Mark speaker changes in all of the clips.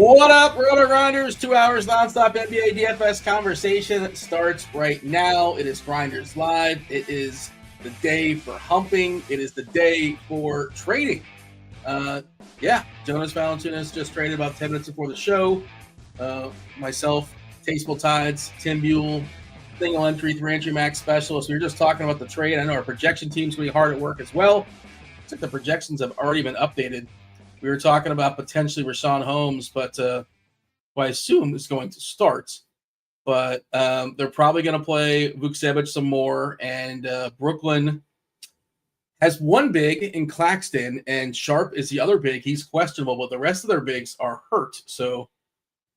Speaker 1: What up, RotoGrinders? 2 hours nonstop NBA DFS conversation starts right now. It is GrindersLive. It is the day for humping. It is the day for trading. Jonas Valanciunas just traded about 10 minutes before the show. Myself, Tasteful Tides, Tim Buell, single entry, 3-entry max specialist. We were just talking about the trade. I know our projection team's going to be hard at work as well. Looks like the projections have already been updated. We were talking about potentially Rashawn Holmes, but I assume is going to start. But they're probably going to play Vukcevic some more. And Brooklyn has one big in Claxton, and Sharp is the other big. He's questionable, but the rest of their bigs are hurt. So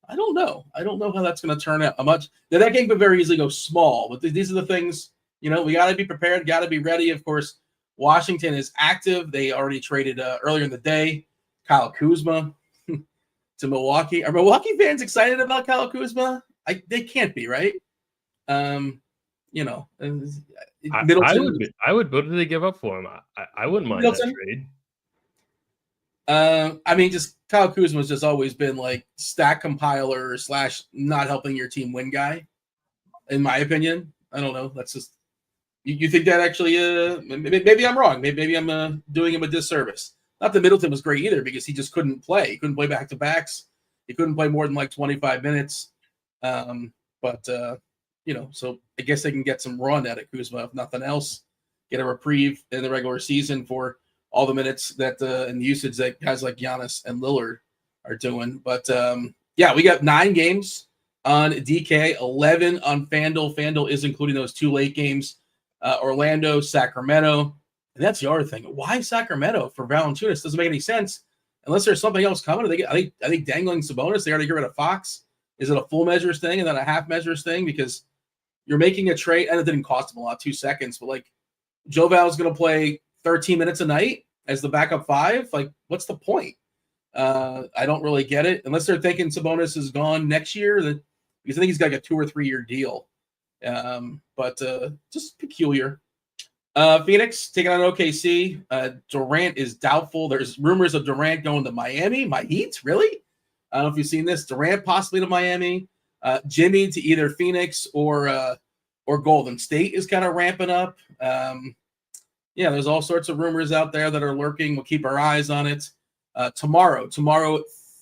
Speaker 1: I don't know. I don't know how that's going to turn out. That game could very easily go small. But these are the things, we got to be prepared, got to be ready. Of course, Washington is active. They already traded earlier in the day Kyle Kuzma to Milwaukee. Are Milwaukee fans excited about Kyle Kuzma? They can't be, right?
Speaker 2: Middleton. I would. What did they give up for him? I wouldn't mind Middleton.
Speaker 1: That trade. Just Kyle Kuzma's just always been like stack compiler / not helping your team win guy. In my opinion, I don't know. That's just you think that actually. Maybe I'm wrong. Maybe I'm doing him a disservice. Not that Middleton was great either because he just couldn't play. He couldn't play back-to-backs. He couldn't play more than like 25 minutes. So I guess they can get some run out of Kuzma, if nothing else, get a reprieve in the regular season for all the minutes that and the usage that guys like Giannis and Lillard are doing. But, we got 9 games on DK, 11 on FanDuel. FanDuel is including those 2 late games, Orlando, Sacramento. And that's the other thing. Why Sacramento for Valanciunas? Doesn't make any sense unless there's something else coming. I think dangling Sabonis. They already get rid of Fox. Is it a full measures thing and then a half measures thing? Because you're making a trade, and it didn't cost them a lot, 2 seconds. But like Joe Val's going to play 13 minutes a night as the backup 5. Like, what's the point? I don't really get it unless they're thinking Sabonis is gone next year. Because I think he's got like a 2 or 3 year deal. But just peculiar. Phoenix taking on OKC. Durant is doubtful. There's rumors of Durant going to Miami. My Heat, really? I don't know if you've seen this. Durant possibly to Miami. Jimmy to either Phoenix or Golden State is kind of ramping up. There's all sorts of rumors out there that are lurking. We'll keep our eyes on it. Tomorrow,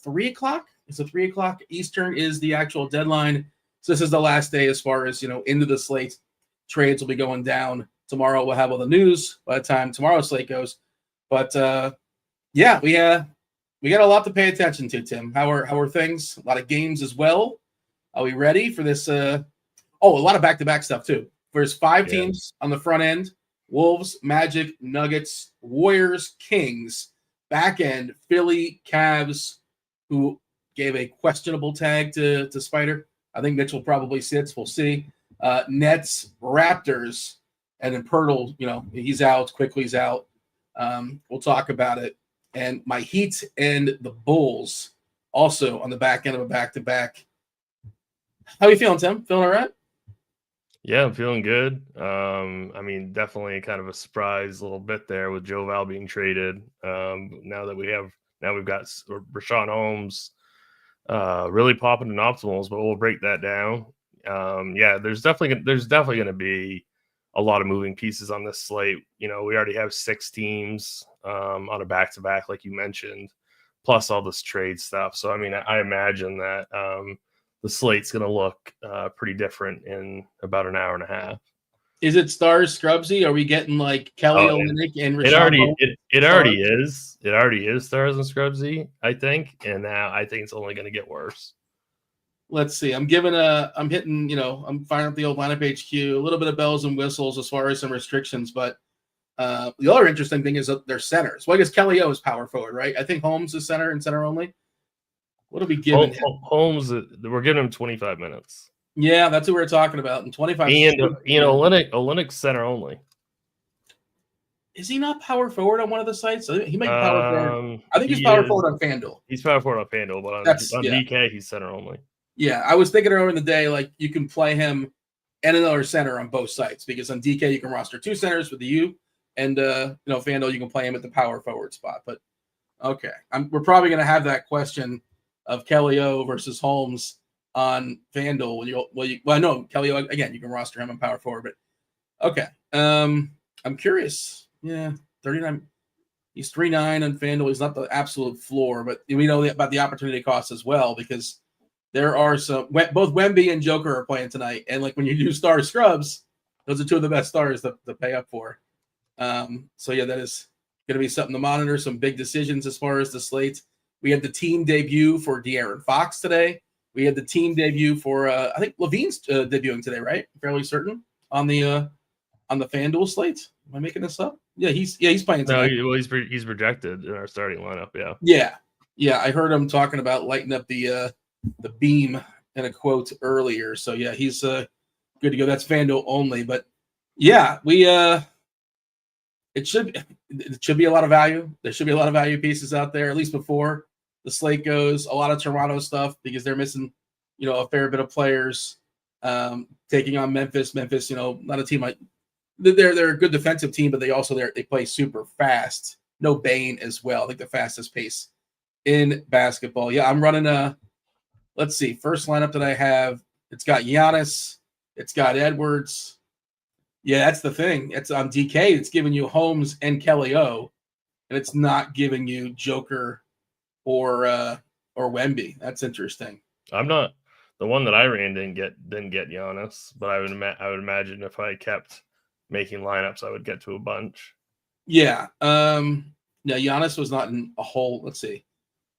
Speaker 1: 3 o'clock. It's a 3 o'clock Eastern is the actual deadline. So this is the last day as far as into the slate. Trades will be going down. Tomorrow we'll have all the news by the time tomorrow's slate goes. But we got a lot to pay attention to, Tim. How are things? A lot of games as well. Are we ready for this? A lot of back-to-back stuff too. There's 5 teams on the front end: Wolves, Magic, Nuggets, Warriors, Kings. Back end: Philly, Cavs, who gave a questionable tag to Spider. I think Mitchell probably sits. We'll see. Nets, Raptors. And then Pirtle, he's out. Quickly's out. We'll talk about it. And my Heat and the Bulls also on the back end of a back-to-back. How are you feeling, Tim? Feeling all right?
Speaker 2: Yeah, I'm feeling good. Definitely kind of a surprise a little bit there with Joe Val being traded. Now we've got Rashawn Holmes really popping in optimals, but we'll break that down. There's definitely going to be a lot of moving pieces on this slate. We already have 6 teams on a back-to-back, like you mentioned, plus all this trade stuff. So, I imagine that the slate's going to look pretty different in about an hour and a half.
Speaker 1: Is it Stars Scrubsy? Are we getting like Kelly Olynyk and Rashawn?
Speaker 2: It already is. It already is Stars and Scrubsy, I think. And now I think it's only going to get worse.
Speaker 1: Let's see. I'm firing up the old lineup HQ, a little bit of bells and whistles as far as some restrictions. But the other interesting thing is that they're centers. Well, I guess Kelly O is power forward, right? I think Holmes is center and center only. What are we giving him?
Speaker 2: Holmes, we're giving him 25 minutes.
Speaker 1: Yeah, that's what we were talking about. And 25
Speaker 2: And, Olynyk's center only.
Speaker 1: Is he not power forward on one of the sites? He might be power forward. I think he's power forward on FanDuel.
Speaker 2: He's power forward on FanDuel, but on DK, he's center only.
Speaker 1: Yeah, I was thinking earlier in the day, like you can play him and another center on both sites because on DK you can roster 2 centers with the U, and FanDuel you can play him at the power forward spot. But okay, we're probably going to have that question of Kelly O versus Holmes on FanDuel. No, Kelly O, again, you can roster him on power forward, but okay. I'm curious. Yeah, 39. He's 3.9 on FanDuel. He's not the absolute floor, but we know about the opportunity cost as well, because there are both Wemby and Joker are playing tonight. And like when you do star scrubs, those are two of the best stars to pay up for. So yeah, that is going to be something to monitor. Some big decisions as far as the slate. We had the team debut for De'Aaron Fox today. We had the team debut for I think Levine's debuting today, right? Fairly certain on the FanDuel slate. Am I making this up? Yeah, he's playing tonight.
Speaker 2: No, he's projected in our starting lineup.
Speaker 1: Yeah. I heard him talking about lighting up the beam in a quote earlier. So yeah, he's good to go. That's FanDuel only, but yeah, it should be a lot of value. There should be a lot of value pieces out there, at least before the slate goes. A lot of Toronto stuff because they're missing, a fair bit of players. Taking on Memphis. Memphis, not a team like they're a good defensive team, but they play super fast. No Bane as well. I think the fastest pace in basketball. Yeah, I'm running let's see, first lineup that I have. It's got Giannis. It's got Edwards. Yeah, that's the thing. It's on DK. It's giving you Holmes and Kelly O, and it's not giving you Joker or Wemby. That's interesting.
Speaker 2: I'm not the one that I ran didn't get Giannis, but I would imagine if I kept making lineups, I would get to a bunch.
Speaker 1: Yeah. Giannis was not in a whole. Let's see.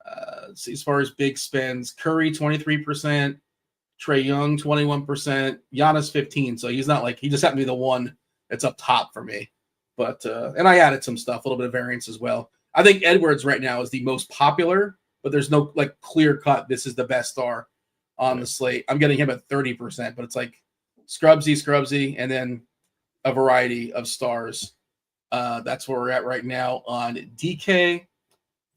Speaker 1: As far as big spends, Curry 23%, Trae Young 21%, Giannis 15%. So he's not he just happened to be the one that's up top for me. But and I added some stuff, a little bit of variance as well. I think Edwards right now is the most popular, but there's no clear cut. This is the best star on the slate. I'm getting him at 30%, but it's scrubsy, and then a variety of stars. That's where we're at right now on DK.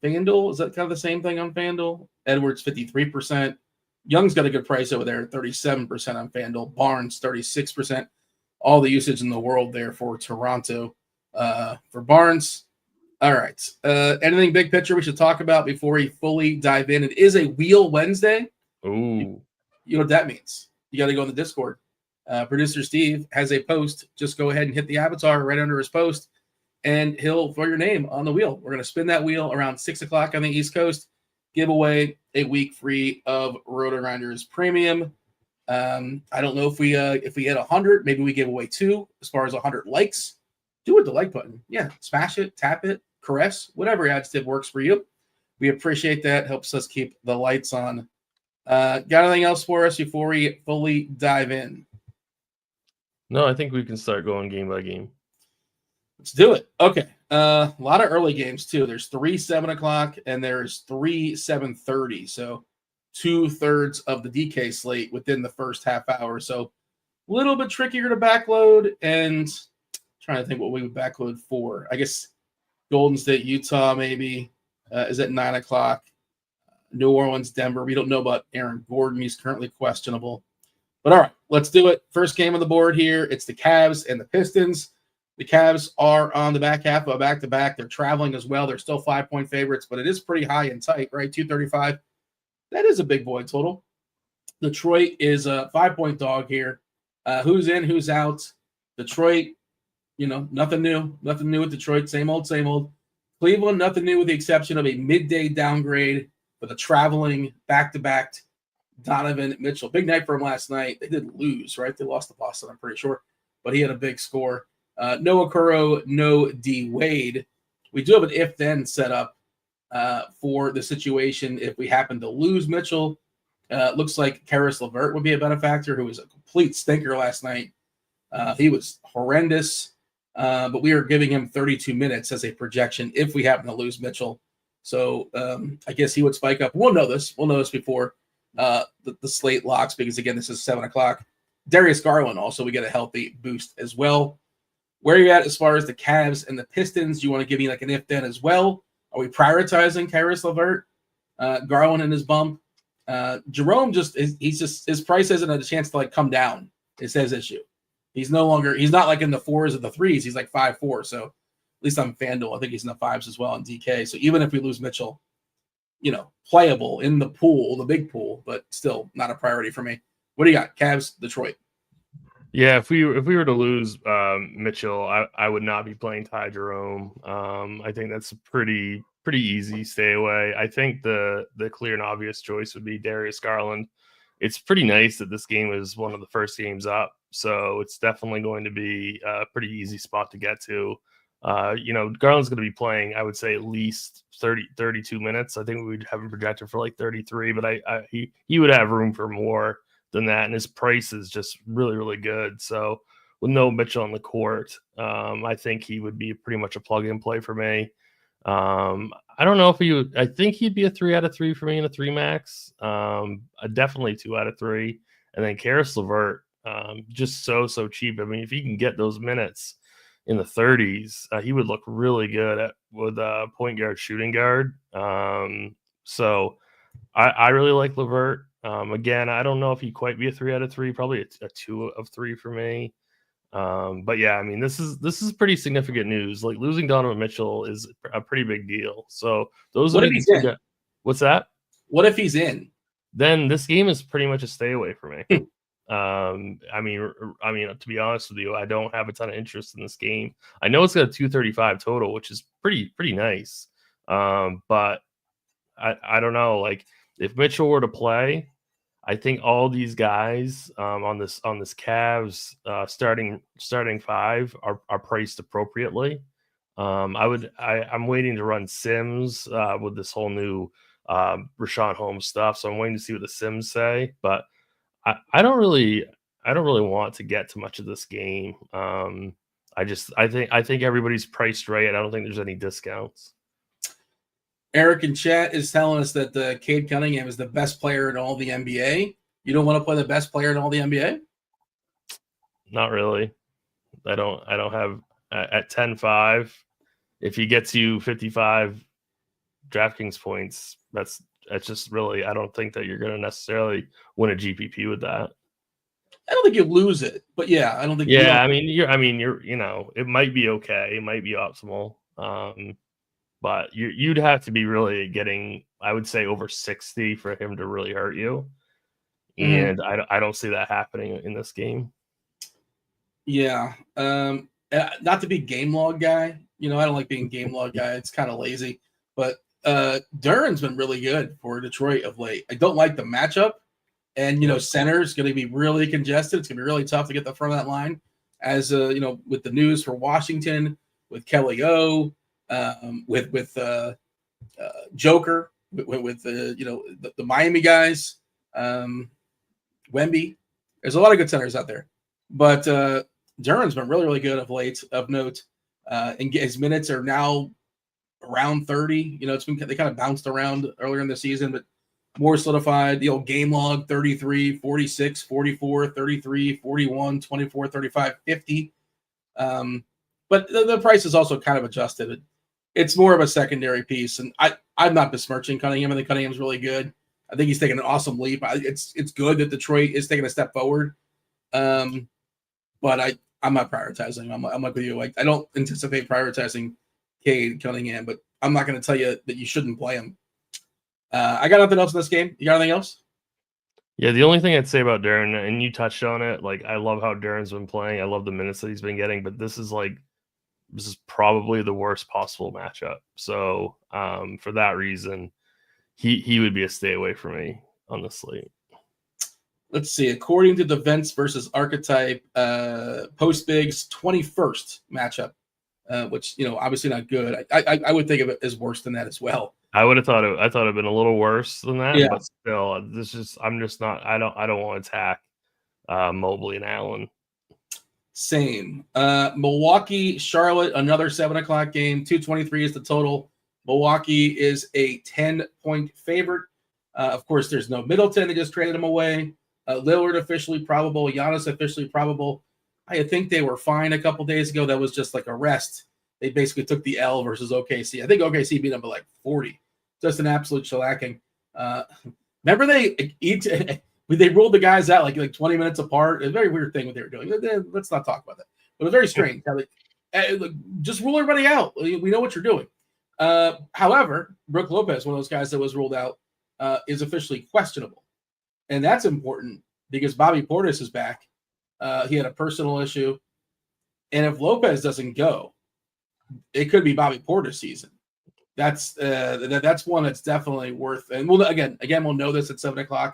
Speaker 1: FanDuel, is that kind of the same thing on FanDuel? Edwards 53%. Young's got a good price over there, 37% on FanDuel. Barnes 36%. All the usage in the world there for Toronto for Barnes. All right. Anything big picture we should talk about before we fully dive in? It is a Wheel Wednesday.
Speaker 2: Ooh.
Speaker 1: You know what that means. You got to go in the Discord. Producer Steve has a post. Just go ahead and hit the avatar right under his post, and he'll throw your name on the wheel. We're going to spin that wheel around 6 o'clock on the East Coast. Give away a week free of RotoGrinders Premium. I don't know if we hit 100, maybe we give away 2. As far as 100 likes, do it the like button. Yeah, smash it, tap it, caress, whatever adjective works for you. We appreciate that. Helps us keep the lights on. Got anything else for us before we fully dive in?
Speaker 2: No, I think we can start going game by game.
Speaker 1: Let's do it. Okay. A lot of early games too. There's 3 7 o'clock and there's 3 7:30. So 2/3 of the DK slate within the first half hour. So a little bit trickier to backload, and trying to think what we would backload for. I guess Golden State, Utah maybe is at 9 o'clock. New Orleans, Denver. We don't know about Aaron Gordon. He's currently questionable. But all right, let's do it. First game on the board here. It's the Cavs and the Pistons. The Cavs are on the back half of a back-to-back. They're traveling as well. They're still 5-point favorites, but it is pretty high and tight, right? 235. That is a big boy total. Detroit is a 5-point dog here. Who's in, who's out? Detroit, nothing new. Nothing new with Detroit. Same old, same old. Cleveland, nothing new with the exception of a midday downgrade for the traveling back-to-back Donovan Mitchell. Big night for him last night. They did lose, right? They lost to Boston, I'm pretty sure. But he had a big score. No Okoro, no D Wade. We do have an if-then set up for the situation if we happen to lose Mitchell. Looks like Karis LeVert would be a benefactor, who was a complete stinker last night. He was horrendous, but we are giving him 32 minutes as a projection if we happen to lose Mitchell. So I guess he would spike up. We'll know this. We'll know this before the slate locks, because, again, this is 7 o'clock. Darius Garland also, we get a healthy boost as well. Where are you at as far as the Cavs and the Pistons? Do you want to give me an if-then as well? Are we prioritizing Karis LeVert, Garland and his bump? Jerome his price hasn't had a chance to come down. It's his issue. He's not in the 4s or the 3s. He's 5-4. So at least on FanDuel, I think he's in the 5s as well on DK. So even if we lose Mitchell, playable in the pool, the big pool, but still not a priority for me. What do you got? Cavs, Detroit.
Speaker 2: Yeah, if we were to lose Mitchell, I would not be playing Ty Jerome. I think that's a pretty easy stay away. I think the clear and obvious choice would be Darius Garland. It's pretty nice that this game is one of the first games up, so it's definitely going to be a pretty easy spot to get to. Garland's going to be playing, I would say, at least 32 minutes. I think we'd have him projected for like 33, but he would have room for more than that, and his price is just really good. So with no Mitchell on the court, I think he would be pretty much a plug-in play for me. I don't know if he would. I think he'd be a 3 out of 3 for me in a 3 max. Definitely 2 out of 3. And then Karis LeVert, just so cheap. I mean, if he can get those minutes in the 30s, he would look really good with point guard, shooting guard. So I really like LeVert. Again, I don't know if he'd quite be a 3 out of 3, probably a 2 of 3 for me. But yeah, I mean, this is pretty significant news. Like, losing Donovan Mitchell is a pretty big deal. So those
Speaker 1: what
Speaker 2: are
Speaker 1: if he's in?
Speaker 2: What's that?
Speaker 1: What if he's in?
Speaker 2: Then this game is pretty much a stay away for me. I mean, to be honest with you, I don't have a ton of interest in this game. I know it's got a 235 total, which is pretty nice. But I don't know. Like, if Mitchell were to play, I think all these guys on this Cavs starting 5 are priced appropriately. I'm waiting to run Sims with this whole new Rashawn Holmes stuff, so I'm waiting to see what the Sims say. But I don't really want to get to much of this game. I think everybody's priced right, and I don't think there's any discounts.
Speaker 1: Eric in chat is telling us that Cade Cunningham is the best player in all the NBA. You don't want to play the best player in all the NBA?
Speaker 2: Not really. I don't have at 10-5. If he gets you 55 DraftKings points, that's just really, I don't think that you're going to necessarily win a GPP with that.
Speaker 1: I don't think you lose it, but yeah, I don't think.
Speaker 2: Yeah, I mean, you're it might be okay, it might be optimal. But you'd have to be really getting, I would say, over 60 for him to really hurt you. And I don't see that happening in this game.
Speaker 1: Yeah. Not to be game log guy. I don't like being game log guy. It's kind of lazy. But Duran's been really good for Detroit of late. I don't like the matchup. And, center is going to be really congested. It's going to be really tough to get the front of that line. As, with the news for Washington, with Kelly O, with Joker, with the Miami guys, Wemby. There's a lot of good centers out there, but Duran's been really good of late. Of note, and his minutes are now around 30. They kind of bounced around earlier in the season, but more solidified. The old game log: 33, 46, 44, 33, 41, 24, 35, 50. But the price is also kind of adjusted. It's more of a secondary piece, and I'm not besmirching Cunningham. I think Cunningham's really good. I think he's taking an awesome leap. It's good that Detroit is taking a step forward, but I'm not prioritizing him. I'm like with you. Like, I don't anticipate prioritizing Cade Cunningham, but I'm not going to tell you that you shouldn't play him. I got nothing else in this game. You got anything else?
Speaker 2: Yeah, the only thing I'd say about Duran, and you touched on it, like, I love how Duran's been playing. I love the minutes that he's been getting, but this is probably the worst possible matchup. So for that reason, he would be a stay away for me on the slate.
Speaker 1: Let's see. According to the Vents versus Archetype, Post Big's 21st matchup, which obviously not good. I would think of it as worse than that as well.
Speaker 2: I would have thought it'd been a little worse than that, yeah. But still, I'm just not. I don't want to attack Mobley and Allen.
Speaker 1: Same. Milwaukee, Charlotte, another 7:00 game. 223 is the total. Milwaukee is a 10-point favorite. Of course, there's no Middleton. They just traded him away. Lillard officially probable. Giannis officially probable. I think they were fine a couple days ago. That was just like a rest. They basically took the L versus OKC. I think OKC beat them by like 40. Just an absolute shellacking. Remember they rolled the guys out like 20 minutes apart. It's a very weird thing what they were doing. Let's not talk about that. But it was very strange. Just rule everybody out. We know what you're doing. However, Brook Lopez, one of those guys that was ruled out, is officially questionable. And that's important because Bobby Portis is back. He had a personal issue. And if Lopez doesn't go, it could be Bobby Portis' season. That's one that's definitely worth. And we'll again we'll know this at 7:00.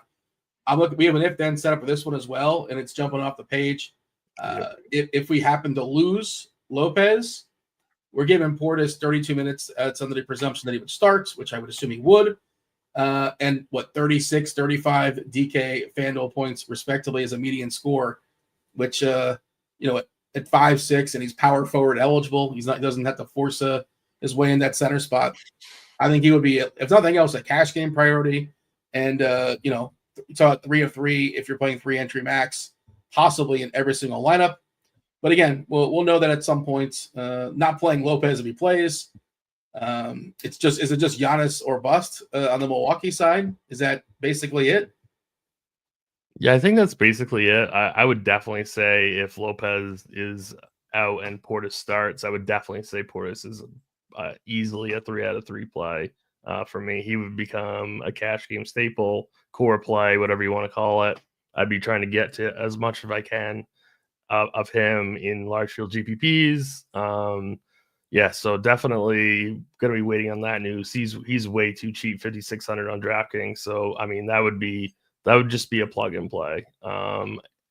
Speaker 1: We have an if then set up for this one as well, and it's jumping off the page. If we happen to lose Lopez, we're giving Portis 32 minutes. It's under the presumption that he would start, which I would assume he would. And 36, 35 DK FanDuel points respectively as a median score, which at 5'6" and he's power forward eligible. He doesn't have to force his way in that center spot. I think he would be, if nothing else, a cash game priority. And you talk 3 of 3 if you're playing 3 entry max, possibly in every single lineup. But again, we'll know that at some point. Not playing Lopez if he plays. Is it just Giannis or bust on the Milwaukee side? Is that basically it?
Speaker 2: Yeah, I think that's basically it. I would definitely say if Lopez is out and Portis starts, I would definitely say Portis is easily a 3 out of 3 play. For me, he would become a cash game staple, core play, whatever you want to call it. I'd be trying to get to as much as I can of him in large field GPPs. So definitely going to be waiting on that news. He's way too cheap, 5,600 on DraftKings. So I mean, that would just be a plug and play.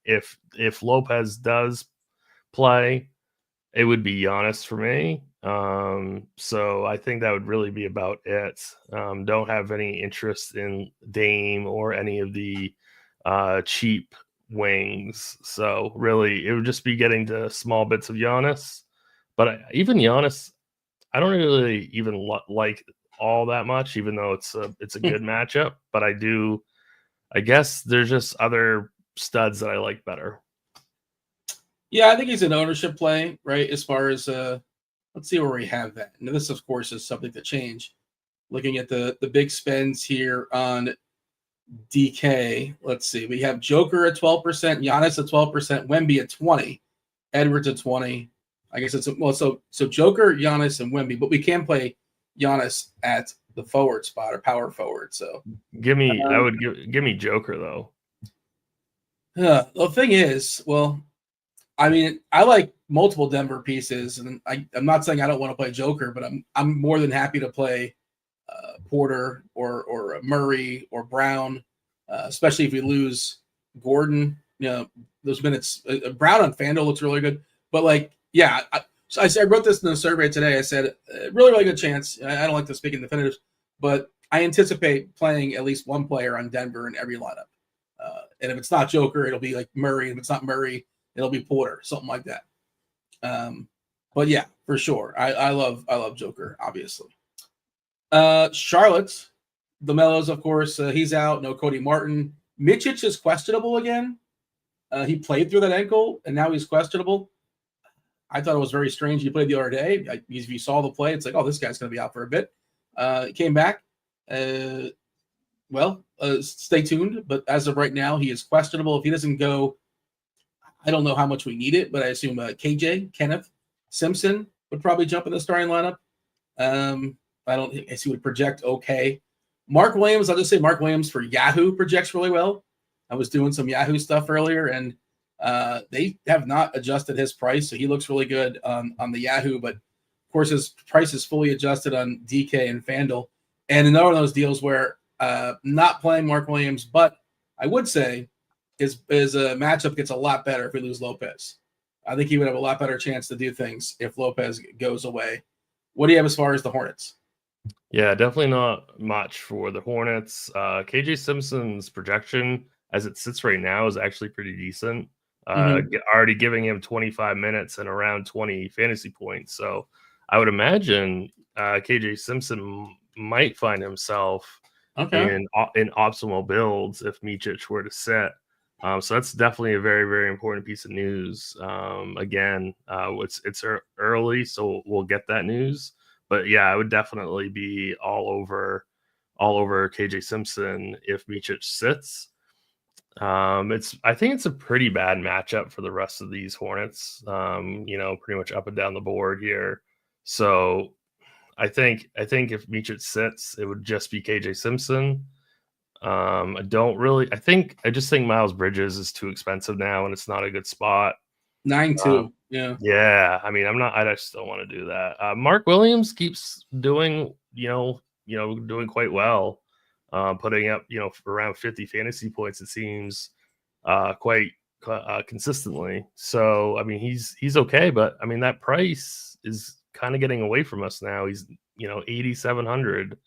Speaker 2: If Lopez does play, it would be Giannis for me. So I think that would really be about it. Don't have any interest in Dame or any of the cheap wings. So really, it would just be getting to small bits of Giannis. But even Giannis, I don't really even like all that much, even though it's a good matchup. But I guess there's just other studs that I like better.
Speaker 1: Yeah, I think he's an ownership play, right? As far as let's see where we have that. Now, this, of course, is something to change. Looking at the big spends here on DK, let's see. We have Joker at 12%, Giannis at 12%, Wemby at 20%, Edwards at 20%. I guess it's so Joker, Giannis, and Wemby, but we can play Giannis at the forward spot or power forward. So
Speaker 2: give me Joker though.
Speaker 1: The thing is, I mean, I like multiple Denver pieces, and I'm not saying I don't want to play Joker, but I'm more than happy to play Porter or Murray or Brown, especially if we lose Gordon. Those minutes. Brown on FanDuel looks really good, but I wrote this in the survey today. I said really, really good chance. I don't like to speak in definitives, but I anticipate playing at least one player on Denver in every lineup. And if it's not Joker, it'll be like Murray. If it's not Murray, it'll be Porter, something like that. But yeah, for sure. I love Joker, obviously. Charlotte, the Mellows, of course, he's out. No Cody Martin. Micic is questionable again. He played through that ankle, and now he's questionable. I thought it was very strange. He played the other day. If you saw the play, it's like, oh, this guy's going to be out for a bit. He came back. Stay tuned. But as of right now, he is questionable. If he doesn't go, I don't know how much we need it, but I assume KJ, Kenneth Simpson would probably jump in the starting lineup. I guess he would project okay. Mark Williams, I'll just say Mark Williams for Yahoo projects really well. I was doing some Yahoo stuff earlier, and they have not adjusted his price, so he looks really good on the Yahoo. But of course, his price is fully adjusted on DK and FanDuel. And another one of those deals where not playing Mark Williams, but I would say his matchup gets a lot better if we lose Lopez. I think he would have a lot better chance to do things if Lopez goes away. What do you have as far as the Hornets?
Speaker 2: Yeah, definitely not much for the Hornets. KJ Simpson's projection as it sits right now is actually pretty decent. Already giving him 25 minutes and around 20 fantasy points. So I would imagine KJ Simpson might find himself in optimal builds if Micic were to sit. So that's definitely a very, very important piece of news. Again, it's early, so we'll get that news. But yeah, I would definitely be all over KJ Simpson if Micic sits. I think it's a pretty bad matchup for the rest of these Hornets. Pretty much up and down the board here. So I think if Mitric sits, it would just be KJ Simpson. I just think Miles Bridges is too expensive now, and it's not a good spot.
Speaker 1: 9-2. Yeah.
Speaker 2: Yeah. I mean, I just don't want to do that. Mark Williams keeps doing, doing quite well, putting up, around 50 fantasy points, it seems, quite consistently. So, I mean, he's okay, but I mean, that price is kind of getting away from us now. He's, 8,700.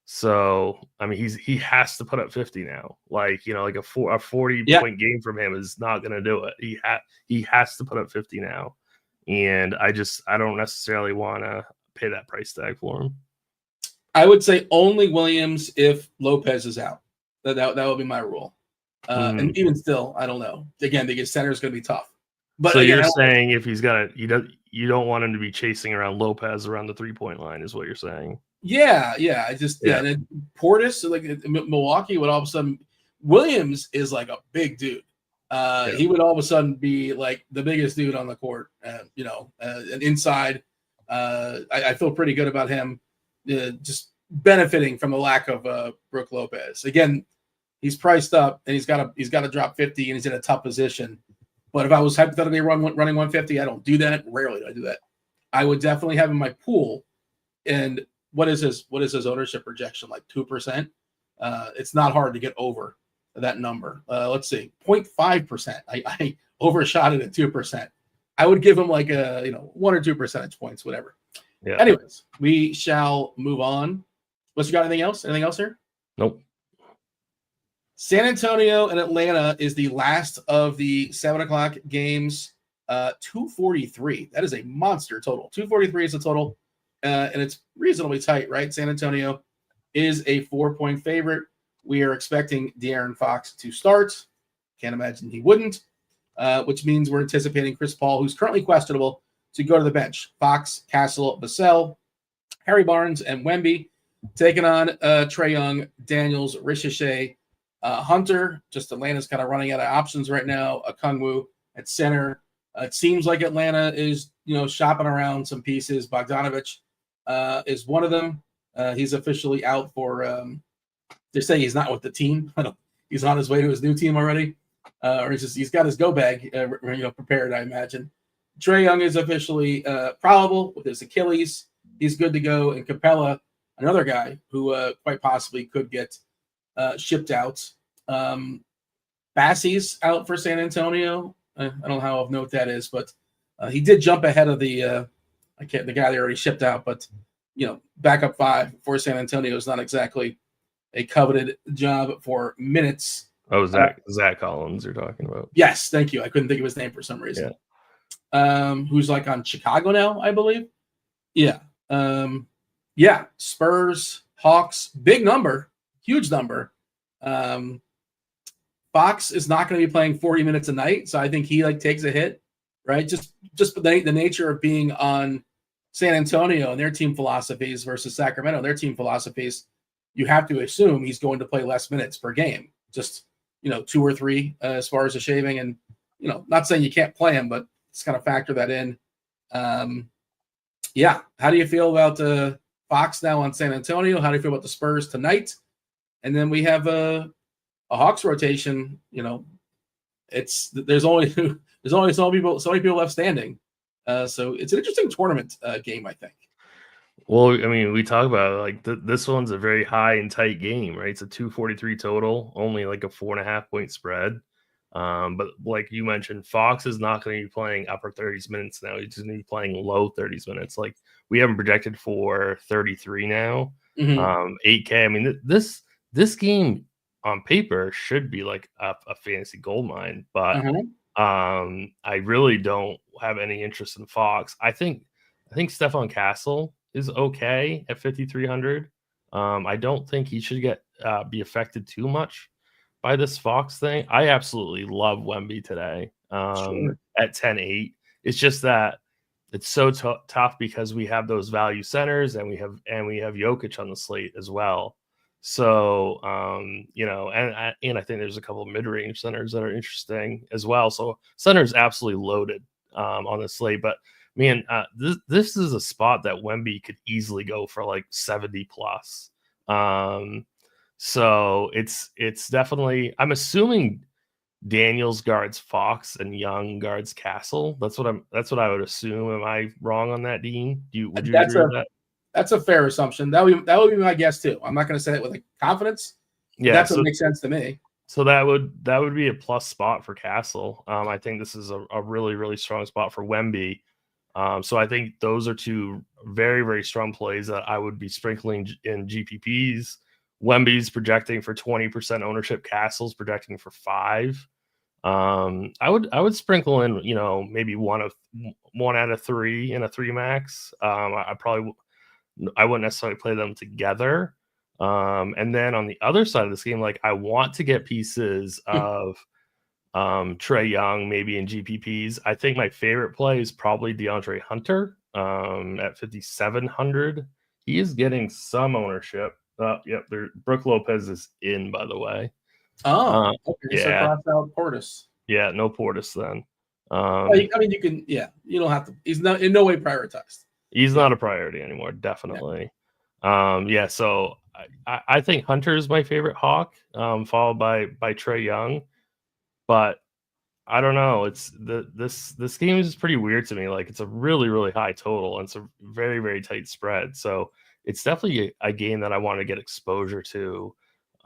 Speaker 2: So, I mean, he has to put up 50 now. Like, like a 40 point game from him is not going to do it. He has to put up 50 now. And I don't necessarily want to pay that price tag for him.
Speaker 1: I would say only Williams if Lopez is out. That would be my rule. And even still, I don't know. Again, because center is going to be tough. But
Speaker 2: so
Speaker 1: again,
Speaker 2: you're saying if he's got you don't want him to be chasing around Lopez around the 3-point line, is what you're saying? Yeah.
Speaker 1: And then Portis, like Milwaukee, would all of a sudden Williams is like a big dude. He would all of a sudden be like the biggest dude on the court. And inside, I feel pretty good about him, just benefiting from the lack of Brook Lopez. Again, he's priced up and he's got to drop 50 and he's in a tough position. But if I was hypothetically running 150, I don't do that. Rarely do I do that. I would definitely have in my pool. And what is his ownership projection? Like 2%. It's not hard to get over that number. Let's see, 0.5%. I overshot it at 2%. I would give him like 1 or 2 percentage points, whatever. Yeah. Anyways, we shall move on. Unless you got anything else? Anything else here?
Speaker 2: Nope.
Speaker 1: San Antonio and Atlanta is the last of the 7:00 games. 243. That is a monster total. 243 is the total, and it's reasonably tight, right? San Antonio is a 4-point favorite. We are expecting De'Aaron Fox to start. Can't imagine he wouldn't, which means we're anticipating Chris Paul, who's currently questionable, to go to the bench. Fox, Castle, Vassell, Harry Barnes, and Wemby taking on Trae Young, Daniels, Ricochet, Hunter. Just Atlanta's kind of running out of options right now. Okongwu at center. It seems like Atlanta is, shopping around some pieces. Bogdanovich is one of them. He's officially out for. They say he's not with the team. He's on his way to his new team already, or he's got his go bag, prepared. I imagine. Trae Young is officially probable with his Achilles. He's good to go. And Capella, another guy who quite possibly could get shipped out. Bassey's out for San Antonio. I don't know how of note that is, but he did jump ahead of the guy they already shipped out. But backup 5 for San Antonio is not exactly a coveted job for minutes.
Speaker 2: Oh, Zach Collins you're talking about?
Speaker 1: Yes, thank you. I couldn't think of his name for some reason. Yeah. Who's like on Chicago now, I believe. Yeah. Spurs, Hawks, big number, huge number. Fox is not going to be playing 40 minutes a night, so I think he takes a hit, right? Just the nature of being on San Antonio and their team philosophies versus Sacramento, their team philosophies. You have to assume he's going to play less minutes per game, just 2 or 3 as far as the shaving, and not saying you can't play him, but just kind of factor that in. How do you feel about Fox now on San Antonio? How do you feel about the Spurs tonight? And then we have a Hawks rotation. There's only so many people left standing. So it's an interesting tournament game, I think.
Speaker 2: Well, I mean, we talk about this one's a very high and tight game, right? It's a 243 total, only like a 4.5 point spread. But like you mentioned, Fox is not going to be playing upper 30s minutes now. He's going to be playing low 30s minutes. Like we haven't projected for 33 now. 8K. I mean, this game on paper should be like a fantasy goldmine, but I really don't have any interest in Fox. I think Stephon Castle is okay at 5,300. I don't think he should be affected too much by this Fox thing. I absolutely love Wemby today at 10-8. It's just that it's so tough because we have those value centers and we have Jokic on the slate as well. So and I think there's a couple of mid-range centers that are interesting as well. So center's absolutely loaded on the slate, but man, this is a spot that Wemby could easily go for like 70 plus. So it's definitely, I'm assuming Daniels guards Fox and Young guards Castle. That's what I would assume. Am I wrong on that, Dean? Would you agree with that?
Speaker 1: That's a fair assumption. That would be my guess too. I'm not going to say it with confidence. Yeah, that's what makes sense to me.
Speaker 2: So that would be a plus spot for Castle. I think this is a really, really strong spot for Wemby. So I think those are two very, very strong plays that I would be sprinkling in GPPs. Wemby's projecting for 20% ownership. Castle's projecting for 5%. I would sprinkle in, maybe one out of 3 in a 3 max. I wouldn't necessarily play them together. And then on the other side of this game, I want to get pieces of Trae Young, maybe in GPPs. I think my favorite play is probably DeAndre Hunter at 5,700. He is getting some ownership. Yep, Brook Lopez is in, by the way.
Speaker 1: Oh, okay.
Speaker 2: Yeah.
Speaker 1: So cross out Portis.
Speaker 2: Yeah, no Portis then.
Speaker 1: You can. Yeah, you don't have to. He's not in no way prioritized.
Speaker 2: He's not a priority anymore. Definitely. Yeah. So I think Hunter is my favorite Hawk, followed by Trae Young. But I don't know. It's this game is pretty weird to me. It's a really, really high total, and it's a very, very tight spread. So it's definitely a game that I want to get exposure to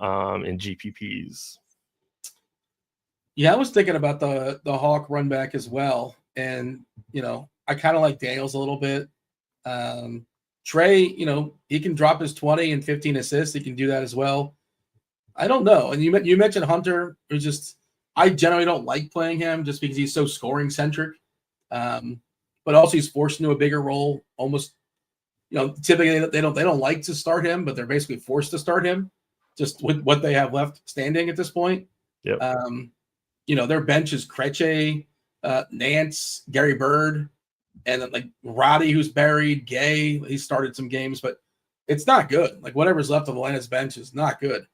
Speaker 2: in GPPs.
Speaker 1: Yeah, I was thinking about the Hawk run back as well, and I kind of like Daniels a little bit. Trae, he can drop his 20 and 15 assists. He can do that as well. I don't know. And you mentioned Hunter, who's just. I generally don't like playing him just because he's so scoring centric, but also he's forced into a bigger role. Almost, typically they don't like to start him, but they're basically forced to start him just with what they have left standing at this point.
Speaker 2: Yep.
Speaker 1: Their bench is Krejci, Nance, Gary Bird, and then Roddy, who's buried, Gay. He started some games, but it's not good. Whatever's left of Atlanta's bench is not good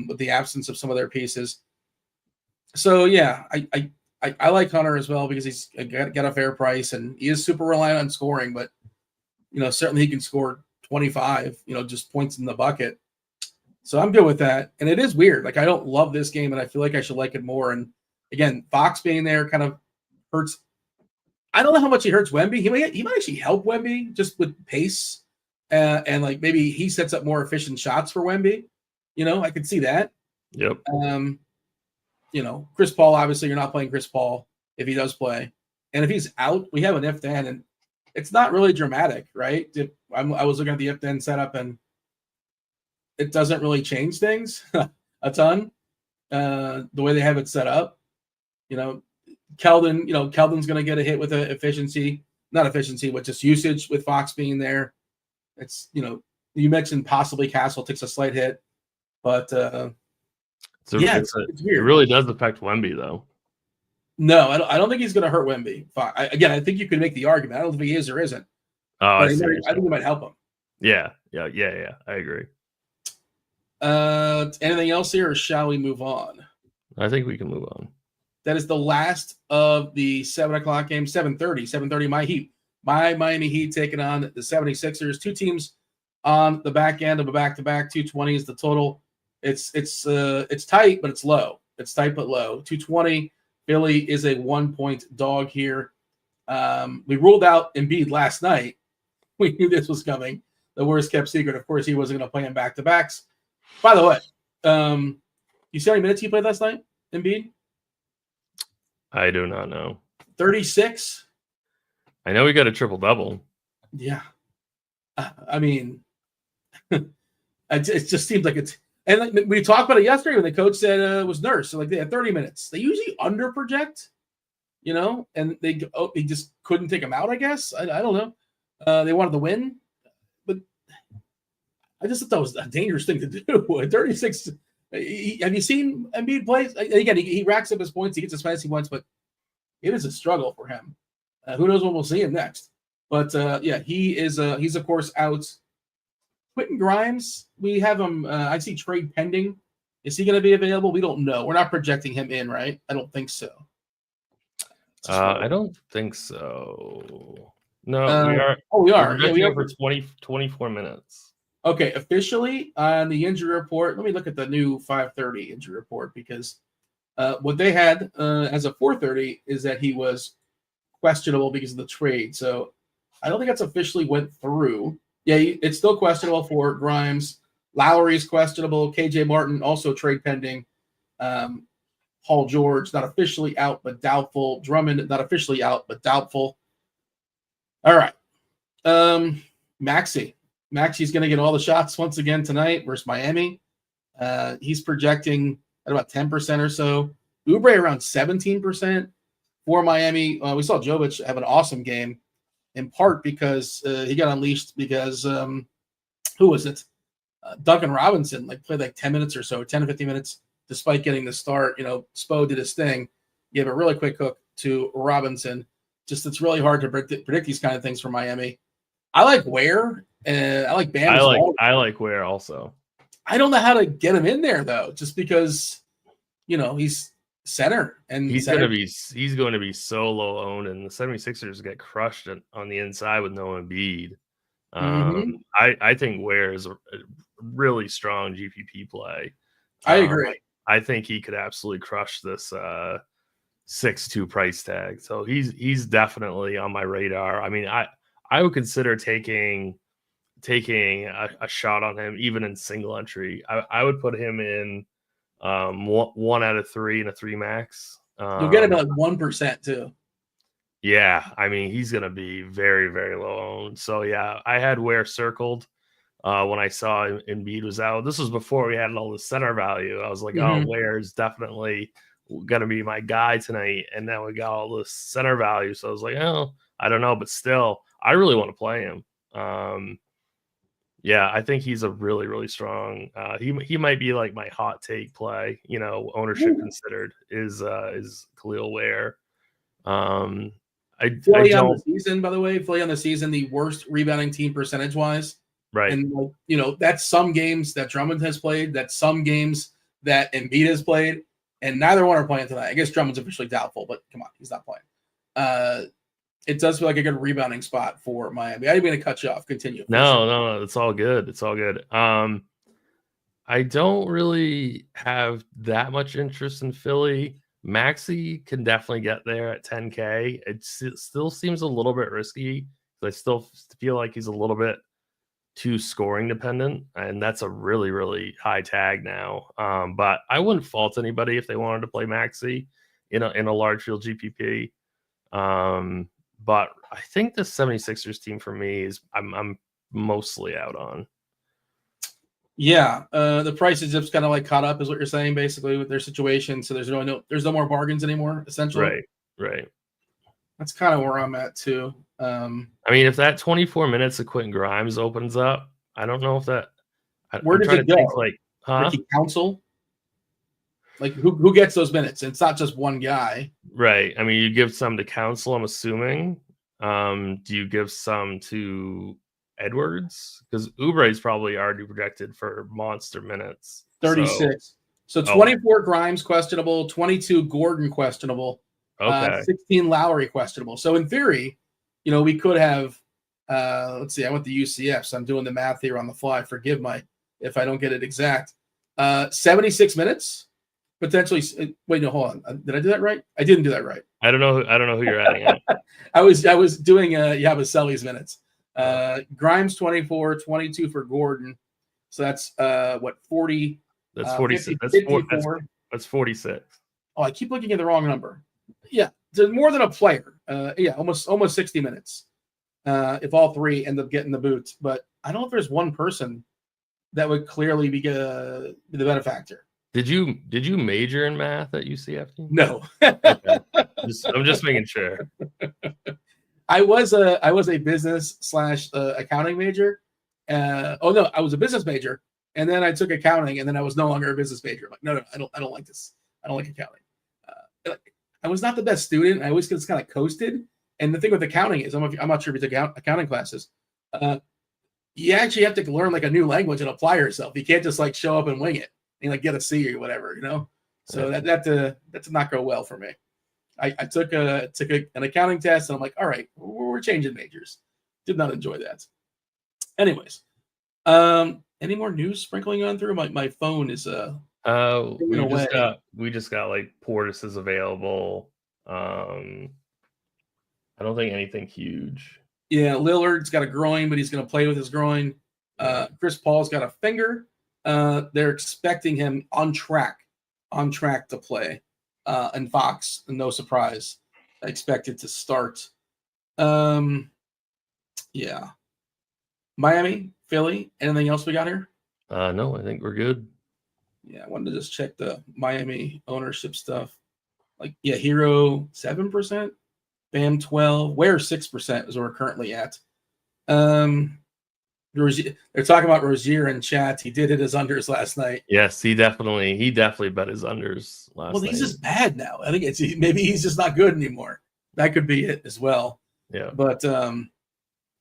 Speaker 1: with the absence of some of their pieces. So yeah, I like Hunter as well because he's got a fair price and he is super reliant on scoring, but certainly he can score 25, just points in the bucket. So I'm good with that. And it is weird. I don't love this game and I feel like I should like it more. And again, Fox being there kind of hurts. I don't know how much he hurts Wemby. He might actually help Wemby just with pace and maybe he sets up more efficient shots for Wemby. I could see that.
Speaker 2: Yep.
Speaker 1: Chris Paul, obviously you're not playing Chris Paul if he does play. And if he's out, we have an if then, and it's not really dramatic, right? I was looking at the if then setup and it doesn't really change things a ton. The way they have it set up, Keldon's going to get a hit with not efficiency, but just usage with Fox being there. It's, you mentioned possibly Castle takes a slight hit, but it's weird.
Speaker 2: It really does affect Wemby, though.
Speaker 1: No, I don't think he's going to hurt Wemby. I think you could make the argument. I don't think he is or isn't.
Speaker 2: I
Speaker 1: think it might help him.
Speaker 2: Yeah. I agree.
Speaker 1: Anything else here, or shall we move on?
Speaker 2: I think we can move on.
Speaker 1: That is the last of the 7:00 game. 7:30. My Miami Heat taking on the 76ers. Two teams on the back end of a back-to-back. 220 is the total. It's tight, but it's low. It's tight but low. 220. Philly is a 1-point dog here. We ruled out Embiid last night. We knew this was coming. The worst kept secret. Of course, he wasn't going to play in back-to-backs. By the way, you see how many minutes he played last night, Embiid?
Speaker 2: I do not know. 36. I know he got a triple-double.
Speaker 1: Yeah. I mean, it just seems like it's. And we talked about it yesterday when the coach said it was Nurse. So they had 30 minutes. They usually under-project, and they just couldn't take him out, I guess. I don't know. They wanted to win. But I just thought that was a dangerous thing to do. At 36, have you seen Embiid play? Again, he racks up his points. He gets his fantasy points, but it is a struggle for him. Who knows when we'll see him next. But, he's, of course, out. Quentin Grimes, we have him. I see trade pending. Is he going to be available? We don't know. We're not projecting him in, right? I don't think so.
Speaker 2: I don't think so. No, we are.
Speaker 1: Oh, we
Speaker 2: We're
Speaker 1: are. Yeah, we
Speaker 2: projecting
Speaker 1: are.
Speaker 2: it for 24 minutes.
Speaker 1: Okay, officially on the injury report, let me look at the new 5:30 injury report because what they had as of 4:30 is that he was questionable because of the trade. So I don't think that's officially went through. Yeah, it's still questionable for Grimes. Lowry's questionable. KJ Martin also trade pending. Paul George not officially out but doubtful. Drummond not officially out but doubtful. All right. Maxi's going to get all the shots once again tonight versus Miami. He's projecting at about 10% or so. Oubre around 17% for Miami. We saw Jovic have an awesome game, in part because he got unleashed because who was it? Duncan Robinson played 10 minutes or so, 10 to 15 minutes, despite getting the start. Spo did his thing. Gave a really quick hook to Robinson. Just it's really hard to predict these kind of things for Miami. I like Ware and I like Bam.
Speaker 2: I like Ware also.
Speaker 1: I don't know how to get him in there though, just because he's center and
Speaker 2: he's going to be so low owned, and the 76ers get crushed on the inside with no Embiid. I think Ware is a really strong GPP play.
Speaker 1: I agree.
Speaker 2: I think he could absolutely crush this 6.2 price tag. So he's definitely on my radar. I mean, I would consider taking a shot on him even in single entry. I would put him in 1 out of 3 and a 3 max.
Speaker 1: You'll get him at 1% too.
Speaker 2: Yeah, I mean, he's going to be very, very low owned. So, yeah, I had Ware circled when I saw Embiid was out. This was before we had all the center value. I was like, oh, Ware is definitely going to be my guy tonight. And now we got all this center value. So I was like, oh, I don't know. But still, I really want to play him. Yeah, I think he's a really, really strong. He might be like my hot take play, ownership considered, is Khalil Ware.
Speaker 1: Philly on the season, by the way, the worst rebounding team percentage wise.
Speaker 2: Right.
Speaker 1: And that's some games that Drummond has played, that's some games that Embiid has played, and neither one are playing tonight. I guess Drummond's officially doubtful, but come on, he's not playing. It does feel like a good rebounding spot for Miami. I didn't mean to cut you off. Continue.
Speaker 2: No, it's all good. It's all good. I don't really have that much interest in Philly. Maxey can definitely get there at 10K. It still seems a little bit risky. I still feel like he's a little bit too scoring dependent, and that's a really, really high tag now. But I wouldn't fault anybody if they wanted to play Maxey in a large field GPP. But I think the 76ers team for me is I'm mostly out on.
Speaker 1: Yeah, the price is just kind of caught up, is what you're saying, basically, with their situation. So there's no more bargains anymore, essentially.
Speaker 2: Right.
Speaker 1: That's kind of where I'm at too.
Speaker 2: I mean, if that 24 minutes of Quentin Grimes opens up, I don't know if that.
Speaker 1: Where does it go? Ricky Council? Who gets those minutes? It's not just one guy.
Speaker 2: Right. I mean, you give some to Council, I'm assuming. Do you give some to Edwards? Because Oubre is probably already projected for monster minutes.
Speaker 1: 36. So 24 Grimes questionable, 22 Gordon questionable, 16 Lowry questionable. So in theory, we could have, let's see, I went to UCF, so I'm doing the math here on the fly. Forgive me if I don't get it exact. 76 minutes. Potentially, wait, no, hold on. Did I do that right? I didn't do that right.
Speaker 2: I don't know who you're adding at.
Speaker 1: I was doing Yabusele's minutes. Grimes 24, 22 for Gordon. So that's 40.
Speaker 2: That's 46.
Speaker 1: 54.
Speaker 2: That's 46.
Speaker 1: Oh, I keep looking at the wrong number. Yeah, there's more than a player. Almost 60 minutes. If all three end up getting the boot, but I don't know if there's one person that would clearly be the benefactor.
Speaker 2: Did you major in math at UCF?
Speaker 1: No.
Speaker 2: Okay. I'm just making sure.
Speaker 1: I was a business / accounting major. I was a business major, and then I took accounting, and then I was no longer a business major. I'm like, no, I don't like this. I don't like accounting. I was not the best student. I always just kind of coasted. And the thing with accounting is, I'm not sure if you took accounting classes. You actually have to learn a new language and apply yourself. You can't just show up and wing it and get a C or whatever, So that did not go well for me. I took an accounting test, and I'm like, all right, we're changing majors. Did not enjoy that. Anyways, any more news sprinkling on through? My phone is
Speaker 2: we just got like Portis is available. I don't think anything huge.
Speaker 1: Yeah, Lillard's got a groin, but he's going to play with his groin. Chris Paul's got a finger. They're expecting him on track to play. And Fox, no surprise, expected to start. Yeah. Miami, Philly, anything else we got here?
Speaker 2: No, I think we're good.
Speaker 1: Yeah, I wanted to just check the Miami ownership stuff. Like, yeah, Hero 7%, Bam 12, Ware 6% is where we're currently at. They're talking about Rozier in chat. He did hit his unders last night.
Speaker 2: Yes, he definitely bet his unders last night.
Speaker 1: Well, he's just bad now. I think maybe he's just not good anymore. That could be it as well.
Speaker 2: Yeah.
Speaker 1: But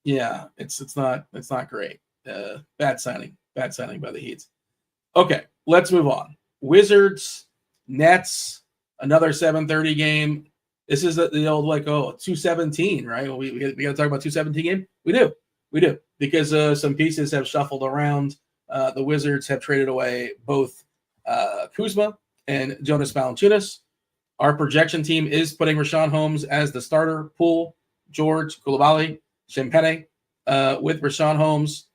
Speaker 1: yeah, it's not great. Bad signing by the Heat. Okay, let's move on. Wizards, Nets, another 7:30 game. This is the old 217, right? Well, we got to talk about 217 game. We do because some pieces have shuffled around. The Wizards have traded away both Kuzma and Jonas Valanciunas. Our projection team is putting Rashawn Holmes as the starter. Poole, George, Coulibaly, Champagnie with Rashawn Holmes.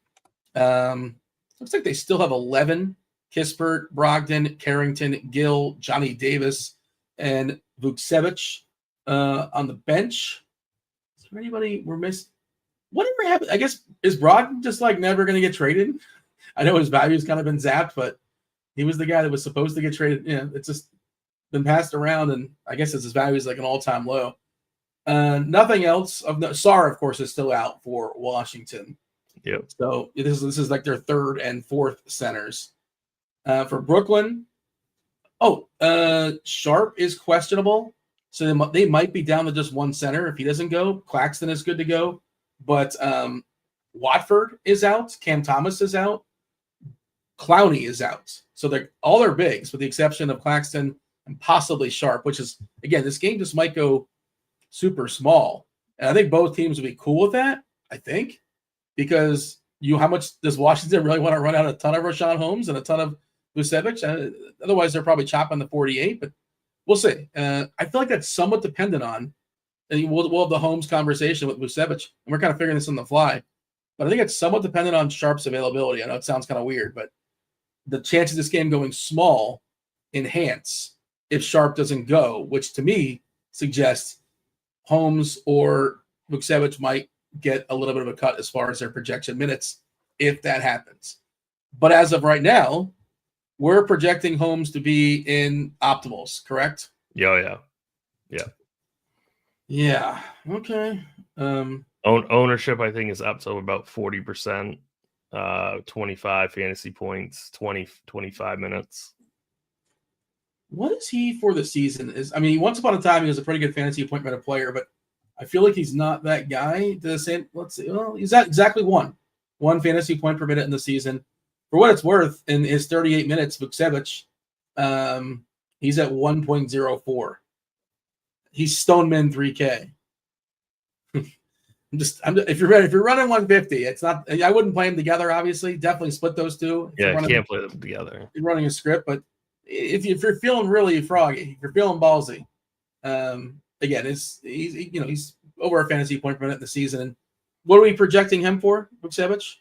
Speaker 1: Looks like they still have 11. Kispert, Brogdon, Carrington, Gill, Johnny Davis, and Vucevic on the bench. Is there anybody we're missing? Whatever happened? I guess, is Brogdon just never going to get traded? I know his value's kind of been zapped, but he was the guy that was supposed to get traded. Yeah, it's just been passed around, and I guess his value is an all-time low. Nothing else of no. Sarr, of course, is still out for Washington.
Speaker 2: Yep.
Speaker 1: So this is like their third and fourth centers. For Brooklyn, Sharp is questionable, so they might be down to just one center if he doesn't go. Claxton is good to go, but Watford is out. Cam Thomas is out. Clowney is out. So they're all their bigs, with the exception of Claxton and possibly Sharp, which is, again, this game just might go super small. And I think both teams would be cool with that, I think, because how much does Washington really want to run out a ton of Rashawn Holmes and a ton of Vucevic? Otherwise, they're probably chopping the 48, but we'll see. I feel like that's somewhat dependent on, and we'll have the Holmes conversation with Vucevic, and we're kind of figuring this on the fly, but I think it's somewhat dependent on Sharp's availability. I know it sounds kind of weird, but the chance of this game going small enhance if Sharp doesn't go, which to me suggests Holmes or Vucevic might get a little bit of a cut as far as their projection minutes if that happens. But as of right now, we're projecting Holmes to be in optimals, correct?
Speaker 2: Yeah.
Speaker 1: Okay.
Speaker 2: Ownership, I think, is up to about 40%. 25 fantasy points, 25 minutes.
Speaker 1: What is he for the season? Once upon a time he was a pretty good fantasy point minute player, but I feel like he's not that guy. Let's see. Well, he's at exactly one fantasy point per minute in the season. For what it's worth, in his 38 minutes, Vucevic, he's at 1.04. He's Stoneman 3K. If you're running 150, it's not. I wouldn't play them together. Obviously, definitely split those two.
Speaker 2: Yeah, you can't play them together.
Speaker 1: You're running a script, but if you're feeling really froggy, if you're feeling ballsy, again, he's over a fantasy point per minute in the season. And what are we projecting him for, Vucevic?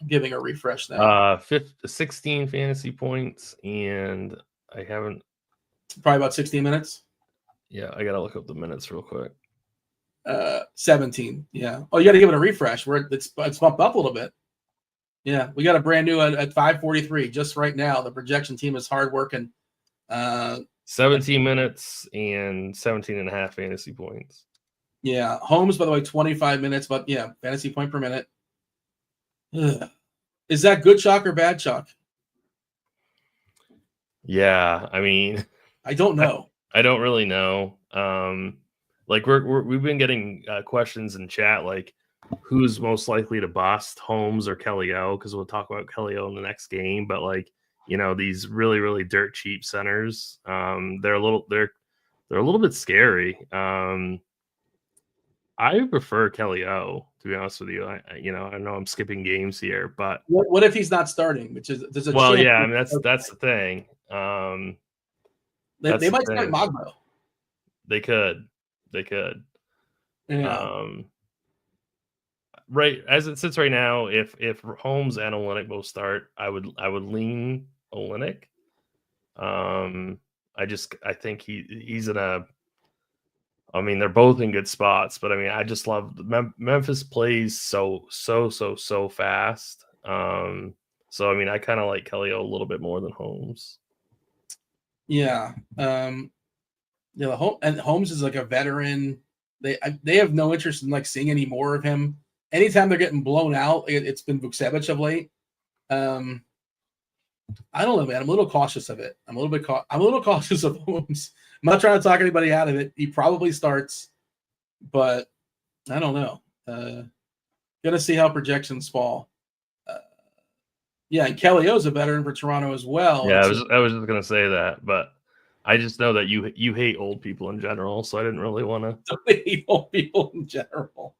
Speaker 1: I'm giving a refresh now.
Speaker 2: 16 fantasy points, and I haven't.
Speaker 1: Probably about 16 minutes.
Speaker 2: Yeah, I gotta look up the minutes real quick.
Speaker 1: 17. Yeah. Oh, you got to give it a refresh. It's bumped up a little bit. Yeah, we got a brand new at 5:43 just right now. The projection team is hard working.
Speaker 2: 17 minutes and 17 and a half fantasy points.
Speaker 1: Yeah, Holmes, by the way, 25 minutes, but yeah, fantasy point per minute. Ugh. Is that good chalk or bad chalk?
Speaker 2: Yeah,
Speaker 1: I don't know.
Speaker 2: I don't really know. We've been getting questions in chat, like who's most likely to bust, Holmes or Kelly O, because we'll talk about Kelly O in the next game. But these really, really dirt cheap centers, they're they're a little bit scary. I prefer Kelly O, to be honest with you. I know I'm skipping games here, but
Speaker 1: What if he's not starting? Which is there's a
Speaker 2: well,
Speaker 1: chance.
Speaker 2: yeah, I mean that's the thing. That's
Speaker 1: They
Speaker 2: the
Speaker 1: might start
Speaker 2: thing.
Speaker 1: Magno.
Speaker 2: They could.
Speaker 1: Yeah.
Speaker 2: Right as it sits right now, if Holmes and Olynyk both start, I would lean Olynyk. I think he's in a. I mean, they're both in good spots, but I mean, I just love Memphis plays so fast. So I mean, I kind of like Kelly O a little bit more than Holmes.
Speaker 1: Yeah. Holmes is like a veteran. They have no interest in like seeing any more of him. Anytime they're getting blown out, it's been Vukcevic of late. I don't know, man. I'm a little cautious of it. I'm a little cautious of Holmes. I'm not trying to talk anybody out of it. He probably starts, but I don't know. Gonna see how projections fall. Yeah, and Kelly O's a veteran for Toronto as well.
Speaker 2: Yeah, I was just gonna say that, but I just know that you hate old people in general, so I didn't really want to
Speaker 1: hate old people in general.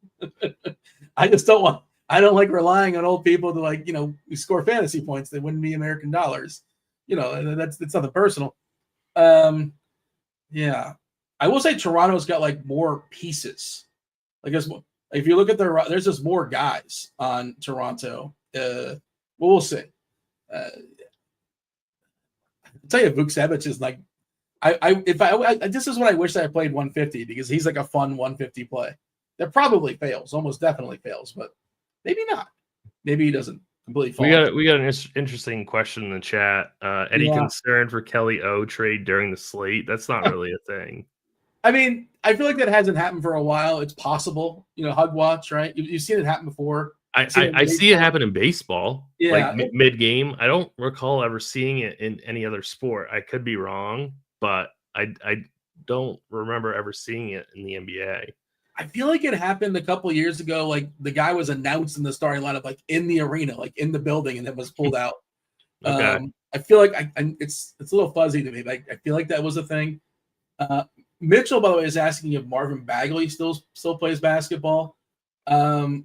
Speaker 1: I just don't want. I don't like relying on old people to score fantasy points that wouldn't be American dollars. That's nothing personal. Yeah, I will say Toronto's got like more pieces. If you look at there's just more guys on Toronto. We'll see. I'll tell you, Vukcevic is like, this is what I wish I played 150 because he's like a fun 150 play. That probably fails, almost definitely fails, but maybe not. Maybe he doesn't completely fall.
Speaker 2: We got an interesting question in the chat. Any concern for Kelly O trade during the slate? That's not really a thing.
Speaker 1: I mean, I feel like that hasn't happened for a while. It's possible, Hug watch, right? You've seen it happen before.
Speaker 2: I see it happen in baseball, like mid game. I don't recall ever seeing it in any other sport. I could be wrong, but I don't remember ever seeing it in the NBA.
Speaker 1: I feel like it happened a couple of years ago. Like the guy was announced in the starting lineup, like in the arena, like in the building, and then was pulled out.
Speaker 2: Okay.
Speaker 1: I feel like it's a little fuzzy to me. Like I feel like that was a thing. Mitchell, by the way, is asking if Marvin Bagley still plays basketball. He's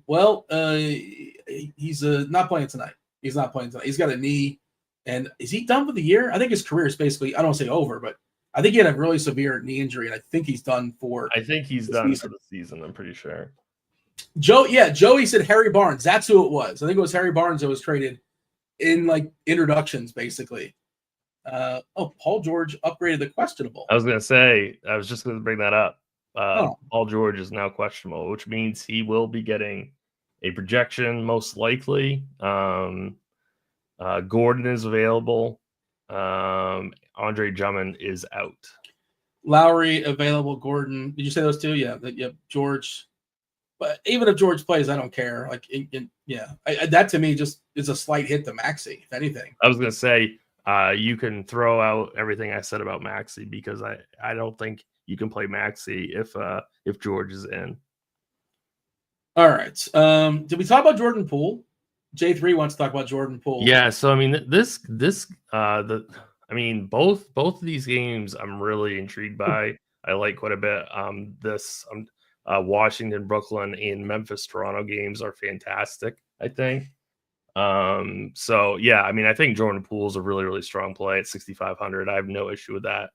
Speaker 1: not playing tonight. He's not playing tonight. He's got a knee, and is he done for the year? I think his career is basically, I don't say over, but I think he had a really severe knee injury, and I think he's done for.
Speaker 2: I think he's done for the season. I'm pretty sure.
Speaker 1: Joey said Harry Barnes. That's who it was. I think it was Harry Barnes that was traded in like introductions, basically. Paul George upgraded the questionable.
Speaker 2: I was just gonna bring that up. Paul George is now questionable, which means he will be getting a projection most likely. Gordon is available. Andre Drummond is out.
Speaker 1: Lowry available. Gordon. Did you say those two? Yeah. George. But even if George plays, I don't care. Like, that to me just is a slight hit to Maxey, if anything.
Speaker 2: I was gonna say you can throw out everything I said about Maxey because I don't think you can play Maxey if George is in. All
Speaker 1: right. Did we talk about Jordan Poole? J3 wants to talk about Jordan Poole.
Speaker 2: Yeah. So I mean, both of these games I'm really intrigued by. I like quite a bit. Washington, Brooklyn, and Memphis, Toronto games are fantastic, I think. So yeah, I mean, I think Jordan Poole is a really, really strong play at 6,500. I have no issue with that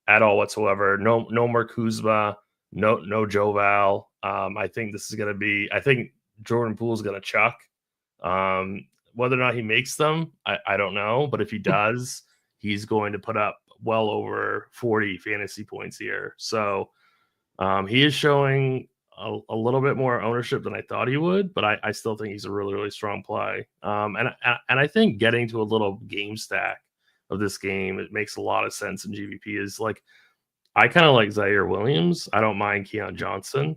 Speaker 2: at all whatsoever. No more Kuzma, no Joe Val. I think Jordan Poole is going to chuck. Whether or not he makes them, I don't know. But if he does, he's going to put up well over 40 fantasy points here. So he is showing a little bit more ownership than I thought he would, but I still think he's a really, really strong play. And I think getting to a little game stack of this game, it makes a lot of sense in GVP. Is like, I kind of like Zaire Williams. I don't mind Keon Johnson.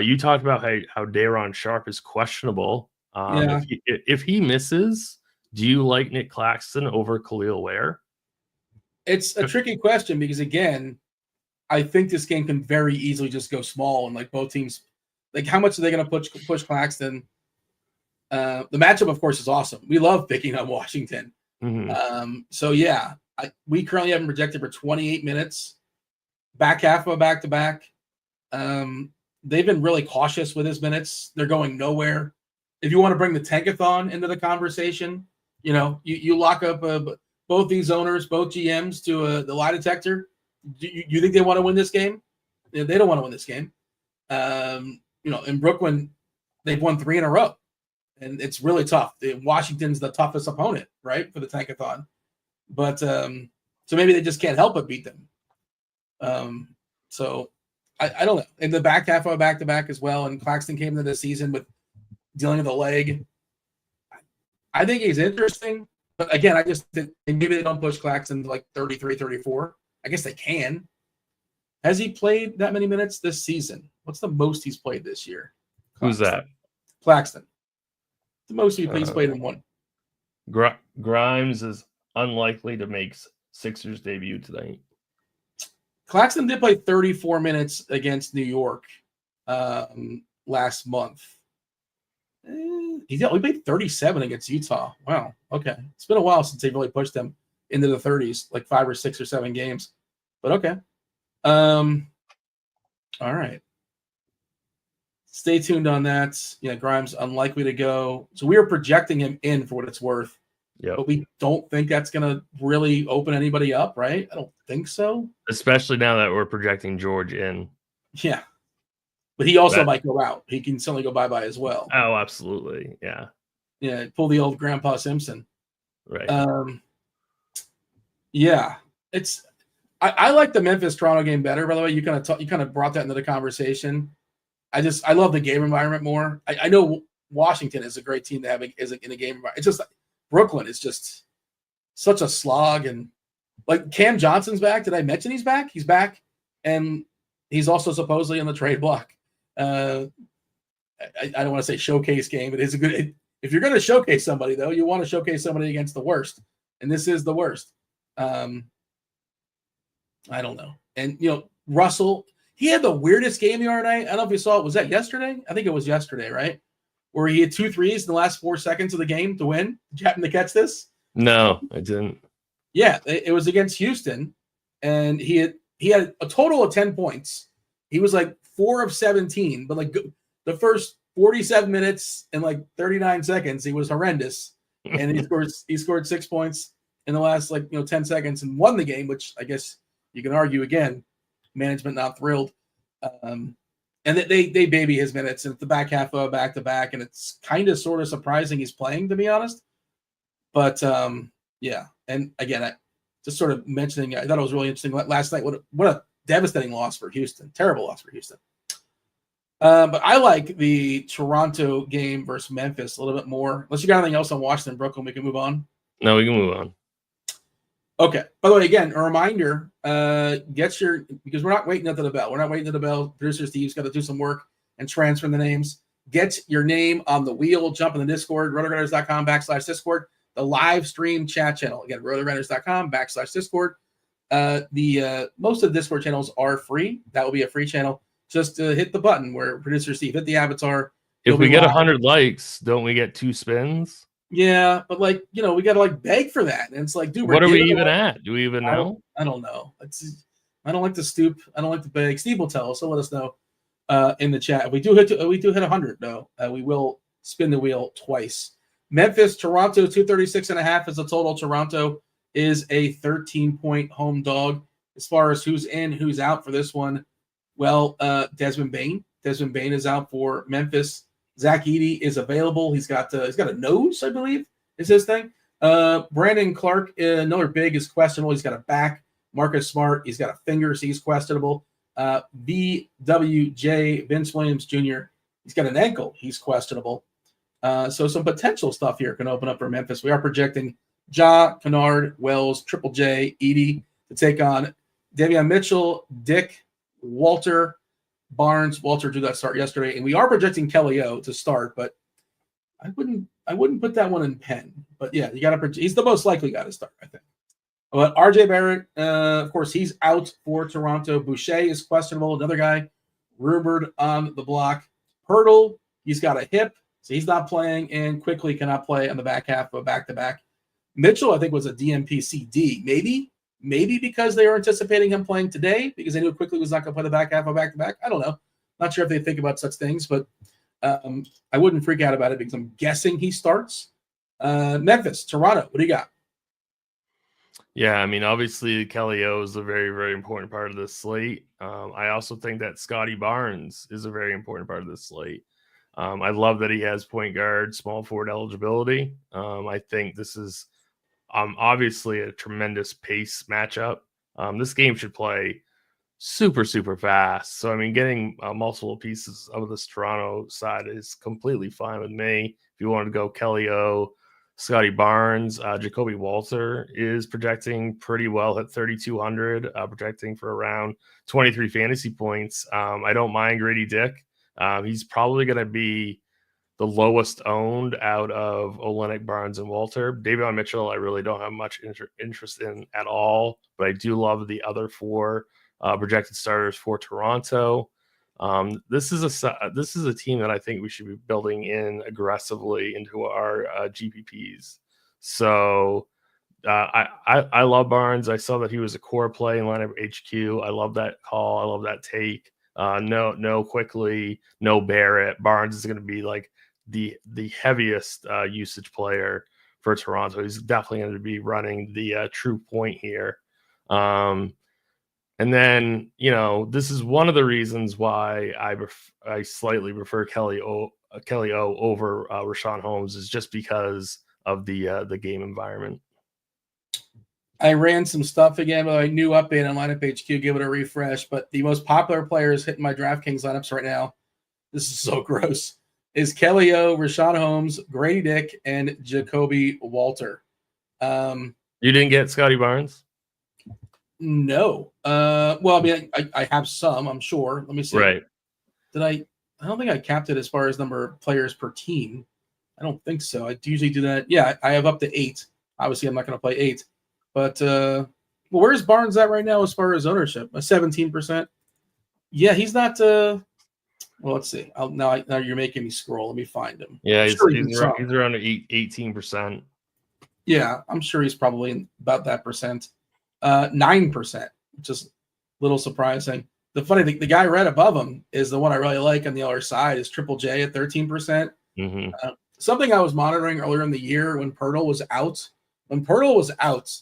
Speaker 2: You talked about how Day'Ron Sharpe is questionable. If he misses, do you like Nick Claxton over Khalil Ware?
Speaker 1: It's a tricky question because, again, I think this game can very easily just go small, and like both teams, like how much are they going to push Claxton? The matchup, of course, is awesome. We love picking on Washington.
Speaker 2: Mm-hmm.
Speaker 1: So yeah, we currently have him projected for 28 minutes. back half of a back-to-back. They've been really cautious with his minutes. They're going nowhere. If you want to bring the tankathon into the conversation, you lock up both these owners, both GMs to the lie detector. Do you think they want to win this game? They don't want to win this game. In Brooklyn, they've won 3 in a row, and it's really tough. Washington's the toughest opponent, right, for the tankathon. But so maybe they just can't help but beat them. So I don't know. In the back half of a back-to-back as well, and Claxton came into the season with dealing with a leg. I think he's interesting. But again, I just think maybe they don't push Claxton to like 33, 34. I guess they can. Has he played that many minutes this season? What's the most he's played this year?
Speaker 2: Who's that?
Speaker 1: Claxton. The most he's played in one.
Speaker 2: Grimes is unlikely to make Sixers debut tonight.
Speaker 1: Claxton did play 34 minutes against New York last month. He played 37 against Utah. Wow. Okay. It's been a while since they really pushed them into the 30s, like 5 or 6 or 7 games. But okay. All right. Stay tuned on that. Yeah, Grimes unlikely to go. So we are projecting him in for what it's worth.
Speaker 2: Yeah.
Speaker 1: But we don't think that's going to really open anybody up, right? I don't think so.
Speaker 2: Especially now that we're projecting George in.
Speaker 1: Yeah. But he also might go out. He can certainly go bye-bye as well.
Speaker 2: Oh, absolutely. Yeah.
Speaker 1: Yeah, pull the old Grandpa Simpson.
Speaker 2: Right.
Speaker 1: Yeah. I like the Memphis-Toronto game better, by the way. You kind of brought that into the conversation. I love the game environment more. I know Washington is a great team to have in a game environment. It's just like Brooklyn is just such a slog. And like Cam Johnson's back. Did I mention he's back? He's back. And he's also supposedly on the trade block. I don't want to say showcase game, but it's a good. If you're going to showcase somebody, though, you want to showcase somebody against the worst, and this is the worst. I don't know. And Russell, he had the weirdest game the other night. I don't know if you saw it. Was that yesterday? I think it was yesterday, right? Where he had 2 threes in the last 4 seconds of the game to win. Did you happen to catch this?
Speaker 2: No, I didn't.
Speaker 1: Yeah, it was against Houston, and he had a total of 10 points. He was like 4 of 17, but like the first 47 minutes and like 39 seconds, he was horrendous. And he scored 6 points in the last 10 seconds and won the game, which I guess you can argue again, management not thrilled. And they baby his minutes, and it's the back half of a back-to-back, and it's kind of sort of surprising he's playing, to be honest. But yeah, and again, I just sort of mentioning, I thought it was really interesting last night. What a devastating loss for Houston. Terrible loss for Houston. But I like the Toronto game versus Memphis a little bit more. Unless you got anything else on Washington, Brooklyn, we can move on.
Speaker 2: No, we can move on.
Speaker 1: Okay. By the way, again, a reminder, because we're not waiting up to the bell. We're not waiting to the bell. Producer Steve's got to do some work and transfer the names. Get your name on the wheel. Jump in the Discord, RotoGrinders.com/Discord. The live stream chat channel. Again, RotoGrinders.com/Discord. The most of the Discord channels are free. That will be a free channel. Just hit the button where Producer Steve hit the avatar.
Speaker 2: If we get 100 likes, don't we get 2 spins?
Speaker 1: Yeah, but we got to beg for that. And it's like, dude,
Speaker 2: what are we even at? Do we even know?
Speaker 1: I don't know. I don't like to stoop. I don't like to beg. Steve will tell us. So let us know in the chat. If we do hit 100, though, we will spin the wheel twice. Memphis, Toronto, 236.5 is the total. Toronto is a 13-point home dog. As far as who's in, who's out for this one, well, Desmond Bane. Desmond Bane is out for Memphis. Zach Edey is available. He's got a nose, I believe, is his thing. Brandon Clark, another big, is questionable. He's got a back. Marcus Smart, he's got a finger, so he's questionable. BWJ, Vince Williams Jr., he's got an ankle. He's questionable. So some potential stuff here can open up for Memphis. We are projecting Ja, Kennard, Wells, Triple J, Edey to take on Davion Mitchell, Dick, Walter, Barnes. Walter did that start yesterday, and we are projecting Kelly O to start, but I wouldn't put that one in pen. But yeah, you got to. He's the most likely guy to start, I think. But RJ Barrett, of course, he's out for Toronto. Boucher is questionable. Another guy rumored on the block. Hurdle, he's got a hip, so he's not playing, and Quickly cannot play on the back half of a back-to-back. Mitchell, I think, was a DNP CD, maybe Maybe because they were anticipating him playing today because they knew Quickly was not going to play the back half of back-to-back. I don't know. Not sure if they think about such things, but I wouldn't freak out about it because I'm guessing he starts. Memphis, Toronto, what do you got?
Speaker 2: Yeah, I mean, obviously Kelly O is a very, very important part of this slate. I also think that Scotty Barnes is a very important part of this slate. I love that he has point guard, small forward eligibility. I think this is obviously a tremendous pace matchup. This game should play super, super fast. So, I mean, getting multiple pieces of this Toronto side is completely fine with me. If you wanted to go Kelly O, Scotty Barnes, Jacoby Walter is projecting pretty well at 3,200, projecting for around 23 fantasy points. I don't mind Grady Dick. He's probably going to be the lowest owned out of Olynyk, Barnes, and Walter. Davion Mitchell, I really don't have much interest in at all, but I do love the other four projected starters for Toronto. This is a team that I think we should be building in aggressively into our GPPs. So I love Barnes. I saw that he was a core play in lineup HQ. I love that call. I love that take. No Quickly, no Barrett. Barnes is going to be like the heaviest usage player for Toronto. He's definitely going to be running the true point here. And then, this is one of the reasons why I slightly prefer Kelly O over Richaun Holmes is just because of the game environment.
Speaker 1: I ran some stuff again, but I new update on lineup HQ, give it a refresh. But the most popular players hitting my DraftKings lineups right now, this is so gross, is Kelly O, Richaun Holmes, Grady Dick, and Jacoby Walter.
Speaker 2: You didn't get Scotty Barnes?
Speaker 1: No. Well, I mean, I have some, I'm sure. Let me see.
Speaker 2: Right.
Speaker 1: I don't think I capped it as far as number of players per team. I don't think so. I usually do that. Yeah, I have up to 8. Obviously, I'm not going to play 8. But where's Barnes at right now as far as ownership? 17%. Yeah, he's not. Well, let's see. Now you're making me scroll. Let me find him.
Speaker 2: Yeah, he's around 18%.
Speaker 1: Yeah, I'm sure he's probably in about that percent. 9%, which is a little surprising. The funny thing, the guy right above him is the one I really like on the other side is Triple J at 13%.
Speaker 2: Mm-hmm.
Speaker 1: Something I was monitoring earlier in the year when Pirtle was out. When Pirtle was out,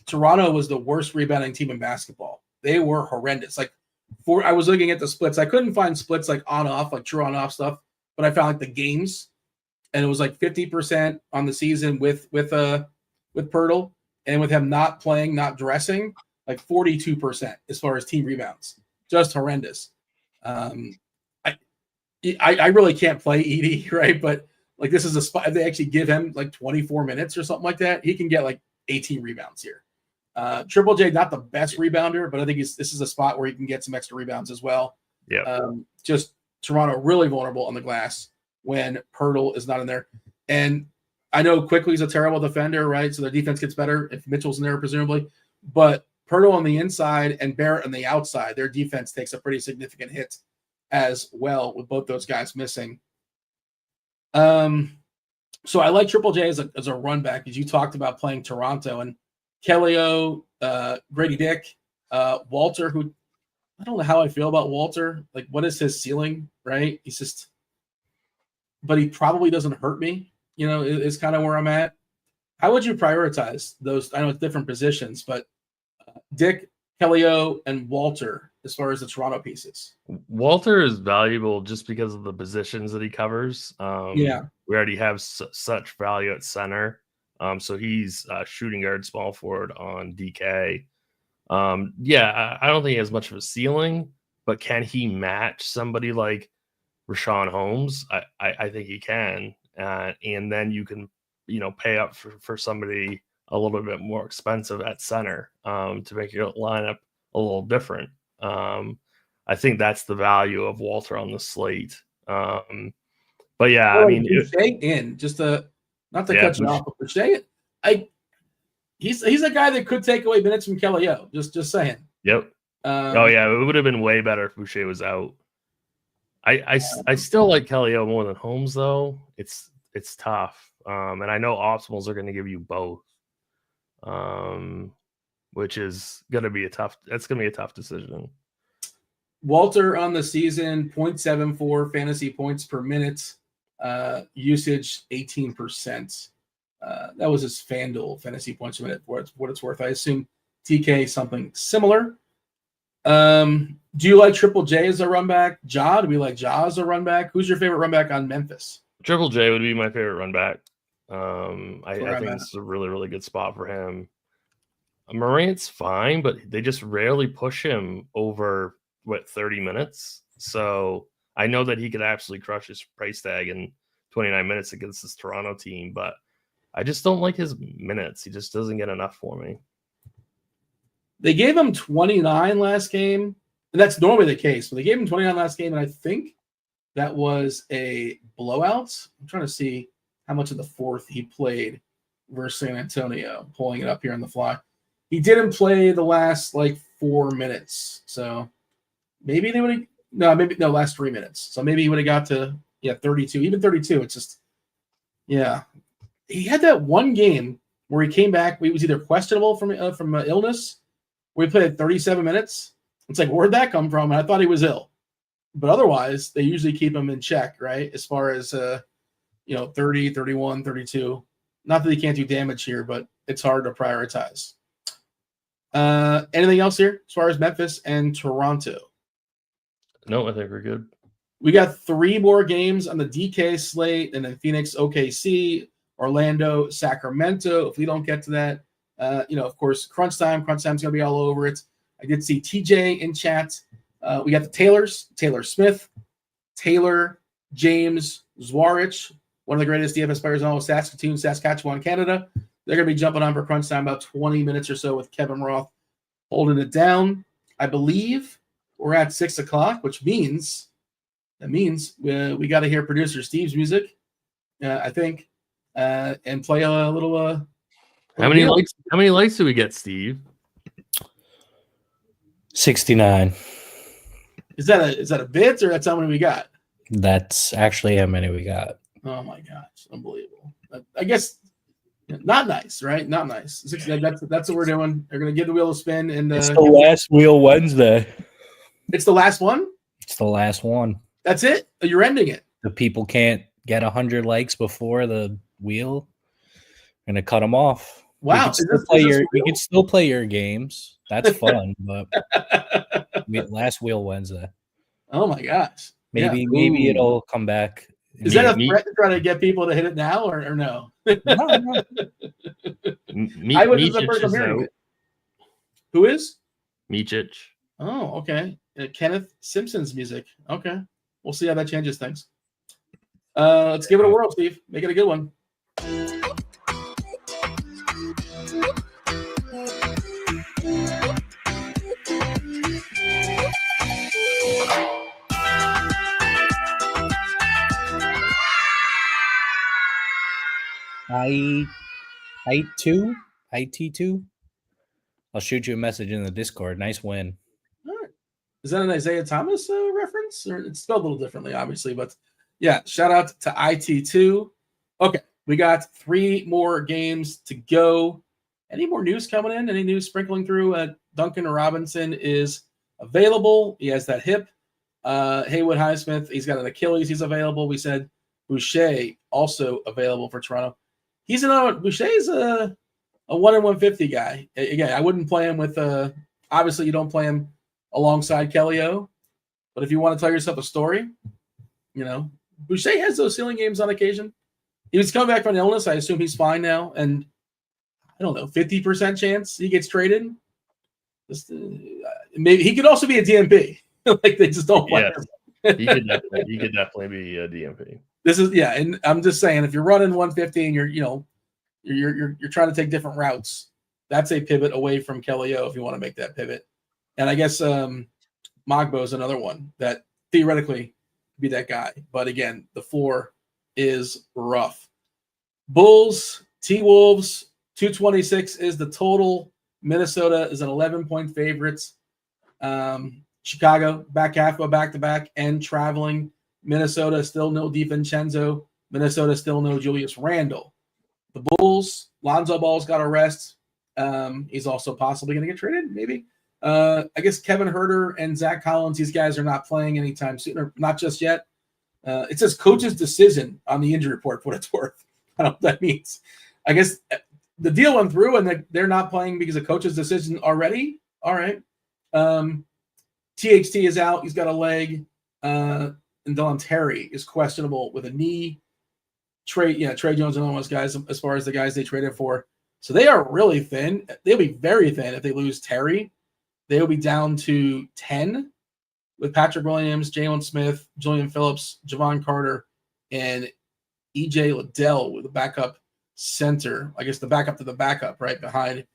Speaker 1: Toronto was the worst rebounding team in basketball. They were horrendous. I was looking at the splits. I couldn't find splits like on-off, like true on-off stuff, but I found like the games, and it was like 50% on the season with Pirtle. And with him not playing, not dressing, like 42% as far as team rebounds. Just horrendous. I really can't play Edie, right? But like this is a spot, if they actually give him like 24 minutes or something like that, he can get like 18 rebounds here. Triple J, not the best rebounder, but I think this is a spot where he can get some extra rebounds as well.
Speaker 2: Yeah.
Speaker 1: Just Toronto really vulnerable on the glass when Pirtle is not in there. And I know Quickly's a terrible defender, right? So their defense gets better if Mitchell's in there, presumably. But Pirtle on the inside and Barrett on the outside, their defense takes a pretty significant hit as well with both those guys missing. So I like Triple J as a run back because you talked about playing Toronto and Kelly O, Grady Dick, Walter, who I don't know how I feel about Walter. Like, what is his ceiling, right? But he probably doesn't hurt me. Is kind of where I'm at. How would you prioritize those? I know it's different positions, but Dick, Kelly O, and Walter as far as the Toronto pieces.
Speaker 2: Walter is valuable just because of the positions that he covers.
Speaker 1: Yeah.
Speaker 2: We already have such value at center. So he's shooting guard, small forward on DK. I don't think he has much of a ceiling, but can he match somebody like Richaun Holmes? I think he can. And then you can, pay up for somebody a little bit more expensive at center to make your lineup a little different. I think that's the value of Walter on the slate. But yeah, I mean,
Speaker 1: not to cut you off, but Boucher, he's a guy that could take away minutes from Kelly O. Just saying.
Speaker 2: Yep. It would have been way better if Boucher was out. I still like Kelly O more than Holmes though. It's tough. And I know optimals are going to give you both. which is going to be a tough decision.
Speaker 1: Walter on the season, 0.74 fantasy points per minute, usage 18%. That was his FanDuel fantasy points per minute for what it's worth. I assume TK something similar. Do you like Triple J as a run back? Ja, do we like Ja as a run back? Who's your favorite run back on Memphis?
Speaker 2: Triple J would be my favorite run back. I think this is a really, really good spot for him. Morant's fine, but they just rarely push him over 30 minutes. So I know that he could absolutely crush his price tag in 29 minutes against this Toronto team, but I just don't like his minutes. He just doesn't get enough for me.
Speaker 1: They gave him 29 last game, and that's normally the case. But they gave him 29 last game, and I think that was a blowout. I'm trying to see how much of the fourth he played versus San Antonio. Pulling it up here on the fly. He didn't play the last 4 minutes, so maybe they would have last 3 minutes. So maybe he would have got to 32, even 32. It's just he had that one game where he came back. He was either questionable from illness, where he played 37 minutes. It's like, where'd that come from? And I thought he was ill, but otherwise they usually keep him in check, right? As far as 30, 31, 32. Not that he can't do damage here, but it's hard to prioritize. Anything else here as far as Memphis and Toronto?
Speaker 2: No, I think we're good.
Speaker 1: We got 3 more games on the DK slate, and then Phoenix, OKC, Orlando, Sacramento. If we don't get to that, of course, crunch time's going to be all over it. I did see TJ in chat. We got the Taylors, Taylor Smith, Taylor, James, Zwarych, one of the greatest DFS players in all of Saskatchewan, Canada. They're going to be jumping on for crunch time about 20 minutes or so with Kevin Roth holding it down. I believe we're at 6 o'clock, which means we got to hear producer Steve's music, I think, and play a little.
Speaker 2: How many likes do we get, Steve?
Speaker 3: 69.
Speaker 1: Is that a bit, or that's how many we got?
Speaker 3: That's actually how many we got.
Speaker 1: Oh my gosh, unbelievable! I guess not nice, right? Not nice. That's what we're doing. They're gonna give the wheel a spin, and
Speaker 3: it's the last wheel Wednesday.
Speaker 1: It's the last one.
Speaker 3: It's the last one.
Speaker 1: That's it. You're ending it.
Speaker 3: The people can't get 100 likes before the wheel. I'm gonna cut them off.
Speaker 1: Wow.
Speaker 3: You can still play your games. That's fun, but last wheel Wednesday.
Speaker 1: Oh my gosh.
Speaker 3: Maybe it'll come back.
Speaker 1: Is that a threat to try to get people to hit it now or no?
Speaker 3: No.
Speaker 1: I was the first I'm hearing it. Who is?
Speaker 2: Micic.
Speaker 1: Oh, okay. Kenneth Simpson's music. Okay. We'll see how that changes things. Let's give it a whirl, Steve. Make it a good one.
Speaker 3: IT2. I'll shoot you a message in the Discord. Nice win.
Speaker 1: All right. Is that an Isaiah Thomas reference? Or it's spelled a little differently, obviously, but yeah, shout out to IT2. Okay, we got 3 more games to go. Any more news coming in? Any news sprinkling through? Duncan Robinson is available. He has that hip. Haywood Highsmith, he's got an Achilles. He's available. We said Boucher also available for Toronto. Boucher's a 1 in 150 guy. Again, I wouldn't play him with obviously you don't play him alongside Kelly O, but if you want to tell yourself a story, Boucher has those ceiling games on occasion. He was coming back from illness. I assume he's fine now, and I don't know, 50% chance he gets traded. Maybe he could also be a DMP. Like they just don't play him.
Speaker 2: He could definitely be a DMP.
Speaker 1: This is and I'm just saying, if you're running 150 and you're trying to take different routes, that's a pivot away from Kelly O if you want to make that pivot. And I guess Mogbo is another one that theoretically could be that guy. But again, the floor is rough. Bulls, T-Wolves, 226 is the total. Minnesota is an 11-point favorite. Chicago, back half of a back-to-back and traveling. Minnesota still no DiVincenzo. Minnesota still no Julius Randle. The Bulls, Lonzo Ball's got a rest. He's also possibly going to get traded, maybe. I guess Kevin Huerter and Zach Collins, these guys are not playing anytime soon, or not just yet. It says coach's decision on the injury report, for what it's worth. I don't know what that means. I guess the deal went through and they're not playing because of coach's decision already. All right. THT is out. He's got a leg. And Dylan Terry is questionable with a knee. Trey Jones and all those guys, as far as the guys they traded for. So they are really thin. They'll be very thin if they lose Terry. They'll be down to 10 with Patrick Williams, Jalen Smith, Julian Phillips, Javon Carter, and EJ Liddell with the backup center. I guess the backup to the backup, right behind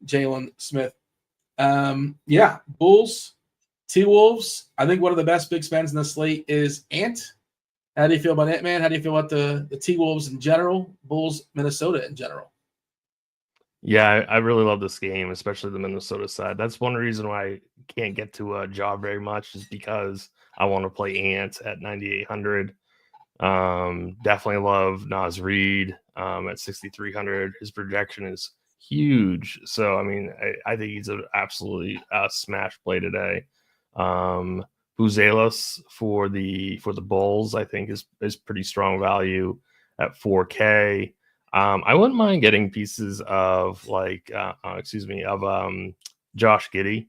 Speaker 1: Jalen Smith. Bulls, T-Wolves. I think one of the best big spends in the slate is Ant. How do you feel about Ant-Man? How do you feel about the T-Wolves in general? Bulls, Minnesota in general?
Speaker 2: Yeah, I really love this game, especially the Minnesota side. That's one reason why I can't get to a job very much, is because I want to play Ant at 9,800. Definitely love Naz Reid at 6,300. His projection is huge. So, I mean, I think he's an absolutely smash play today. Buzelos for the Bulls, I think is pretty strong value at 4K. I wouldn't mind getting pieces of Josh Giddey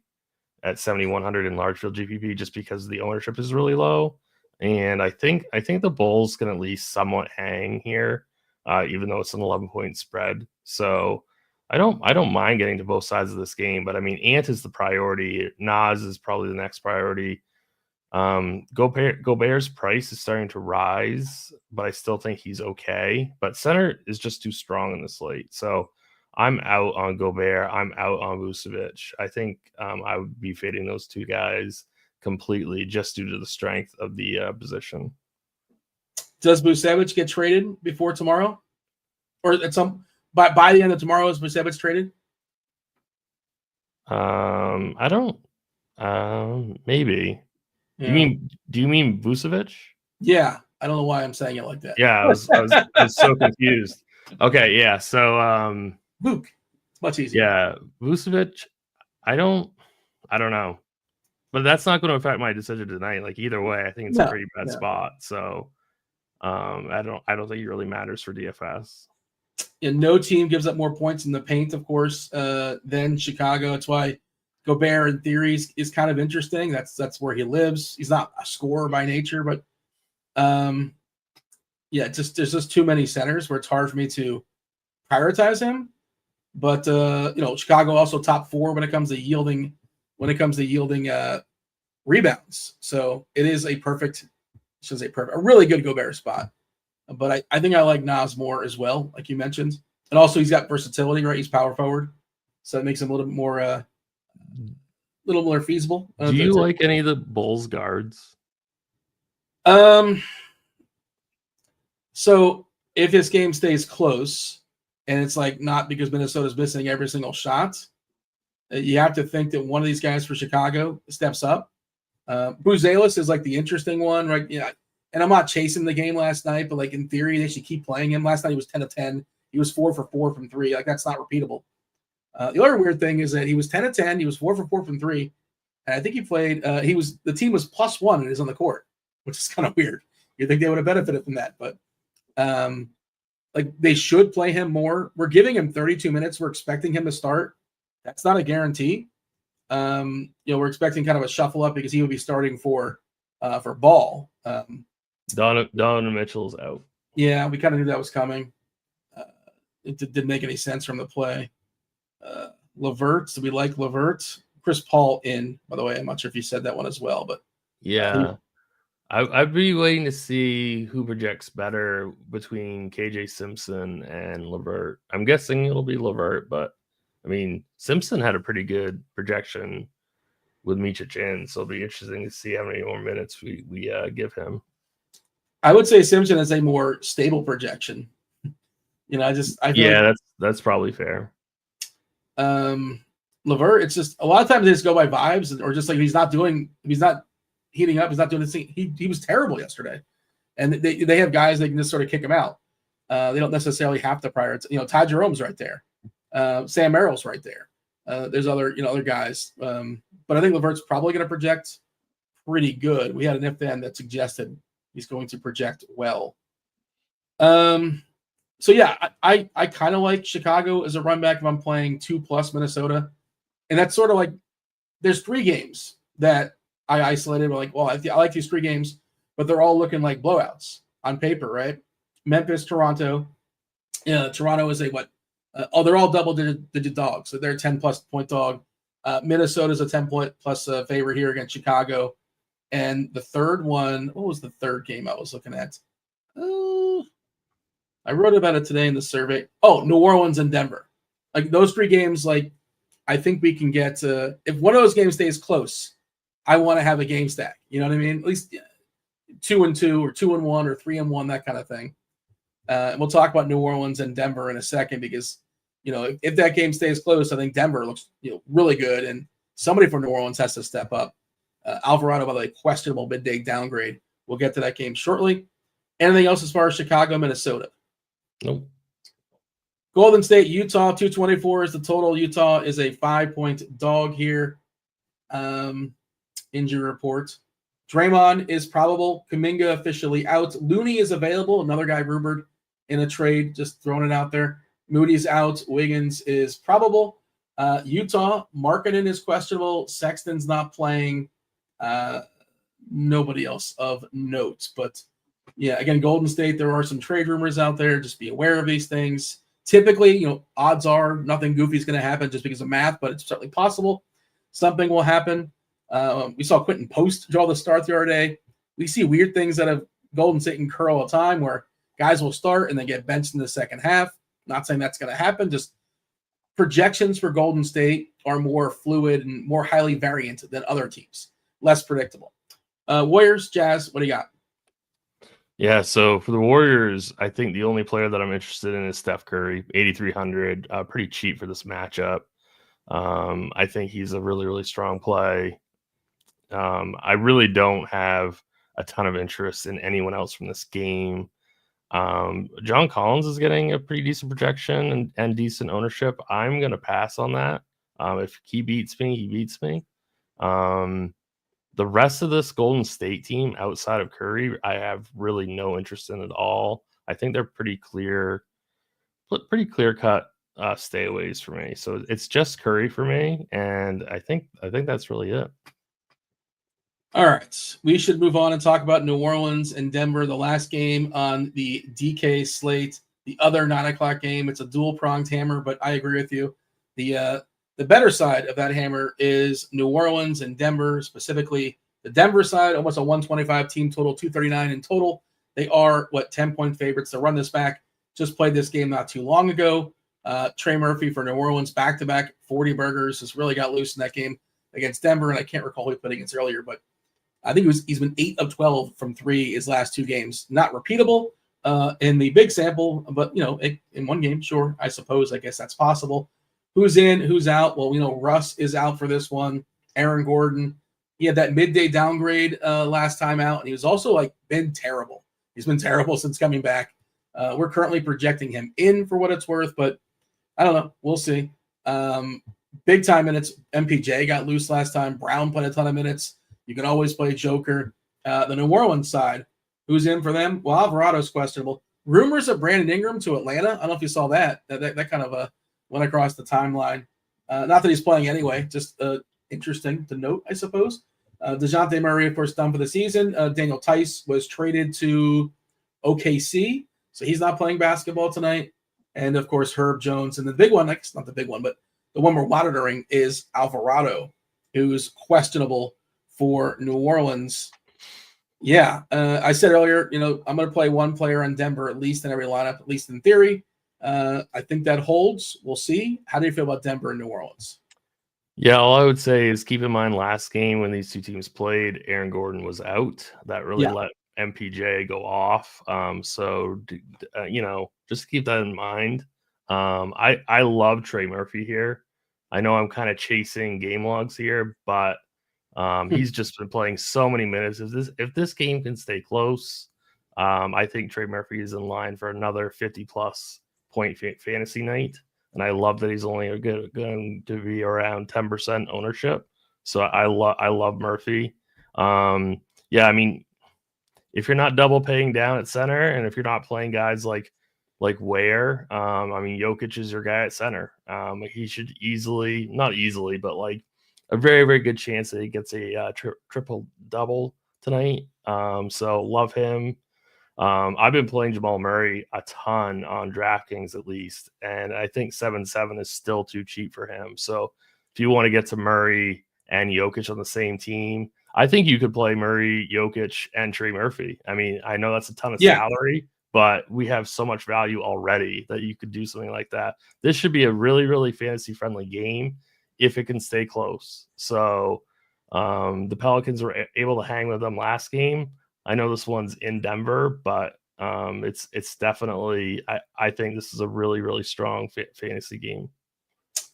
Speaker 2: at 7,100 in large field GPP, just because the ownership is really low. And I think the Bulls can at least somewhat hang here, even though it's an 11-point spread. So I don't mind getting to both sides of this game, but I mean, Ant is the priority. Nas is probably the next priority. Gobert's price is starting to rise, but I still think he's okay. But center is just too strong in the slate. So I'm out on Gobert. I'm out on Vucevic. I think I would be fading those two guys completely just due to the strength of the position.
Speaker 1: Does Vucevic get traded before tomorrow? Or at some by the end of tomorrow, is Vucevic traded?
Speaker 2: I don't maybe.
Speaker 1: Yeah.
Speaker 2: Do you mean Vucevic?
Speaker 1: Yeah. I don't know why I'm saying it like that.
Speaker 2: Yeah, I was so confused. Okay, yeah. So
Speaker 1: Vuk. It's much easier.
Speaker 2: Yeah, Vucevic, I don't know. But that's not going to affect my decision tonight. Like, either way, I think it's a pretty bad spot. So I don't think it really matters for DFS.
Speaker 1: And no team gives up more points in the paint, of course, than Chicago. That's why Gobert, in theory, is kind of interesting. That's where he lives. He's not a scorer by nature, but there's just too many centers where it's hard for me to prioritize him. But Chicago also top 4 when it comes to yielding rebounds. So it is a really good Gobert spot. But I think I like Nas more as well, like you mentioned. And also he's got versatility, right? He's power forward. So it makes him a little bit more feasible.
Speaker 2: Do you like any of the Bulls guards?
Speaker 1: So if this game stays close, and it's like not because Minnesota's missing every single shot, you have to think that one of these guys for Chicago steps up. Buzelos is like the interesting one, right? Yeah. And I'm not chasing the game last night, but like in theory, they should keep playing him. Last night he was 10 of 10. He was 4 for 4 from 3. Like, that's not repeatable. The other weird thing is that he was 10 of 10. He was 4 for 4 from 3. And I think he played. The team was +1 and is on the court, which is kind of weird. You'd think they would have benefited from that, but they should play him more. We're giving him 32 minutes. We're expecting him to start. That's not a guarantee. We're expecting kind of a shuffle up because he would be starting for Ball.
Speaker 2: Donovan Mitchell's out.
Speaker 1: Yeah, we kind of knew that was coming. It didn't make any sense from the play. LeVert, do we like LeVert? Chris Paul in, by the way. I'm not sure if you said that one as well, but
Speaker 2: yeah. I'd be waiting to see who projects better between KJ Simpson and LeVert. I'm guessing it'll be LeVert, but I mean, Simpson had a pretty good projection with Micic in, so it'll be interesting to see how many more minutes we give him.
Speaker 1: I would say Simpson is a more stable projection. I feel
Speaker 2: that's probably fair.
Speaker 1: LeVert, it's just a lot of times they just go by vibes, or just like he's not heating up, he's not doing this thing. He was terrible yesterday, and they have guys they can just sort of kick him out. They don't necessarily have to prioritize. Ty Jerome's right there. Sam Merrill's right there. There's other guys. But I think LeVert's probably going to project pretty good. We had an if-then that suggested he's going to project well. So yeah, I kind of like Chicago as a run back if I'm playing 2+ Minnesota. And that's sort of like, there's 3 games that I isolated. We're like, well, I like these 3 games, but they're all looking like blowouts on paper, right? Memphis, Toronto. Yeah, Toronto is a what? They're all double-digit dogs. So they're a 10+ point dog. Minnesota's a 10+ favorite here against Chicago. And the third one, what was the third game I was looking at? I wrote about it today in the survey. Oh, New Orleans and Denver. Like those 3 games, like I think we can get if one of those games stays close, I want to have a game stack. You know what I mean? At least 2-2 or 2-1 or 3-1, that kind of thing. And we'll talk about New Orleans and Denver in a second because, if that game stays close, I think Denver looks, really good. And somebody from New Orleans has to step up. Alvarado, by the way, questionable midday downgrade. We'll get to that game shortly. Anything else as far as Chicago, Minnesota?
Speaker 2: Nope.
Speaker 1: Golden State, Utah, 224 is the total. Utah is a 5-point dog here. Injury report. Draymond is probable. Kuminga officially out. Looney is available. Another guy rumored in a trade, just throwing it out there. Moody's out. Wiggins is probable. Utah, Markkanen is questionable. Sexton's not playing. Nobody else of note. But, yeah, again, Golden State, there are some trade rumors out there. Just be aware of these things. Typically, odds are nothing goofy is going to happen just because of math, but it's certainly possible something will happen. We saw Quentin Post draw the start the other day. We see weird things that have Golden State incur all the time where guys will start and then get benched in the second half. Not saying that's going to happen. Just projections for Golden State are more fluid and more highly variant than other teams. Less predictable. Warriors, Jazz, what do you got?
Speaker 2: Yeah, so for the Warriors, I think the only player that I'm interested in is Steph Curry, 8,300, pretty cheap for this matchup. I think he's a really, really strong play. I really don't have a ton of interest in anyone else from this game. John Collins is getting a pretty decent projection and decent ownership. I'm going to pass on that. If he beats me, he beats me. The rest of this Golden State team outside of Curry, I have really no interest in at all. I think they're pretty clear cut stayaways for me. So it's just Curry for me, and I think that's really it.
Speaker 1: All right, we should move on and talk about New Orleans and Denver, the last game on the DK slate, the other 9:00 game. It's a dual-pronged hammer, but I agree with you. The better side of that hammer is New Orleans and Denver, specifically the Denver side, almost a 125 team total, 239 in total. They are, 10-point favorites to run this back. Just played this game not too long ago. Trey Murphy for New Orleans, back-to-back 40 burgers, just really got loose in that game against Denver, and I can't recall who he played against earlier, but I think he's been 8 of 12 from 3 his last 2 games. Not repeatable in the big sample, but, in one game, sure, I guess that's possible. Who's in, who's out? Well, Russ is out for this one. Aaron Gordon, he had that midday downgrade last time out, and he was also, been terrible. He's been terrible since coming back. We're currently projecting him in for what it's worth, but I don't know. We'll see. Big time minutes. MPJ got loose last time. Brown played a ton of minutes. You can always play Joker. The New Orleans side, who's in for them? Well, Alvarado's questionable. Rumors of Brandon Ingram to Atlanta. I don't know if you saw that. That kind of went across the timeline. Not that he's playing anyway, just interesting to note, I suppose. DeJounte Murray, of course, done for the season. Daniel Tice was traded to OKC, so he's not playing basketball tonight. And, of course, Herb Jones. And the big one, not the big one, but the one we're monitoring is Alvarado, who's questionable for New Orleans. Yeah, I said earlier, I'm going to play one player on Denver at least in every lineup, at least in theory. I think that holds. We'll see. How do you feel about Denver and New Orleans?
Speaker 2: Yeah, all I would say is keep in mind last game when these two teams played, Aaron Gordon was out. That really let MPJ go off. So just keep that in mind. I love Trey Murphy here. I know I'm kind of chasing game logs here, but he's just been playing so many minutes. If this game can stay close, I think Trey Murphy is in line for another 50+ point fantasy night. and I love that he's only going to be around 10% ownership. So I love Murphy. Yeah, I mean, if you're not double paying down at center, and if you're not playing guys like Ware, I mean, Jokic is your guy at center. He should not easily, but like a very, very good chance that he gets a triple double tonight. So love him. I've been playing Jamal Murray a ton on DraftKings at least, and I think 7-7 is still too cheap for him. So if you want to get to Murray and Jokic on the same team, I think you could play Murray, Jokic, and Trey Murphy. I mean, I know that's a ton of salary, but we have so much value already that you could do something like that. This should be a really, really fantasy-friendly game if it can stay close. So the Pelicans were able to hang with them last game. I know this one's in Denver, but it's definitely, I think this is a really, really strong fantasy game.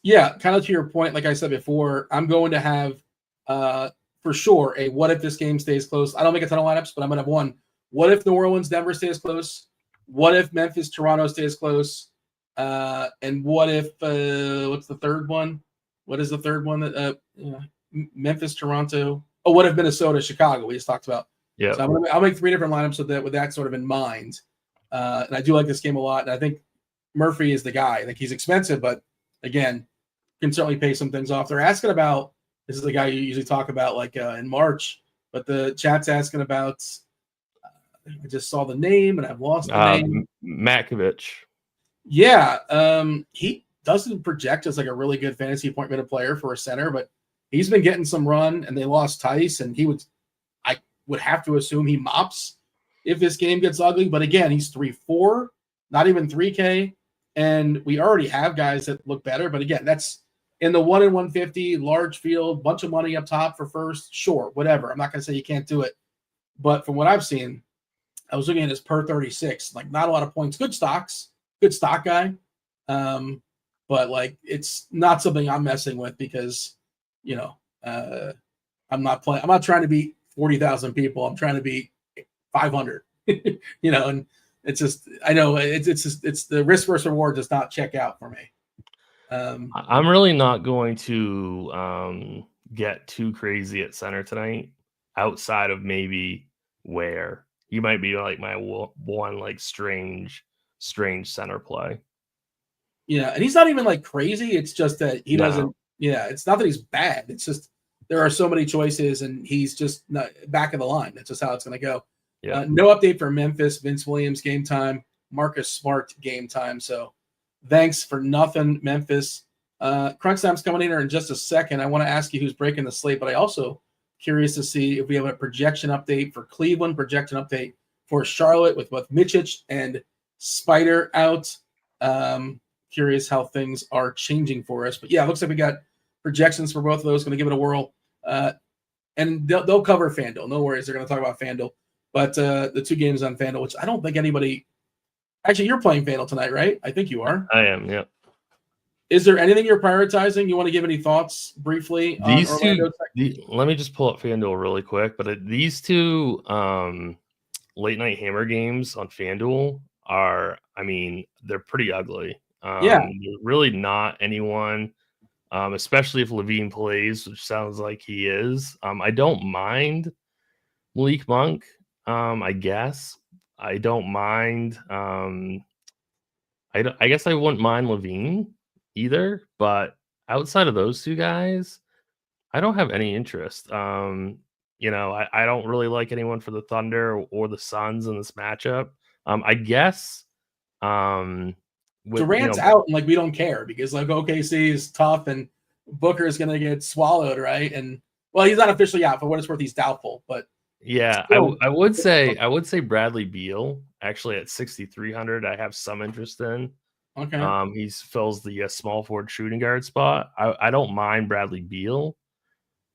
Speaker 1: Yeah, kind of to your point, like I said before, I'm going to have for sure a what if this game stays close. I don't make a ton of lineups, but I'm going to have one. What if New Orleans, Denver stays close? What if Memphis, Toronto stays close? And what if what's the third one? What is the third one that Memphis, Toronto? Oh, what if Minnesota, Chicago? We just talked about.
Speaker 2: Yeah.
Speaker 1: So I'll make 3 different lineups with that sort of in mind. And I do like this game a lot. And I think Murphy is the guy. I think he's expensive, but again, can certainly pay some things off. They're asking about, this is the guy you usually talk about like in March, but the chat's asking about, I just saw the name and I've lost the name.
Speaker 2: Matkovic.
Speaker 1: Yeah. He doesn't project as like a really good fantasy point minute player for a center, but he's been getting some run, and they lost Tice, and I would have to assume he mops if this game gets ugly. But again, he's 3-4, not even 3K. And we already have guys that look better. But again, that's in the 1 in 150, large field, bunch of money up top for first. Sure, whatever. I'm not going to say you can't do it. But from what I've seen, I was looking at his per 36, like not a lot of points. Good stocks, good stock guy. But like it's not something I'm messing with because, you know, I'm not trying to beat 40,000 people. I'm trying to beat 500, you know, and it's just, I know it's the risk versus reward does not check out for me.
Speaker 2: I'm really not going to get too crazy at center tonight outside of maybe Ware. He might be like my one like strange center play.
Speaker 1: Yeah. And he's not even like crazy. It's just that he doesn't, it's not that he's bad. It's just, there are so many choices and he's just not back of the line. That's just how it's going to go. Yeah. No update for Memphis, Vince Williams game time, Marcus Smart game time. So thanks for nothing, Memphis. Crunch Time's coming in here in just a second. I want to ask you who's breaking the slate, but I also curious to see if we have a projection update for Cleveland, projection update for Charlotte with both Mitchich and Spider out. Curious how things are changing for us. But yeah, it looks like we got projections for both of those. Going to give it a whirl. And they'll cover FanDuel. No worries. They're going to talk about FanDuel. But the 2 games on FanDuel, which I don't think anybody – actually, you're playing FanDuel tonight, right? I think you are.
Speaker 2: I am, yeah.
Speaker 1: Is there anything you're prioritizing? You want to give any thoughts briefly on Orlando?
Speaker 2: Let me just pull up FanDuel really quick. But these 2 late-night hammer games on FanDuel are – I mean, they're pretty ugly. They're really not anyone, especially if Levine plays, which sounds like he is. I don't mind Malik Monk, I guess. I don't mind. I guess I wouldn't mind Levine either. But outside of those 2 guys, I don't have any interest. You know, I don't really like anyone for the Thunder or the Suns in this matchup. I guess.
Speaker 1: Durant's out, and like we don't care because like OKC is tough and Booker is going to get swallowed, right? And well, he's not officially out. For what it's worth, he's doubtful. But
Speaker 2: yeah, I would say Bradley Beal actually at 6,300. I have some interest in.
Speaker 1: Okay.
Speaker 2: He fills the small forward shooting guard spot. I don't mind Bradley Beal,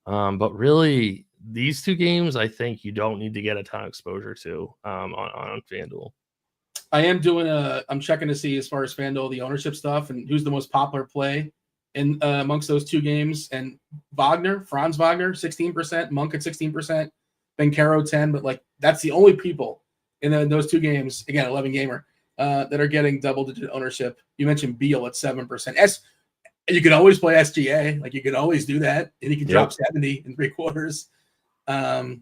Speaker 2: but really these 2 games I think you don't need to get a ton of exposure to on FanDuel.
Speaker 1: I am doing I'm checking to see as far as FanDuel, the ownership stuff and who's the most popular play in amongst those 2 games. And Franz Wagner, 16%, Monk at 16%, Ben Caro 10. But like that's the only people in those 2 games. Again, 11 gamer that are getting double-digit ownership. You mentioned Beal at 7%. You can always play SGA. Like, you can always do that, and he can drop 70 in 3 quarters. All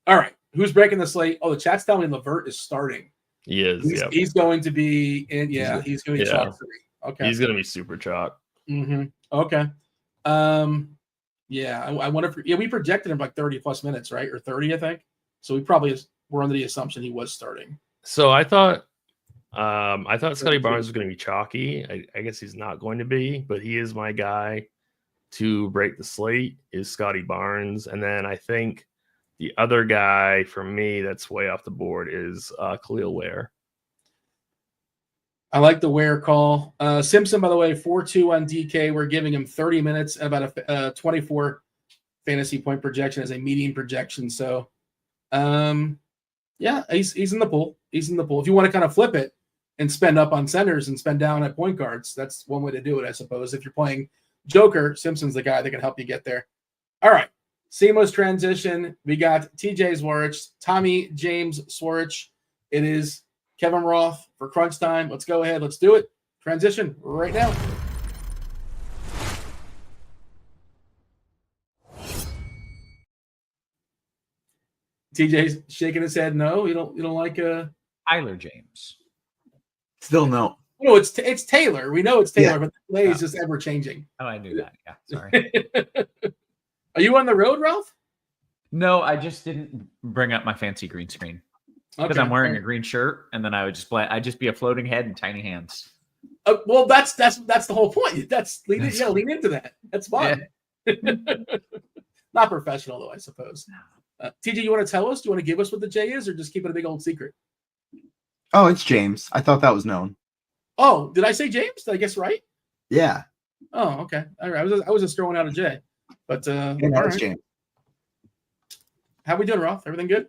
Speaker 1: right. Who's breaking the slate? Oh, the chat's telling me LeVert is starting.
Speaker 2: He is.
Speaker 1: He's going to be in. Yeah, he's going to be chalk 3. Okay.
Speaker 2: He's going to be super chalk.
Speaker 1: Mm-hmm. Okay. Yeah, I wonder if we projected him like 30+ minutes, right? Or 30, I think. So we're under the assumption he was starting.
Speaker 2: So I thought Scotty Barnes was going to be chalky. I guess he's not going to be, but he is my guy to break the slate is Scotty Barnes. And then I think the other guy for me that's way off the board is Khalil Ware.
Speaker 1: I like the Ware call. Simpson, by the way, 4-2 on DK. We're giving him 30 minutes and about a 24 fantasy point projection as a median projection. So, yeah, he's in the pool. He's in the pool. If you want to kind of flip it and spend up on centers and spend down at point guards, that's one way to do it, I suppose. If you're playing Joker, Simpson's the guy that can help you get there. All right. Seamless transition. We got TJ Zwarych, Tommy James Zwarych. It is Kevin Roth for crunch time. Let's go ahead. Let's do it. Transition right now. TJ's shaking his head. No, you don't like
Speaker 4: Tyler James.
Speaker 5: Still no.
Speaker 1: No, it's Taylor. We know it's Taylor, but the play is just ever changing.
Speaker 4: Oh, I knew that. Yeah, sorry.
Speaker 1: Are you on the road, Ralph?
Speaker 4: No, I just didn't bring up my fancy green screen because I'm wearing a green shirt, and then I would just play. I'd just be a floating head and tiny hands.
Speaker 1: Well, that's the whole point. Lean into that. That's fun. Yeah. Not professional though, I suppose. TJ, you want to tell us? Do you want to give us what the J is, or just keep it a big old secret?
Speaker 5: Oh, it's James. I thought that was known.
Speaker 1: Oh, did I say James? Did I guess right?
Speaker 5: Yeah.
Speaker 1: Oh, okay. All right. I was just throwing out a J, but
Speaker 5: yeah, that's James.
Speaker 1: How we doing, Roth? Everything good?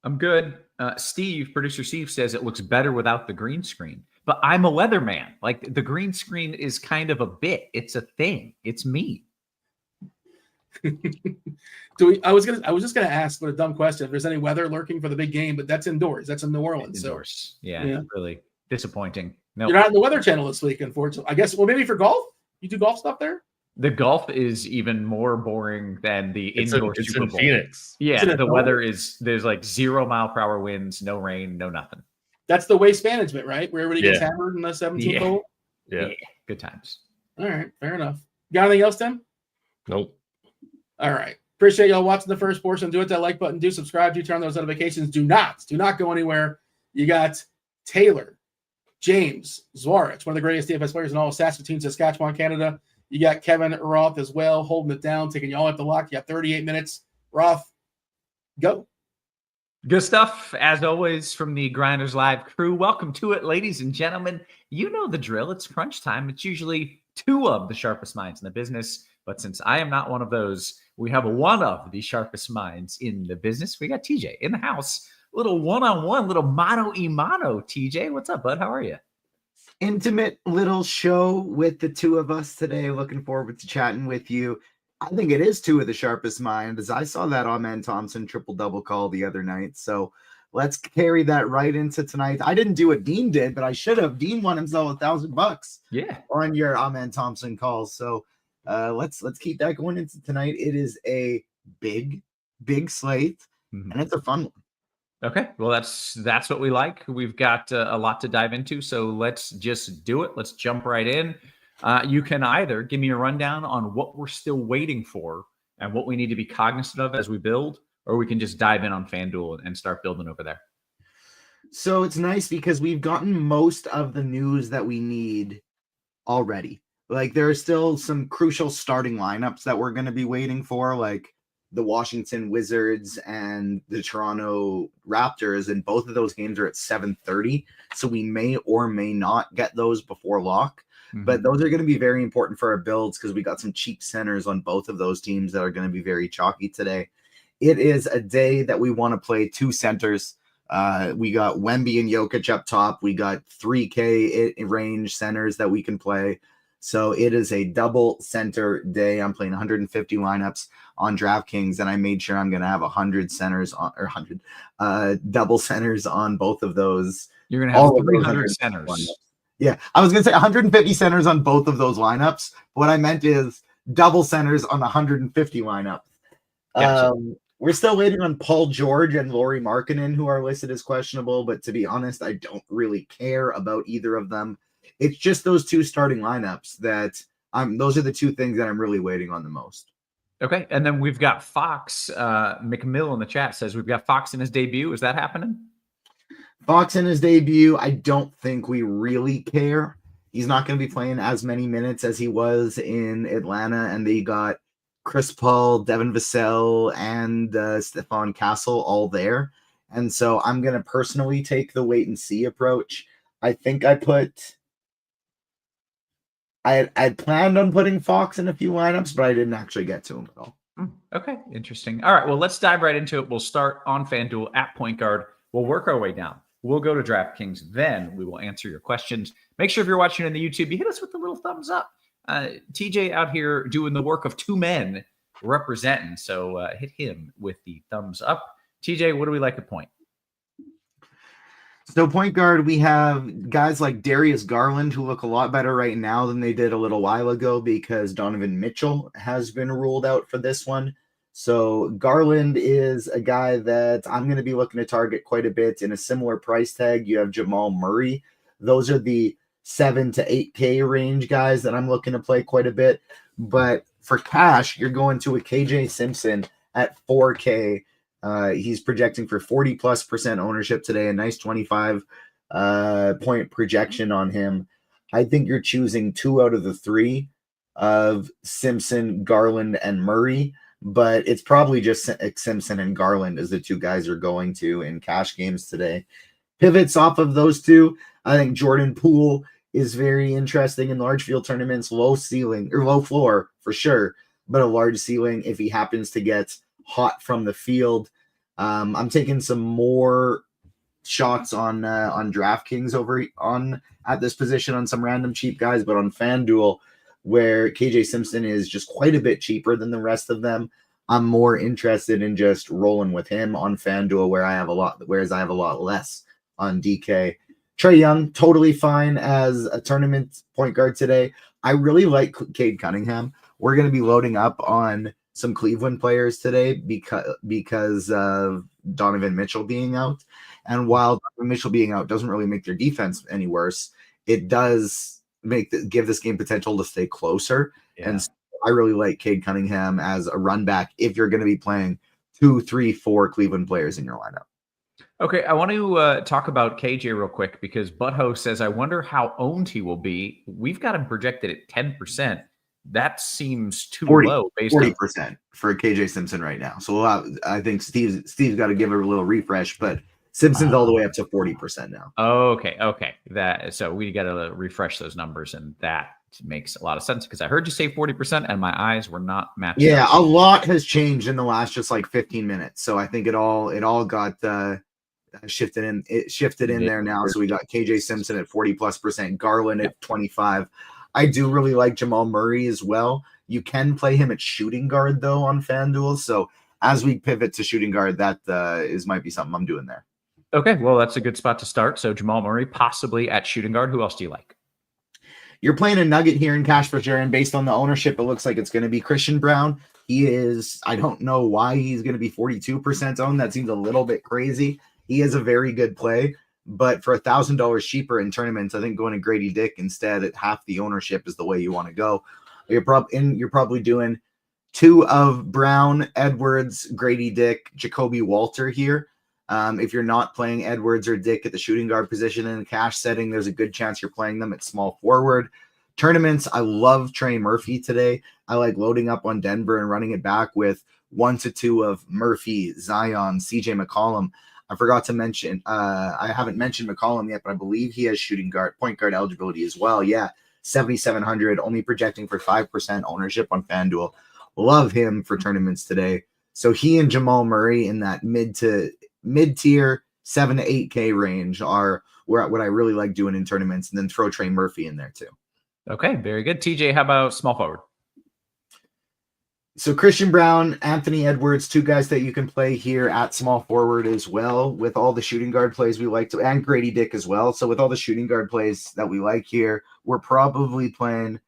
Speaker 4: I'm good. Producer Steve says it looks better without the green screen, but I'm a weatherman. Like, the green screen is kind of a bit. It's a thing. It's me.
Speaker 1: I was just gonna ask, what a dumb question, if there's any weather lurking for the big game, but that's indoors. That's in New Orleans.
Speaker 4: Indoors. So, yeah, really disappointing. No,
Speaker 1: you're not on the Weather Channel this week, unfortunately. I guess. Well, maybe for golf. You do golf stuff there.
Speaker 4: The golf is even more boring than the indoor Super Bowl.
Speaker 2: Phoenix.
Speaker 4: Yeah, the weather is, there's like 0 mile-per-hour winds, no rain, no nothing.
Speaker 1: That's the waste management, right? Where everybody gets hammered in the 17th hole.
Speaker 2: Yeah,
Speaker 4: good times.
Speaker 1: All right, fair enough. Got anything else, Tim?
Speaker 2: Nope.
Speaker 1: All right. Appreciate y'all watching the first portion. Do hit that like button. Do subscribe. Do turn on those notifications. Do not go anywhere. You got Taylor, James Zwarych, one of the greatest DFS players in all of Saskatoon, Saskatchewan, Canada. You got Kevin Roth as well, holding it down, taking you all at the lock. You got 38 minutes. Roth, go.
Speaker 4: Good stuff, as always, from the GrindersLive crew. Welcome to it, ladies and gentlemen. You know the drill. It's crunch time. It's usually 2 of the sharpest minds in the business. But since I am not one of those, we have one of the sharpest minds in the business. We got TJ in the house. Little one-on-one, little mano-y-mano. TJ, what's up, bud? How are you?
Speaker 5: Intimate little show with the 2 of us today. Looking forward to chatting with you. I think it is 2 of the sharpest minds, as I saw that Amen Thompson triple-double call the other night. So let's carry that right into tonight. I didn't do what Dean did, but I should have. Dean won himself $1,000 on your Amen Thompson calls. So let's keep that going into tonight. It is a big slate, and it's a fun one.
Speaker 4: Okay, well, that's what we like. We've got a lot to dive into, so let's just do it. Let's jump right in. You can either give me a rundown on what we're still waiting for and what we need to be cognizant of as we build, or we can just dive in on FanDuel and start building over there.
Speaker 5: So it's nice because we've gotten most of the news that we need already. Like, there are still some crucial starting lineups that we're going to be waiting for, like the Washington Wizards and the Toronto Raptors, and both of those games are at 7:30. So we may or may not get those before lock. But those are going to be very important for our builds because we got some cheap centers on both of those teams that are going to be very chalky today. It is a day that we want to play 2 centers. We got Wemby and Jokic up top. We got 3K range centers that we can play. So it is a double center day. I'm playing 150 lineups on DraftKings, and I made sure I'm going to have 100 centers on, or 100 double centers on both of those.
Speaker 4: You're going to have 300 centers.
Speaker 5: Lineups. Yeah, I was going to say 150 centers on both of those lineups. What I meant is double centers on 150 lineups.
Speaker 4: Gotcha.
Speaker 5: We're still waiting on Paul George and Lauri Markkanen, who are listed as questionable, but to be honest, I don't really care about either of them. It's just those two starting lineups that those are the two things that I'm really waiting on the most.
Speaker 4: Okay. And then we've got Fox McMill in the chat says we've got Fox in his debut. Is that happening?
Speaker 5: Fox in his debut, I don't think we really care. He's not going to be playing as many minutes as he was in Atlanta, and they got Chris Paul, Devin Vassell, and Stephon Castle all there. And so I'm going to personally take the wait and see approach. I think I planned on putting Fox in a few lineups, but I didn't actually get to him at all.
Speaker 4: Okay, interesting. All right, well, let's dive right into it. We'll start on FanDuel at point guard. We'll work our way down. We'll go to DraftKings. Then we will answer your questions. Make sure if you're watching on the YouTube, you hit us with the little thumbs up. TJ out here doing the work of two men representing. So hit him with the thumbs up. TJ, what do we like at point?
Speaker 5: So point guard, we have guys like Darius Garland who look a lot better right now than they did a little while ago because Donovan Mitchell has been ruled out for this one. So Garland is a guy that I'm going to be looking to target quite a bit in a similar price tag. You have Jamal Murray. Those are the 7 to 8K range guys that I'm looking to play quite a bit. But for cash, you're going to a KJ Simpson at 4K. He's projecting for 40+% ownership today, a nice 25 point projection on him. I think you're choosing 2 out of the 3 of Simpson, Garland, and Murray, but it's probably just Simpson and Garland as the 2 guys are going to in cash games today. Pivots off of those 2. I think Jordan Poole is very interesting in large field tournaments, low ceiling or low floor for sure, but a large ceiling if he happens to get hot from the field. I'm taking some more shots on DraftKings over on at this position on some random cheap guys, but on FanDuel, where KJ Simpson is just quite a bit cheaper than the rest of them, I'm more interested in just rolling with him on FanDuel, whereas I have a lot less on DK. Trae Young, totally fine as a tournament point guard today. I really like Cade Cunningham. We're going to be loading up on some Cleveland players today because of Donovan Mitchell being out. And while Donovan Mitchell being out doesn't really make their defense any worse, it does give this game potential to stay closer. Yeah. And so I really like Cade Cunningham as a run back if you're going to be playing 2, 3, 4 Cleveland players in your lineup.
Speaker 4: Okay, I want to talk about KJ real quick because Butthole says, I wonder how owned he will be. We've got him projected at 10%. That seems too low.
Speaker 5: 40% for KJ Simpson right now. So I think Steve's got to give it a little refresh, but Simpson's all the way up to 40% now.
Speaker 4: Okay. So we got to refresh those numbers, and that makes a lot of sense because I heard you say 40%, and my eyes were not matching.
Speaker 5: Yeah, a lot has changed in the last just like 15 minutes. So I think it all got shifted in. It shifted in there now. So we got KJ Simpson at 40+%, Garland at 25. I do really like Jamal Murray as well. You can play him at shooting guard though on FanDuel. So as we pivot to shooting guard, that might be something I'm doing there.
Speaker 4: Okay, well that's a good spot to start. So Jamal Murray possibly at shooting guard. Who else do you like?
Speaker 5: You're playing a nugget here in cash for sure, and based on the ownership, it looks like it's going to be Christian Brown. He is. I don't know why he's going to be 42% owned. That seems a little bit crazy. He is a very good play, but for $1,000 cheaper in tournaments, I think going to Grady Dick instead at half the ownership is the way you want to go. You're probably doing 2 of Brown, Edwards, Grady Dick, Jacoby Walter here. If you're not playing Edwards or Dick at the shooting guard position in a cash setting, there's a good chance you're playing them at small forward. Tournaments, I love Trey Murphy today. I like loading up on Denver and running it back with 1 to 2 of Murphy, Zion, CJ McCollum. I forgot to mention, I haven't mentioned McCollum yet, but I believe he has point guard eligibility as well. Yeah, 7,700, only projecting for 5% ownership on FanDuel. Love him for tournaments today. So he and Jamal Murray in that mid-tier 7 to 8K range are what I really like doing in tournaments, and then throw Trey Murphy in there too.
Speaker 4: Okay, very good. TJ, how about small forward?
Speaker 5: So Christian Brown, Anthony Edwards, two guys that you can play here at small forward as well, with all the shooting guard plays we like to, and Grady Dick as well. So with all the shooting guard plays that we like here, we're probably playing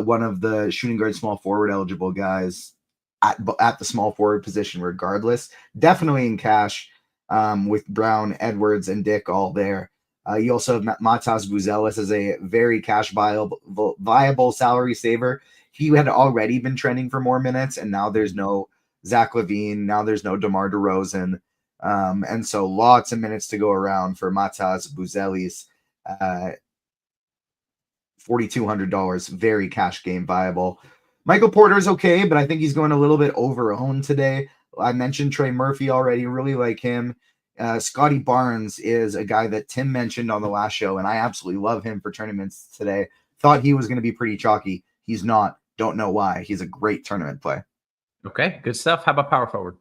Speaker 5: one of the shooting guard small forward eligible guys at the small forward position regardless. Definitely in cash with Brown, Edwards, and Dick all there. You also have Matas Buzelis as a very cash viable salary saver. He had already been trending for more minutes, and now there's no Zach LaVine. Now there's no DeMar DeRozan. And so lots of minutes to go around for Matas Buzelis. $4,200, very cash game viable. Michael Porter is okay, but I think he's going a little bit over-owned today. I mentioned Trey Murphy already, really like him. Scotty Barnes is a guy that Tim mentioned on the last show, and I absolutely love him for tournaments today. Thought he was going to be pretty chalky. He's not. Don't know why. He's a great tournament play.
Speaker 4: Okay, good stuff. How about power forward?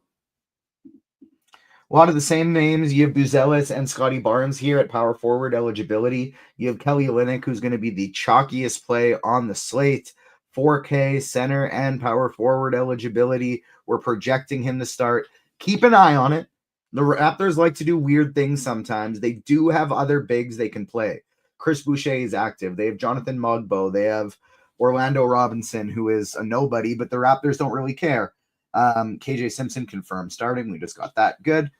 Speaker 5: A lot of the same names. You have Buzelis and Scotty Barnes here at power forward eligibility. You have Kelly Olynyk, who's going to be the chalkiest play on the slate. 4K center and power forward eligibility. We're projecting him to start. Keep an eye on it. The Raptors like to do weird things sometimes. They do have other bigs they can play. Chris Boucher is active. They have Jonathan Mogbo. They have Orlando Robinson, who is a nobody, but the Raptors don't really care. KJ Simpson confirmed starting. We just got that. Good.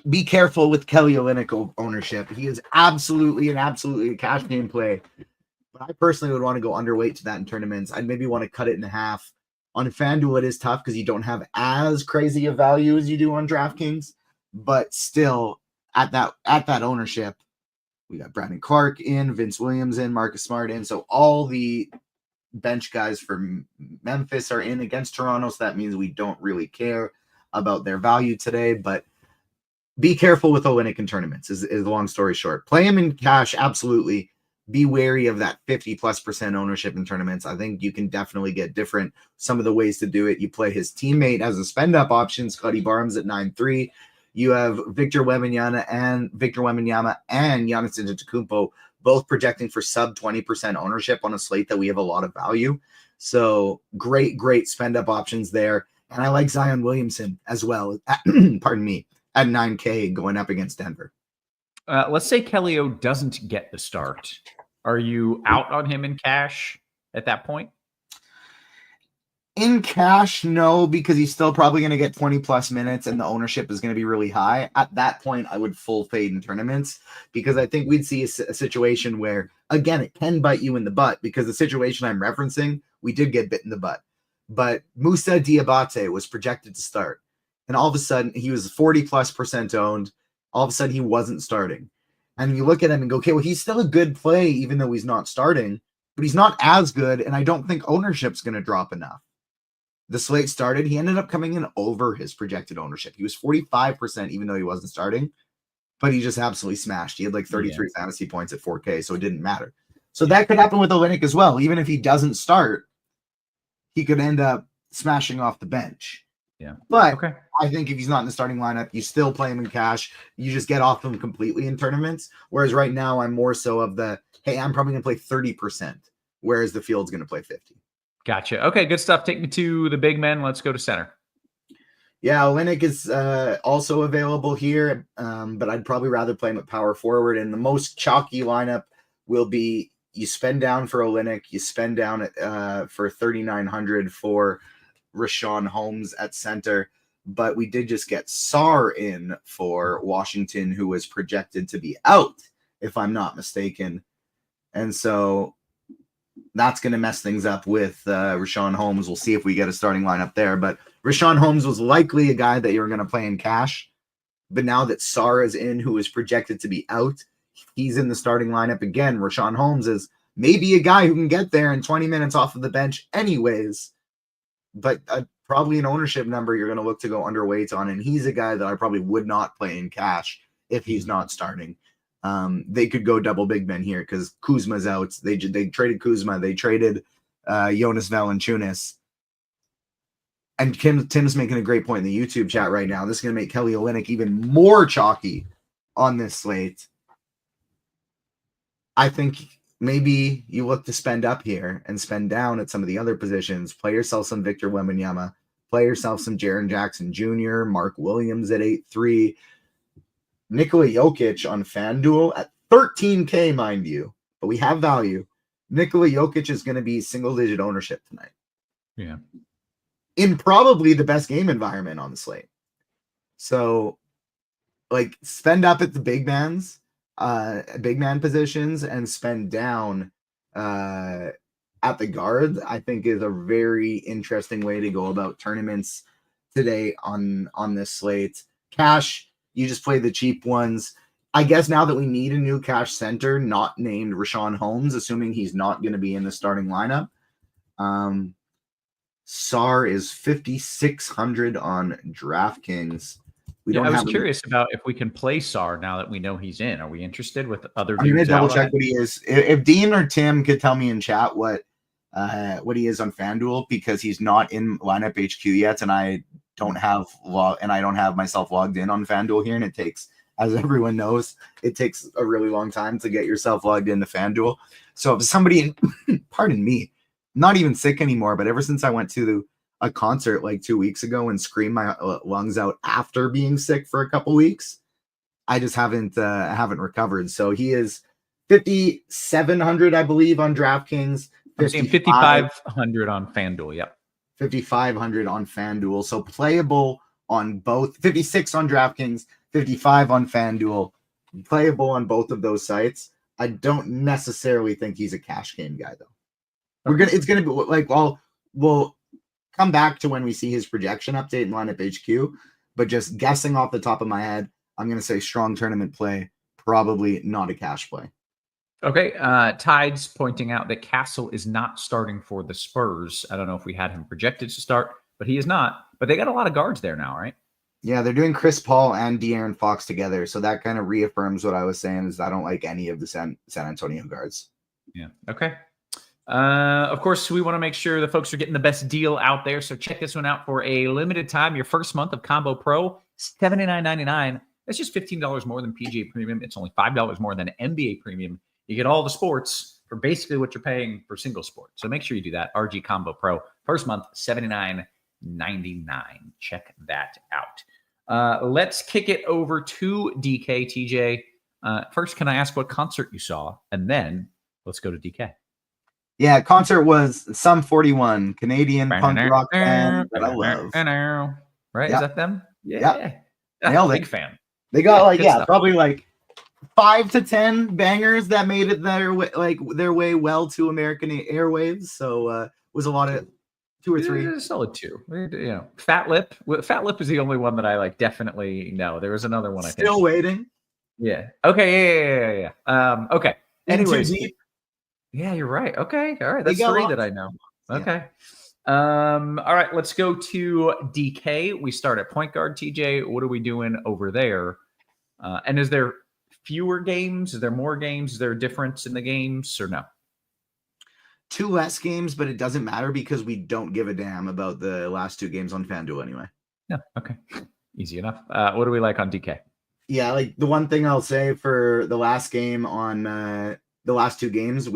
Speaker 5: Be careful with Kelly Olynyk ownership. He is absolutely a cash game play. But I personally would want to go underweight to that in tournaments. I'd maybe want to cut it in half. On FanDuel, it is tough because you don't have as crazy a value as you do on DraftKings. But still, at that ownership, we got Brandon Clark in, Vince Williams in, Marcus Smart in. So all the bench guys for Memphis are in against Toronto. So that means we don't really care about their value today. But be careful with Olynyk in tournaments is the long story short. Play him in cash, absolutely. Be wary of that 50+% ownership in tournaments. I think you can definitely get some of the ways to do it. You play his teammate as a spend up option, Scotty Barnes at 9.3. You have Victor Wembanyama and Giannis Antetokounmpo both projecting for sub 20% ownership on a slate that we have a lot of value. So great spend up options there. And I like Zion Williamson as well. Pardon me, at 9K going up against Denver.
Speaker 4: Let's say Kelly O doesn't get the start. Are you out on him in cash at that point?
Speaker 5: In cash, no, because he's still probably going to get 20+ minutes and the ownership is going to be really high. At that point, I would full fade in tournaments because I think we'd see a situation where, again, it can bite you in the butt because the situation I'm referencing, we did get bit in the butt. But Moussa Diabate was projected to start. And all of a sudden, he was 40+% owned. All of a sudden, he wasn't starting. And you look at him and go, okay, well, he's still a good play, even though he's not starting. But he's not as good, and I don't think ownership's going to drop enough. The slate started. He ended up coming in over his projected ownership. He was 45%, even though he wasn't starting. But he just absolutely smashed. He had like 33 fantasy points at 4K, so it didn't matter. So that could happen with Olynyk as well. Even if he doesn't start, he could end up smashing off the bench.
Speaker 4: Yeah.
Speaker 5: But
Speaker 4: okay.
Speaker 5: I think if he's not in the starting lineup, you still play him in cash. You just get off him completely in tournaments. Whereas right now, I'm more so of the, hey, I'm probably going to play 30%, whereas the field's going to play 50.
Speaker 4: Gotcha. Okay, good stuff. Take me to the big men. Let's go to center.
Speaker 5: Yeah, Olynyk is also available here, but I'd probably rather play him at power forward. And the most chalky lineup will be you spend down for Olynyk, you spend down for 3,900 for Richaun Holmes at center. But we did just get Sarr in for Washington, who was projected to be out, if I'm not mistaken. And so that's going to mess things up with Richaun Holmes. We'll see if we get a starting lineup there. But Richaun Holmes was likely a guy that you're going to play in cash. But now that Sarr is in, who is projected to be out, he's in the starting lineup again. Richaun Holmes is maybe a guy who can get there in 20 minutes off of the bench anyways. But probably an ownership number you're going to look to go underweight on. And he's a guy that I probably would not play in cash if he's not starting. They could go double big men here because Kuzma's out. They traded Kuzma. They traded Jonas Valanciunas. And Tim's making a great point in the YouTube chat right now. This is going to make Kelly Olynyk even more chalky on this slate. I think maybe you look to spend up here and spend down at some of the other positions. Play yourself some Victor Wembanyama. Play yourself some Jaren Jackson Jr., Mark Williams at 8-3. Nikola Jokic on FanDuel at 13K, mind you. But we have value. Nikola Jokic is going to be single-digit ownership tonight.
Speaker 4: Yeah.
Speaker 5: In probably the best game environment on the slate. So, like, spend up at the big man positions and spend down at the guards, I think is a very interesting way to go about tournaments today on this slate. Cash, you just play the cheap ones. I guess now that we need a new cash center, not named Richaun Holmes, assuming he's not going to be in the starting lineup. SAR is 5,600 on DraftKings.
Speaker 4: I was curious about if we can play SAR now that we know he's in. Are we interested with other?
Speaker 5: I'm going to double check what he is. If Dean or Tim could tell me in chat what he is on FanDuel, because he's not in lineup HQ yet, and I don't have myself logged in on FanDuel here, and it takes, as everyone knows, it takes a really long time to get yourself logged into FanDuel. So if somebody, pardon me, not even sick anymore, but ever since I went to a concert like 2 weeks ago and screamed my lungs out after being sick for a couple weeks, I just haven't recovered. So he is 5,700, I believe, on DraftKings.
Speaker 4: I'm seeing 5,500 on FanDuel. Yep.
Speaker 5: 5,500 on FanDuel. So playable on both. 56 on DraftKings, 55 on FanDuel. Playable on both of those sites. I don't necessarily think he's a cash game guy, though. It's gonna be like, we'll come back to when we see his projection update in lineup HQ. But just guessing off the top of my head, I'm gonna say strong tournament play, probably not a cash play.
Speaker 4: Okay, Tide's pointing out that Castle is not starting for the Spurs. I don't know if we had him projected to start, but he is not. But they got a lot of guards there now, right?
Speaker 5: Yeah, they're doing Chris Paul and De'Aaron Fox together, so that kind of reaffirms what I was saying, is I don't like any of the San Antonio guards.
Speaker 4: Yeah, okay. Of course, we want to make sure the folks are getting the best deal out there, so check this one out for a limited time. Your first month of Combo Pro, $79.99. That's just $15 more than PGA Premium. It's only $5 more than NBA Premium. You get all the sports for basically what you're paying for single sport. So make sure you do that. RG Combo Pro. First month, $79.99. Check that out. Let's kick it over to DK, TJ. First, can I ask what concert you saw? And then let's go to DK.
Speaker 5: Yeah, concert was Sum 41, Canadian punk rock band that I love.
Speaker 4: Right?
Speaker 5: Yep.
Speaker 4: Is that them?
Speaker 5: Yeah. Nailed it.
Speaker 4: Big fan.
Speaker 5: They got
Speaker 4: stuff.
Speaker 5: probably like 5 to 10 bangers that made it their way well to American airwaves. So was a lot of 2 or 3.
Speaker 4: Solid 2. You know, Fat Lip. Fat Lip is the only one that I definitely know. There was another one.
Speaker 5: Still waiting.
Speaker 4: Yeah. Okay. Yeah. Okay. Anyways. Yeah, you're right. Okay. All right. That's 3 that I know. Okay. Yeah. All right. Let's go to DK. We start at point guard. TJ, what are we doing over there? And is there fewer games? Is there more games? Is there a difference in the games or no?
Speaker 5: 2 less games, but it doesn't matter because we don't give a damn about the last 2 games on FanDuel anyway.
Speaker 4: Yeah. Okay. Easy enough. What do we like on DK?
Speaker 5: Yeah, like the one thing I'll say for the last game on the last 2 games,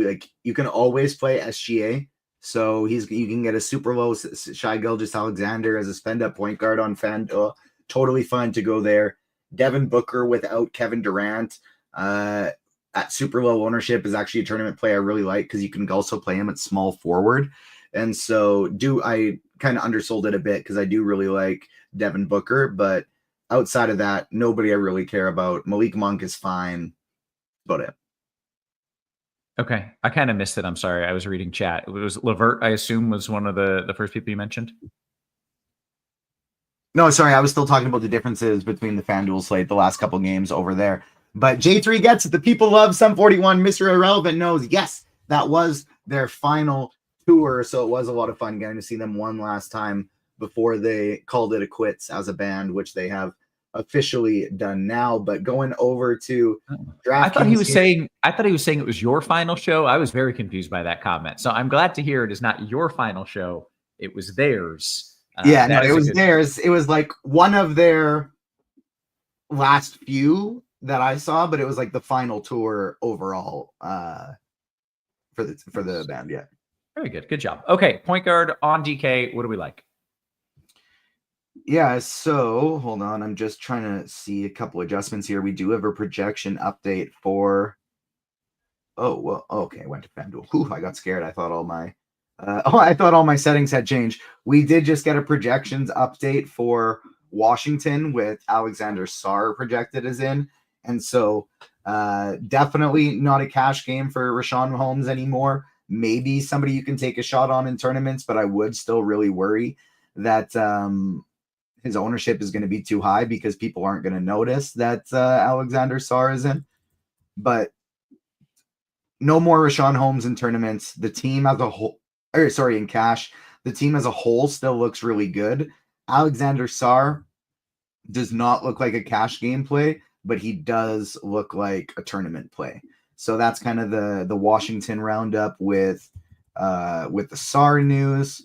Speaker 5: you can always play SGA. So you can get a super low Shai Gilgeous-Alexander as a spend up point guard on FanDuel. Totally fine to go there. Devin Booker without Kevin Durant at super low ownership is actually a tournament play I really like because you can also play him at small forward. And so I kind of undersold it a bit because I do really like Devin Booker, but outside of that, nobody I really care about. Malik Monk is fine. That's about it.
Speaker 4: Okay. I kind of missed it. I'm sorry. I was reading chat. It was Levert, I assume, was one of the first people you mentioned.
Speaker 5: No, sorry. I was still talking about the differences between the FanDuel slate, the last couple games over there. But J3 gets it. The people love Sum 41. Mr. Irrelevant knows, yes, that was their final tour. So it was a lot of fun getting to see them one last time before they called it a quits as a band, which they have officially done now. But going over to DraftKings,
Speaker 4: I thought he was saying it was your final show. I was very confused by that comment. So I'm glad to hear it is not your final show. It was theirs.
Speaker 5: It was theirs. It was like one of their last few that I saw, but it was like the final tour overall. for the band. Yeah.
Speaker 4: Very good. Good job. Okay. Point guard on DK. What do we like?
Speaker 5: Yeah, so hold on. I'm just trying to see a couple adjustments here. We do have a projection update for. Oh, well, okay. I went to FanDuel. Whew, I got scared. I thought all my settings had changed. We did just get a projections update for Washington with Alexander Sarr projected as in. And so definitely not a cash game for Rashawn Holmes anymore. Maybe somebody you can take a shot on in tournaments, but I would still really worry that his ownership is going to be too high because people aren't going to notice that Alexander Sarr is in. But no more Rashawn Holmes in tournaments. The team as a whole, in cash, the team as a whole still looks really good. Alexander Sarr does not look like a cash game play, but he does look like a tournament play. So that's kind of the Washington roundup with the Sarr news.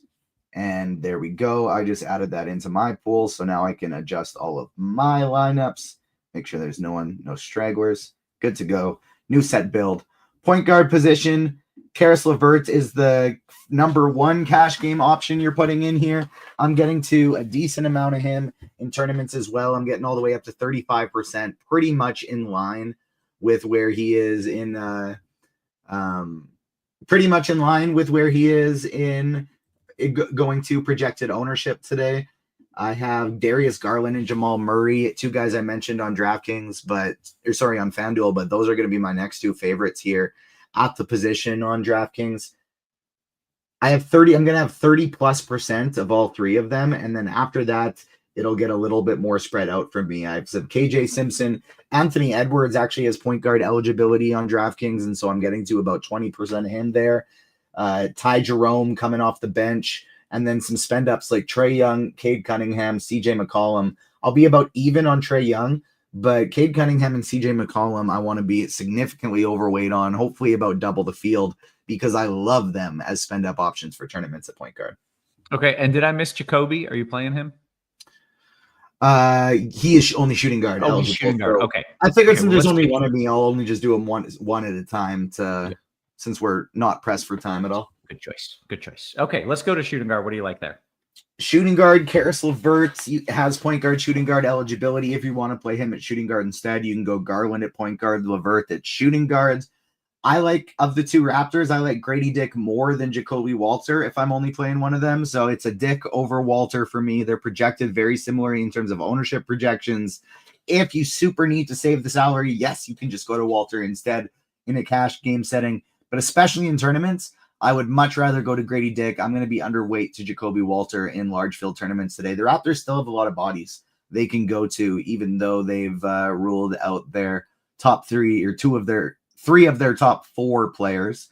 Speaker 5: And there we go. I just added that into my pool. So now I can adjust all of my lineups. Make sure there's no stragglers. Good to go. New set build. Point guard position. Karis LeVert is the number one cash game option you're putting in here. I'm getting to a decent amount of him in tournaments as well. I'm getting all the way up to 35%, pretty much in line with where he is in going to projected ownership today. I have Darius Garland and Jamal Murray, two guys I mentioned on DraftKings, on FanDuel, but those are going to be my next two favorites here at the position on DraftKings. I'm going to have 30+% of all three of them. And then after that, it'll get a little bit more spread out for me. I have some KJ Simpson. Anthony Edwards actually has point guard eligibility on DraftKings. And so I'm getting to about 20% of him there. Ty Jerome coming off the bench, and then some spend ups like Trae Young, Cade Cunningham, CJ McCollum. I'll be about even on Trae Young, but Cade Cunningham and CJ McCollum, I want to be significantly overweight on, hopefully about double the field, because I love them as spend up options for tournaments at point guard.
Speaker 4: Okay. And did I miss Jacoby? Are you playing him?
Speaker 5: He is only shooting guard.
Speaker 4: Oh, he's shooting guard. Okay.
Speaker 5: I figured since there's only one of me, I'll only just do them one at a time since we're not pressed for time at all.
Speaker 4: Good choice. Okay, let's go to shooting guard. What do you like there?
Speaker 5: Shooting guard, Karis LeVert has point guard, shooting guard eligibility. If you want to play him at shooting guard instead, you can go Garland at point guard, LeVert at shooting guards. Of the two Raptors, I like Grady Dick more than Jacoby Walter if I'm only playing one of them. So it's a Dick over Walter for me. They're projected very similarly in terms of ownership projections. If you super need to save the salary, yes, you can just go to Walter instead in a cash game setting. But especially in tournaments, I would much rather go to Grady Dick. I'm going to be underweight to Jacoby Walter in large field tournaments today. The Raptors still have a lot of bodies they can go to, even though they've ruled out their top three or three of their top four players.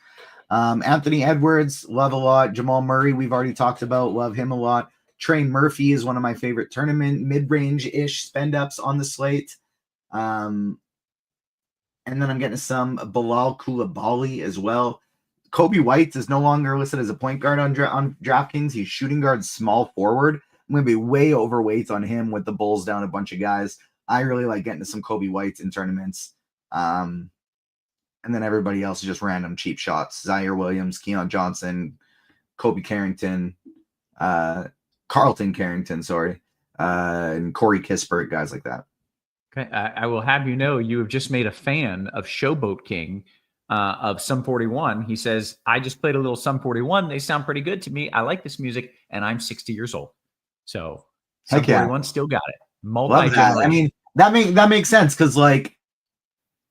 Speaker 5: Anthony Edwards, love a lot. Jamal Murray, we've already talked about, love him a lot. Trey Murphy is one of my favorite tournament mid-range-ish spend-ups on the slate. And then I'm getting some Bilal Coulibaly as well. Kobe White is no longer listed as a point guard on DraftKings. He's shooting guard, small forward. I'm going to be way overweight on him with the Bulls down a bunch of guys. I really like getting to some Kobe Whites in tournaments. And then everybody else is just random cheap shots. Zaire Williams, Keon Johnson, Kobe Carrington, Carlton Carrington, and Corey Kispert, guys like that.
Speaker 4: Okay, I will have you know you have just made a fan of Showboat King of Sum 41. He says, I just played a little Sum 41. They sound pretty good to me. I like this music, and I'm 60 years old. So Sum 41 still got it. Multi-generation.
Speaker 5: I mean, that makes sense because like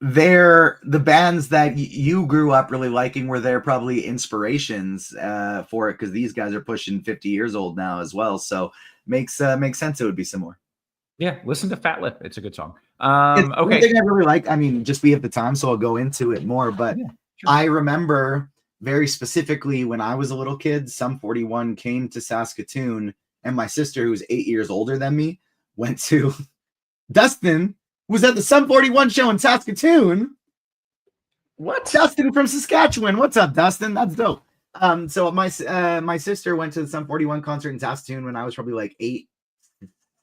Speaker 5: the bands that you grew up really liking were there probably inspirations for it because these guys are pushing 50 years old now as well. So makes sense. It would be similar.
Speaker 4: Yeah, listen to Fat Lip. It's a good song.
Speaker 5: Okay.
Speaker 4: Okay.
Speaker 5: One thing I really like, just we have the time, so I'll go into it more. But yeah, sure. I remember very specifically when I was a little kid, Sum 41 came to Saskatoon, and my sister, who's 8 years older than me, went to Dustin was at the Sum 41 show in Saskatoon.
Speaker 4: What?
Speaker 5: Dustin from Saskatchewan. What's up, Dustin? That's dope. So my sister went to the Sum 41 concert in Saskatoon when I was probably like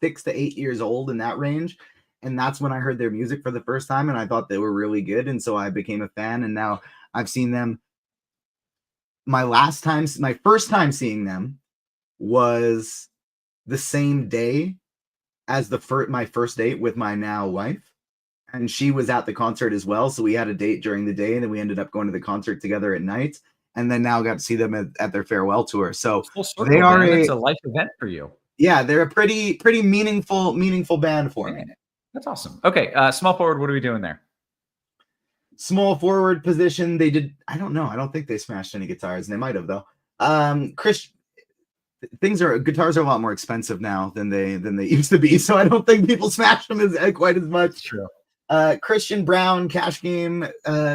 Speaker 5: 6 to 8 years old, in that range. And that's when I heard their music for the first time, and I thought they were really good. And so I became a fan, and now I've seen them my first time seeing them was the same day as my first date with my now wife. And she was at the concert as well. So we had a date during the day, and then we ended up going to the concert together at night. And then now got to see them at their farewell tour. So they are
Speaker 4: it's a life event for you.
Speaker 5: Yeah, they're a pretty meaningful band for me.
Speaker 4: That's awesome. Okay, small forward, what are we doing there?
Speaker 5: Small forward position, I don't know. I don't think they smashed any guitars. They might have though. Guitars are a lot more expensive now than they used to be. So I don't think people smash them quite as much.
Speaker 4: True.
Speaker 5: Christian Brown, cash game,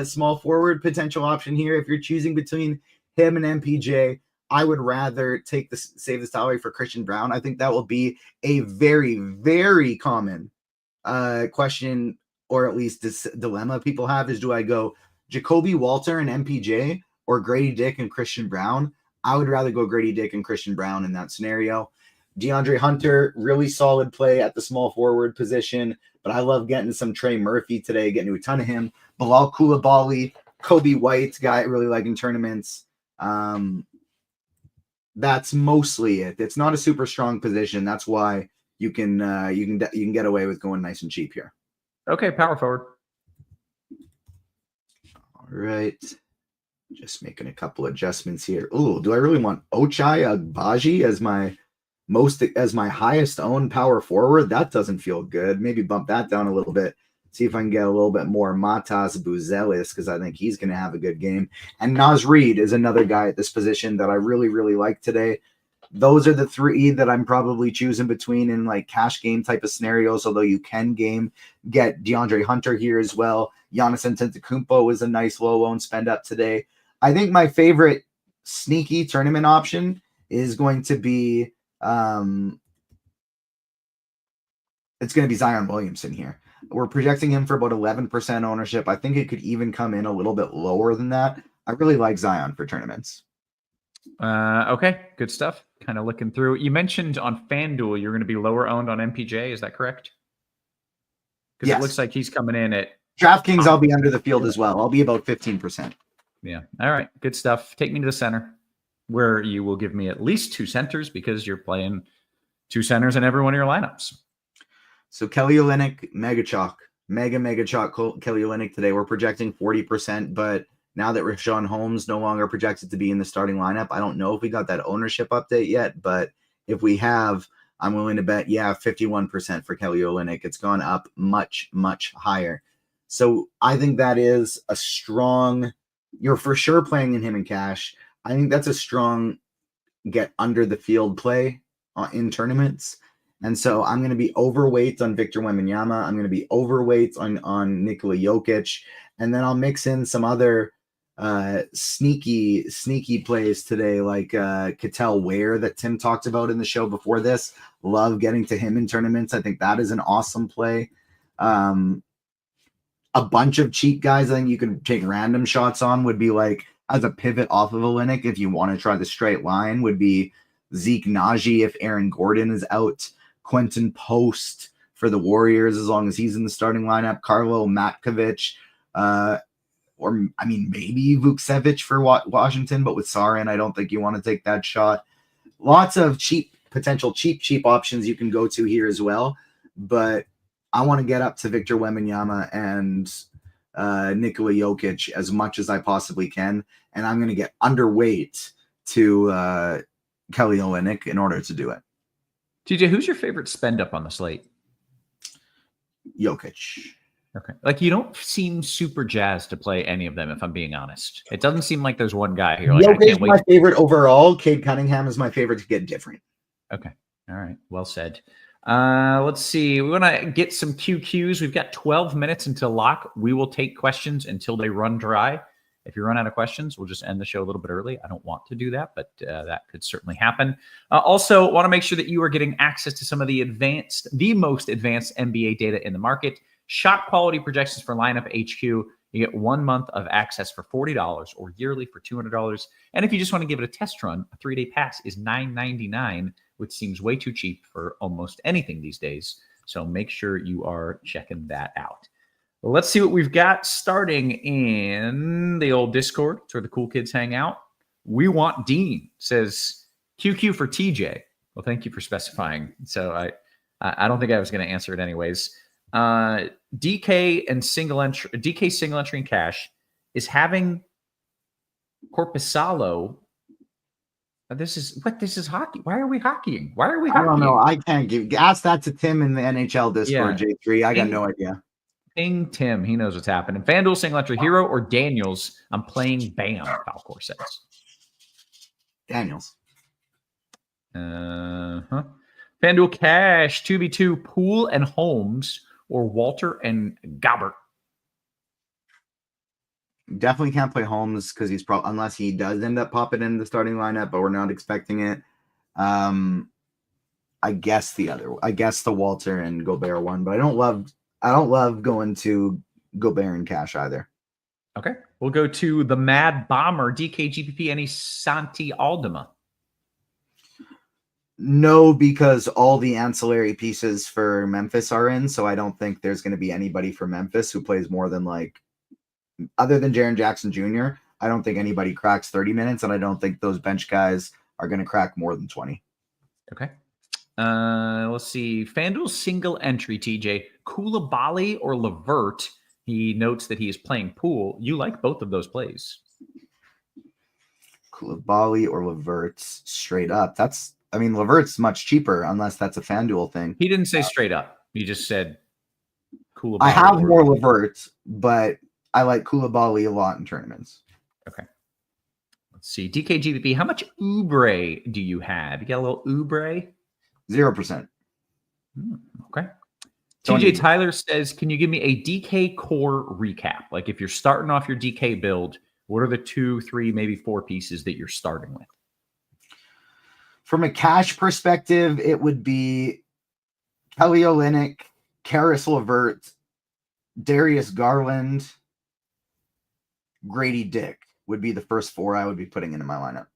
Speaker 5: small forward potential option here. If you're choosing between him and MPJ, I would rather save the salary for Christian Brown. I think that will be a very, very common question, or at least this dilemma people have is, do I go Jacoby Walter and MPJ or Grady Dick and Christian Brown? I would rather go Grady Dick and Christian Brown in that scenario. DeAndre Hunter, really solid play at the small forward position, but I love getting some Trey Murphy today, getting a ton of him. Bilal Coulibaly, Kobe White, guy I really like in tournaments. That's mostly it. It's not a super strong position. That's why you can get away with going nice and cheap here.
Speaker 4: Okay, power forward.
Speaker 5: All right. Just making a couple adjustments here. Oh, do I really want Ochai Agbaji as my highest owned power forward? That doesn't feel good. Maybe bump that down a little bit. See if I can get a little bit more Matas Buzelis, because I think he's going to have a good game. And Naz Reid is another guy at this position that I really, really like today. Those are the three that I'm probably choosing between in like cash game type of scenarios, although you can get DeAndre Hunter here as well. Giannis Antetokounmpo is a nice low-owned spend up today. I think my favorite sneaky tournament option is going to be it's going to be Zion Williamson here. We're projecting him for about 11% ownership. I think it could even come in a little bit lower than that. I really like Zion for tournaments.
Speaker 4: Okay, good stuff. Kind of looking through. You mentioned on FanDuel you're going to be lower owned on MPJ. Is that correct? Because
Speaker 5: yes.
Speaker 4: It looks like he's coming in at
Speaker 5: DraftKings. I'll be under the field as well. I'll be about 15%.
Speaker 4: Yeah. All right. Good stuff. Take me to the center, where you will give me at least two centers because you're playing two centers in every one of your lineups.
Speaker 5: So Kelly Olynyk, mega chalk Kelly Olynyk today. We're projecting 40%, but now that Richaun Holmes no longer projected to be in the starting lineup, I don't know if we got that ownership update yet, but if we have, I'm willing to bet, 51% for Kelly Olynyk. It's gone up much, much higher. So I think that is a strong, you're for sure playing in him in cash. I think that's a strong get under the field play in tournaments. And so I'm going to be overweight on Victor Wembanyama. I'm going to be overweight on Nikola Jokic. And then I'll mix in some other sneaky plays today, like Ketel Ware that Tim talked about in the show before this. Love getting to him in tournaments. I think that is an awesome play. A bunch of cheap guys I think you can take random shots on would be like, as a pivot off of Olynyk, if you want to try the straight line, would be Zeke Naji if Aaron Gordon is out. Quentin Post for the Warriors, as long as he's in the starting lineup. Karlo Matkovic, maybe Vukcevic for Washington, but with Sarin, I don't think you want to take that shot. Lots of potential cheap options you can go to here as well. But I want to get up to Victor Wembanyama and Nikola Jokic as much as I possibly can. And I'm going to get underweight to Kelly Olynyk in order to do it.
Speaker 4: TJ, who's your favorite spend up on the slate?
Speaker 5: Jokic.
Speaker 4: Okay. Like, you don't seem super jazzed to play any of them, if I'm being honest. It doesn't seem like there's one guy here. Like,
Speaker 5: Jokic is my favorite overall. Cade Cunningham is my favorite to get different.
Speaker 4: Okay. All right. Well said. Let's see. We want to get some QQs. We've got 12 minutes until lock. We will take questions until they run dry. If you run out of questions, we'll just end the show a little bit early. I don't want to do that, but that could certainly happen. Also, want to make sure that you are getting access to some of the most advanced NBA data in the market. Shot quality projections for Lineup HQ. You get 1 month of access for $40 or yearly for $200. And if you just want to give it a test run, a 3-day pass is $9.99, which seems way too cheap for almost anything these days. So make sure you are checking that out. Well, let's see what we've got starting in the old Discord. It's where the cool kids hang out. We want Dean, says QQ for TJ. Well, thank you for specifying. So I don't think I was going to answer it anyways. DK single entry in cash is having Corpusalo. This is hockey. Why are we hockeying?
Speaker 5: I don't know. I can't ask that to Tim in the NHL Discord, J3. I got no idea.
Speaker 4: Ping Tim. He knows what's happening. FanDuel single entry hero or Daniels? I'm playing Bam, Falcor says.
Speaker 5: Daniels.
Speaker 4: FanDuel cash 2v2 Poole and Holmes or Walter and Gabbert.
Speaker 5: Definitely can't play Holmes because he's probably, unless he does end up popping in the starting lineup, but we're not expecting it. I guess the Walter and Gobert one, but I don't love going to Gobert and cash either.
Speaker 4: Okay. We'll go to the Mad Bomber, DKGPP, any Santi Aldama.
Speaker 5: No, because all the ancillary pieces for Memphis are in, so I don't think there's going to be anybody for Memphis who plays more than other than Jaren Jackson Jr., I don't think anybody cracks 30 minutes, and I don't think those bench guys are going to crack more than 20.
Speaker 4: Okay. Let's see. FanDuel single entry, TJ. Koulibaly or LeVert. He notes that he is playing Poole. You like both of those plays.
Speaker 5: Koulibaly or LeVert straight up. LeVert's much cheaper unless that's a FanDuel thing.
Speaker 4: He didn't say straight up. He just said Koulibaly.
Speaker 5: I have more LeVert, but I like Koulibaly a lot in tournaments.
Speaker 4: Okay. Let's see. DKGVP, how much Oubre do you have? You got a little Oubre?
Speaker 5: 0%.
Speaker 4: Okay. TJ Tyler says, can you give me a DK core recap? Like if you're starting off your DK build, what are the 2, 3, maybe 4 pieces that you're starting with?
Speaker 5: From a cash perspective, it would be Kelly Olynyk, Karis LeVert, Darius Garland, Grady Dick would be the first 4 I would be putting into my lineup.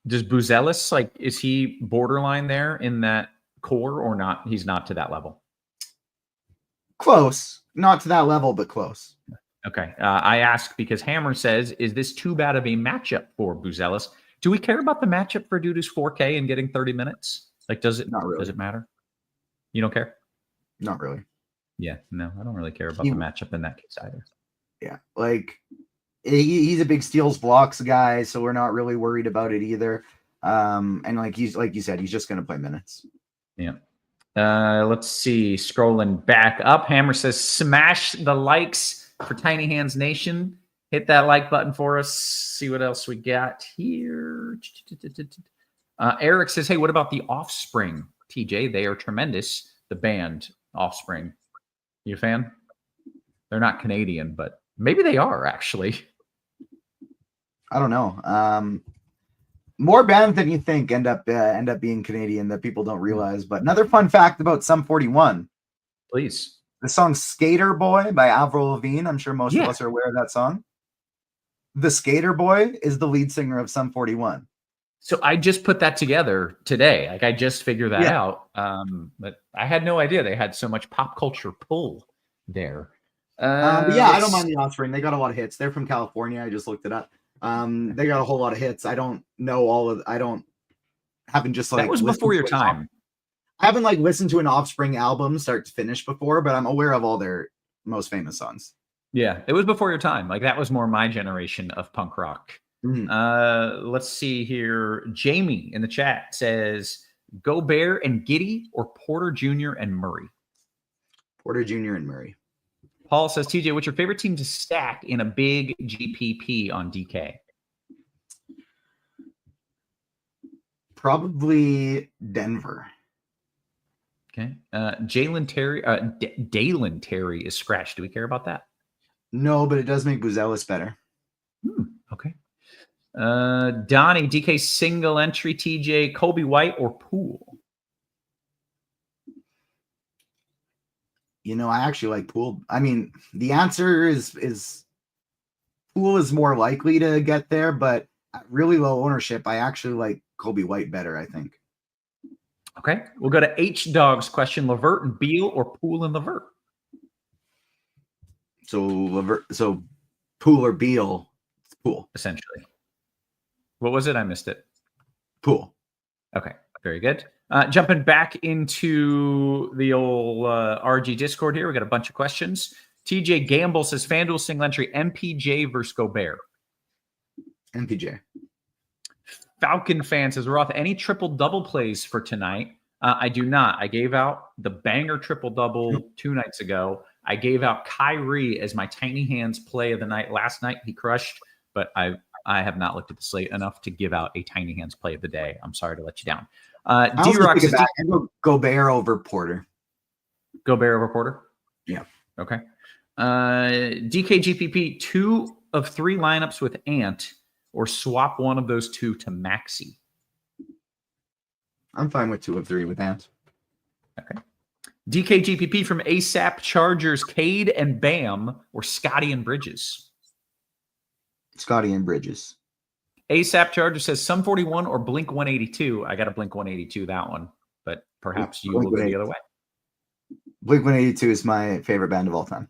Speaker 4: Does Buzelis, is he borderline there in that core or not? He's not to that level.
Speaker 5: Close. Not to that level, but close.
Speaker 4: Okay. I ask because Hammer says, is this too bad of a matchup for Buzelis? Do we care about the matchup for a dude who's 4K and getting 30 minutes? Does it matter? You don't care?
Speaker 5: Not really.
Speaker 4: Yeah, no, I don't really care about the matchup in that case either.
Speaker 5: Yeah, he's a big steals blocks guy, so we're not really worried about it either. And like you said, he's just going to play minutes.
Speaker 4: Yeah. Let's see. Scrolling back up, Hammer says, smash the likes for Tiny Hands Nation. Hit that like button for us. See what else we got here. Eric says, hey, what about the Offspring? TJ, they are tremendous. The band Offspring. You a fan? They're not Canadian, but maybe they are actually.
Speaker 5: I don't know. More bands than you think end up being Canadian that people don't realize. But another fun fact about Sum 41.
Speaker 4: Please.
Speaker 5: The song Skater Boy by Avril Lavigne. I'm sure most of us are aware of that song. The Skater Boy is the lead singer of Sum 41.
Speaker 4: So I just put that together today. I just figured that out. But I had no idea they had so much pop culture pull there.
Speaker 5: But yeah, I don't mind the Offspring. They got a lot of hits. They're from California. I just looked it up. They got a whole lot of hits. I don't know haven't just
Speaker 4: that was before your time.
Speaker 5: I haven't listened to an Offspring album start to finish before, but I'm aware of all their most famous songs.
Speaker 4: Yeah, it was before your time. That was more my generation of punk rock. Mm-hmm. Let's see here. Jamie in the chat says Gobert and Giddey or Porter Jr. and Murray.
Speaker 5: Porter Jr. and Murray.
Speaker 4: Paul says, TJ, what's your favorite team to stack in a big GPP on DK?
Speaker 5: Probably Denver.
Speaker 4: Okay. Dalen Terry is scratched. Do we care about that?
Speaker 5: No, but it does make Buzelis better.
Speaker 4: Okay. Donnie, DK single entry, TJ, Kobe White or Poole?
Speaker 5: I actually like Poole. I mean, the answer is Poole is more likely to get there, but at really low ownership, I actually like Kobe White better, I think.
Speaker 4: Okay. We'll go to H-Dog's question. LeVert and Beal or Poole and LeVert?
Speaker 5: So Poole or Beal. Pool.
Speaker 4: essentially. What was it? I missed it.
Speaker 5: Pool.
Speaker 4: Okay, very good. Jumping back into the old RG Discord here, we got a bunch of questions. TJ Gamble says FanDuel single entry MPJ versus Gobert.
Speaker 5: MPJ.
Speaker 4: Falcon fan says Roth, any triple double plays for tonight? I do not. I gave out the banger triple double 2 nights ago. I gave out Kyrie as my tiny hands play of the night last night. He crushed, but I have not looked at the slate enough to give out a tiny hands play of the day. I'm sorry to let you down. D-Rock says
Speaker 5: Gobert over Porter.
Speaker 4: Gobert over Porter?
Speaker 5: Yeah.
Speaker 4: Okay. DKGPP, 2 of 3 lineups with Ant, or swap one of those 2 to Maxi.
Speaker 5: I'm fine with 2 of 3 with Ant.
Speaker 4: Okay. DKGPP from ASAP Chargers, Cade and Bam, or Scotty and Bridges.
Speaker 5: Scotty and Bridges.
Speaker 4: ASAP Chargers says Sum 41 or Blink 182. I got a Blink 182, that one, but perhaps you will go the other way.
Speaker 5: Blink 182 is my favorite band of all time.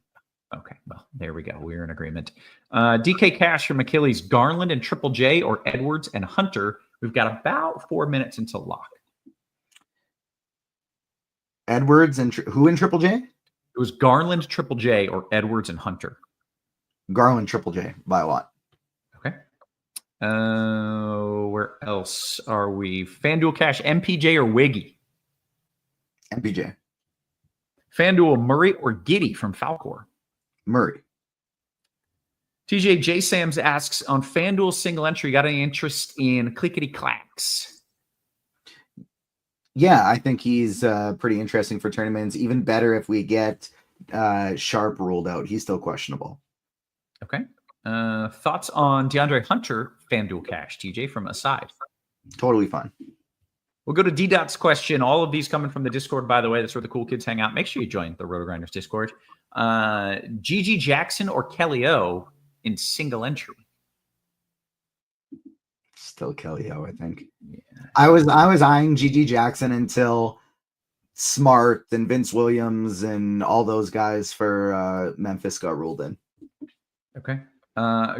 Speaker 4: Okay, well, there we go. We're in agreement. DK Cash from Achilles, Garland and Triple J, or Edwards and Hunter. We've got about 4 minutes until lock.
Speaker 5: Edwards and who in Triple J?
Speaker 4: It was Garland, Triple J, or Edwards and Hunter.
Speaker 5: Garland, Triple J by a lot.
Speaker 4: Okay. Where else are we? FanDuel Cash, MPJ or Wiggy?
Speaker 5: MPJ.
Speaker 4: FanDuel Murray or Giddy from Falcor?
Speaker 5: Murray.
Speaker 4: TJ J. Sams asks, on FanDuel single entry, got any interest in Clickety Clacks?
Speaker 5: Yeah, I think he's pretty interesting for tournaments. Even better if we get Sharp ruled out. He's still questionable.
Speaker 4: Okay. Thoughts on DeAndre Hunter, FanDuel Cash, TJ, from Aside?
Speaker 5: Totally fine.
Speaker 4: We'll go to D-Dot's question. All of these coming from the Discord, by the way. That's where the cool kids hang out. Make sure you join the RotoGrinders Discord. Gigi Jackson or Kelly O in single entry?
Speaker 5: Still Kelly O, I think. Yeah. I was eyeing GG Jackson until Smart and Vince Williams and all those guys for Memphis got ruled in.
Speaker 4: Okay.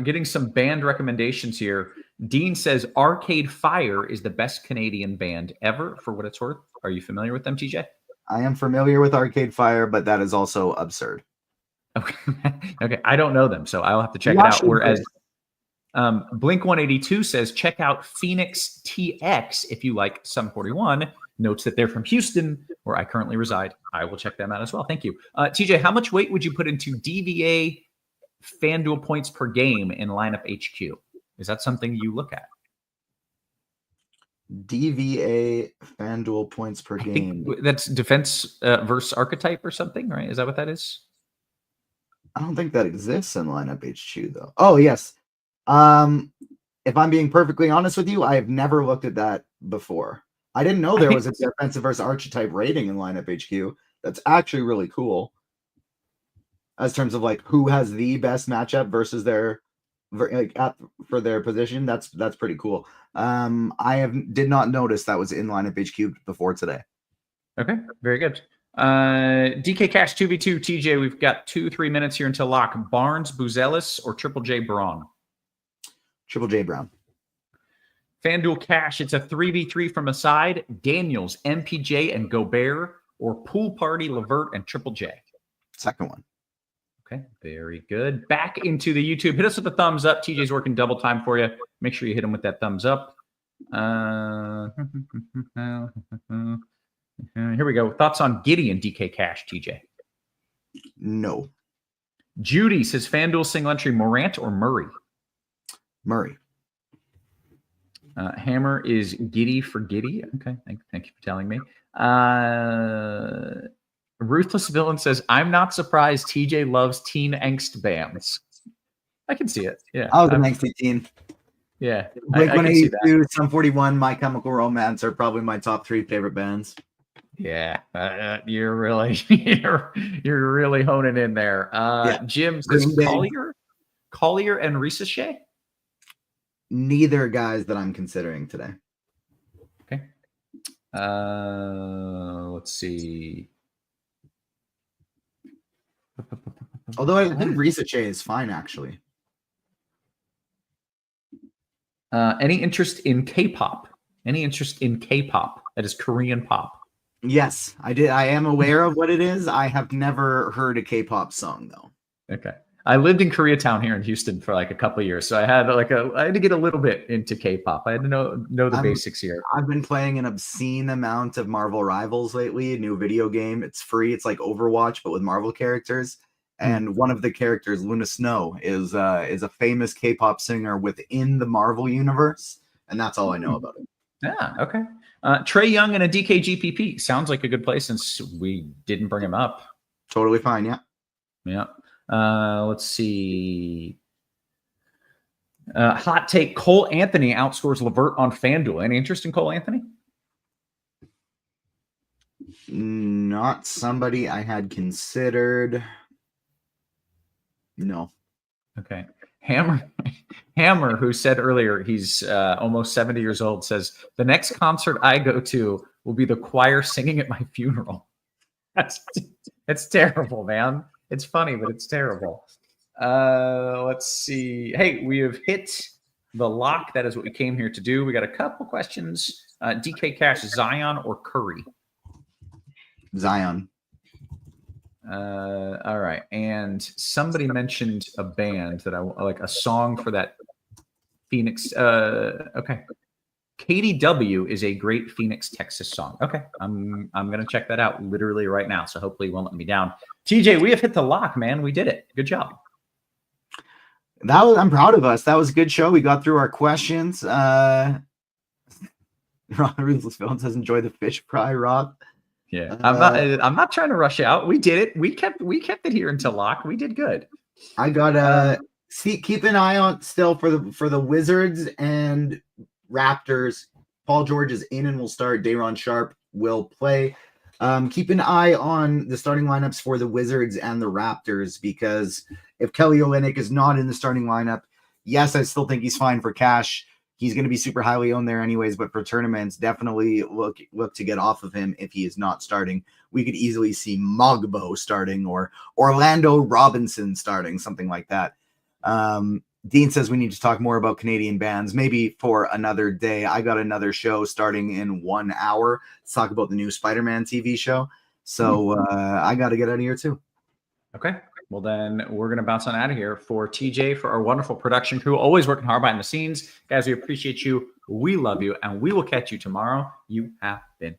Speaker 4: Getting some band recommendations here. Dean says Arcade Fire is the best Canadian band ever, for what it's worth. Are you familiar with them, TJ?
Speaker 5: I am familiar with Arcade Fire, but that is also absurd.
Speaker 4: Okay. Okay. I don't know them, so I'll have to check it out. Whereas Blink 182 says check out Phoenix TX if you like Sum 41. Notes that they're from Houston, where I currently reside. I will check them out as well. Thank you. TJ, how much weight would you put into DVA FanDuel points per game in lineup HQ? Is that something you look at?
Speaker 5: DVA FanDuel points per game.
Speaker 4: That's defense versus archetype or something, right? Is that what that is?
Speaker 5: I don't think that exists in lineup HQ though. Oh yes. If I'm being perfectly honest with you, I have never looked at that before. I didn't know there was a defensive versus archetype rating in lineup HQ. That's actually really cool. As terms of like who has the best matchup versus their for their position, that's pretty cool. I did not notice that was in lineup HQ before today.
Speaker 4: Okay, very good. DK Cash 2v2 TJ. We've got 2-3 minutes here until lock. Barnes, Buzelis, or Triple J Braun?
Speaker 5: Triple J Brown.
Speaker 4: FanDuel Cash, it's a 3v3 from Aside. Daniels, MPJ, and Gobert, or Pool Party, Levert, and Triple J?
Speaker 5: Second one.
Speaker 4: Okay, very good. Back into the YouTube. Hit us with a thumbs up. TJ's working double time for you. Make sure you hit him with that thumbs up. Here we go. Thoughts on Giddy and DK Cash, TJ?
Speaker 5: No.
Speaker 4: Judy says FanDuel single entry Morant or Murray?
Speaker 5: Murray.
Speaker 4: Hammer is Giddy for Giddy. Okay, thank you for telling me. Ruthless Villain says, I'm not surprised TJ loves teen angst bands. I can see it. Yeah.
Speaker 5: I was an angsty teen.
Speaker 4: Yeah.
Speaker 5: Blink 182, Sum 41, My Chemical Romance are probably my top 3 favorite bands.
Speaker 4: Yeah. You're really you're really honing in there. Yeah. Jim says Collier and Ricochet?
Speaker 5: Neither guys that I'm considering today.
Speaker 4: Okay. Let's see.
Speaker 5: Although I think Ricochet is fine, actually.
Speaker 4: Any interest in K-pop? Any interest in K-pop? That is Korean pop.
Speaker 5: Yes, I did. I am aware of what it is. I have never heard a K-pop song though.
Speaker 4: Okay. I lived in Koreatown here in Houston for like a couple of years, so I had to get a little bit into K-pop. I had to know the basics here.
Speaker 5: I've been playing an obscene amount of Marvel Rivals lately, a new video game. It's free. It's like Overwatch, but with Marvel characters. And one of the characters, Luna Snow, is a famous K-pop singer within the Marvel universe, and that's all I know about it.
Speaker 4: Yeah. Okay. Trey Young and a DK GPP sounds like a good play since we didn't bring him up.
Speaker 5: Totally fine. Yeah.
Speaker 4: Yeah. Let's see. Hot take: Cole Anthony outscores LeVert on FanDuel. Any interest in Cole Anthony?
Speaker 5: Not somebody I had considered. No.
Speaker 4: Okay. Hammer, who said earlier he's almost 70 years old, says the next concert I go to will be the choir singing at my funeral. That's terrible, man. It's funny, but it's terrible. Let's see. Hey, we have hit the lock. That is what we came here to do. We got a couple questions. DK Cash, Zion or Curry?
Speaker 5: Zion.
Speaker 4: All right. And somebody mentioned a band that I like, a song for that Phoenix. Okay. KDW is a great Phoenix, Texas song. Okay. I'm going to check that out literally right now. So hopefully you won't let me down. TJ, we have hit the lock, man. We did it. Good job.
Speaker 5: I'm proud of us. That was a good show. We got through our questions. Ron Ruthless Villain says enjoy the fish fry, Rob.
Speaker 4: Yeah, I'm not trying to rush out. We did it. We kept it here until lock. We did good.
Speaker 5: I got keep an eye on still for the Wizards and Raptors. Paul George is in and will start. Day'Ron Sharpe will play. Keep an eye on the starting lineups for the Wizards and the Raptors, because if Kelly Olynyk is not in the starting lineup, yes, I still think he's fine for cash. He's going to be super highly owned there anyways, but for tournaments, definitely look to get off of him if he is not starting. We could easily see Mogbo starting or Orlando Robinson starting, something like that. Dean says we need to talk more about Canadian bands, maybe for another day. I got another show starting in 1 hour. Let's talk about the new Spider-Man TV show. So I got to get out of here too.
Speaker 4: Okay. Well, then we're going to bounce on out of here. For TJ, for our wonderful production crew, always working hard behind the scenes. Guys, we appreciate you. We love you. And we will catch you tomorrow. You have been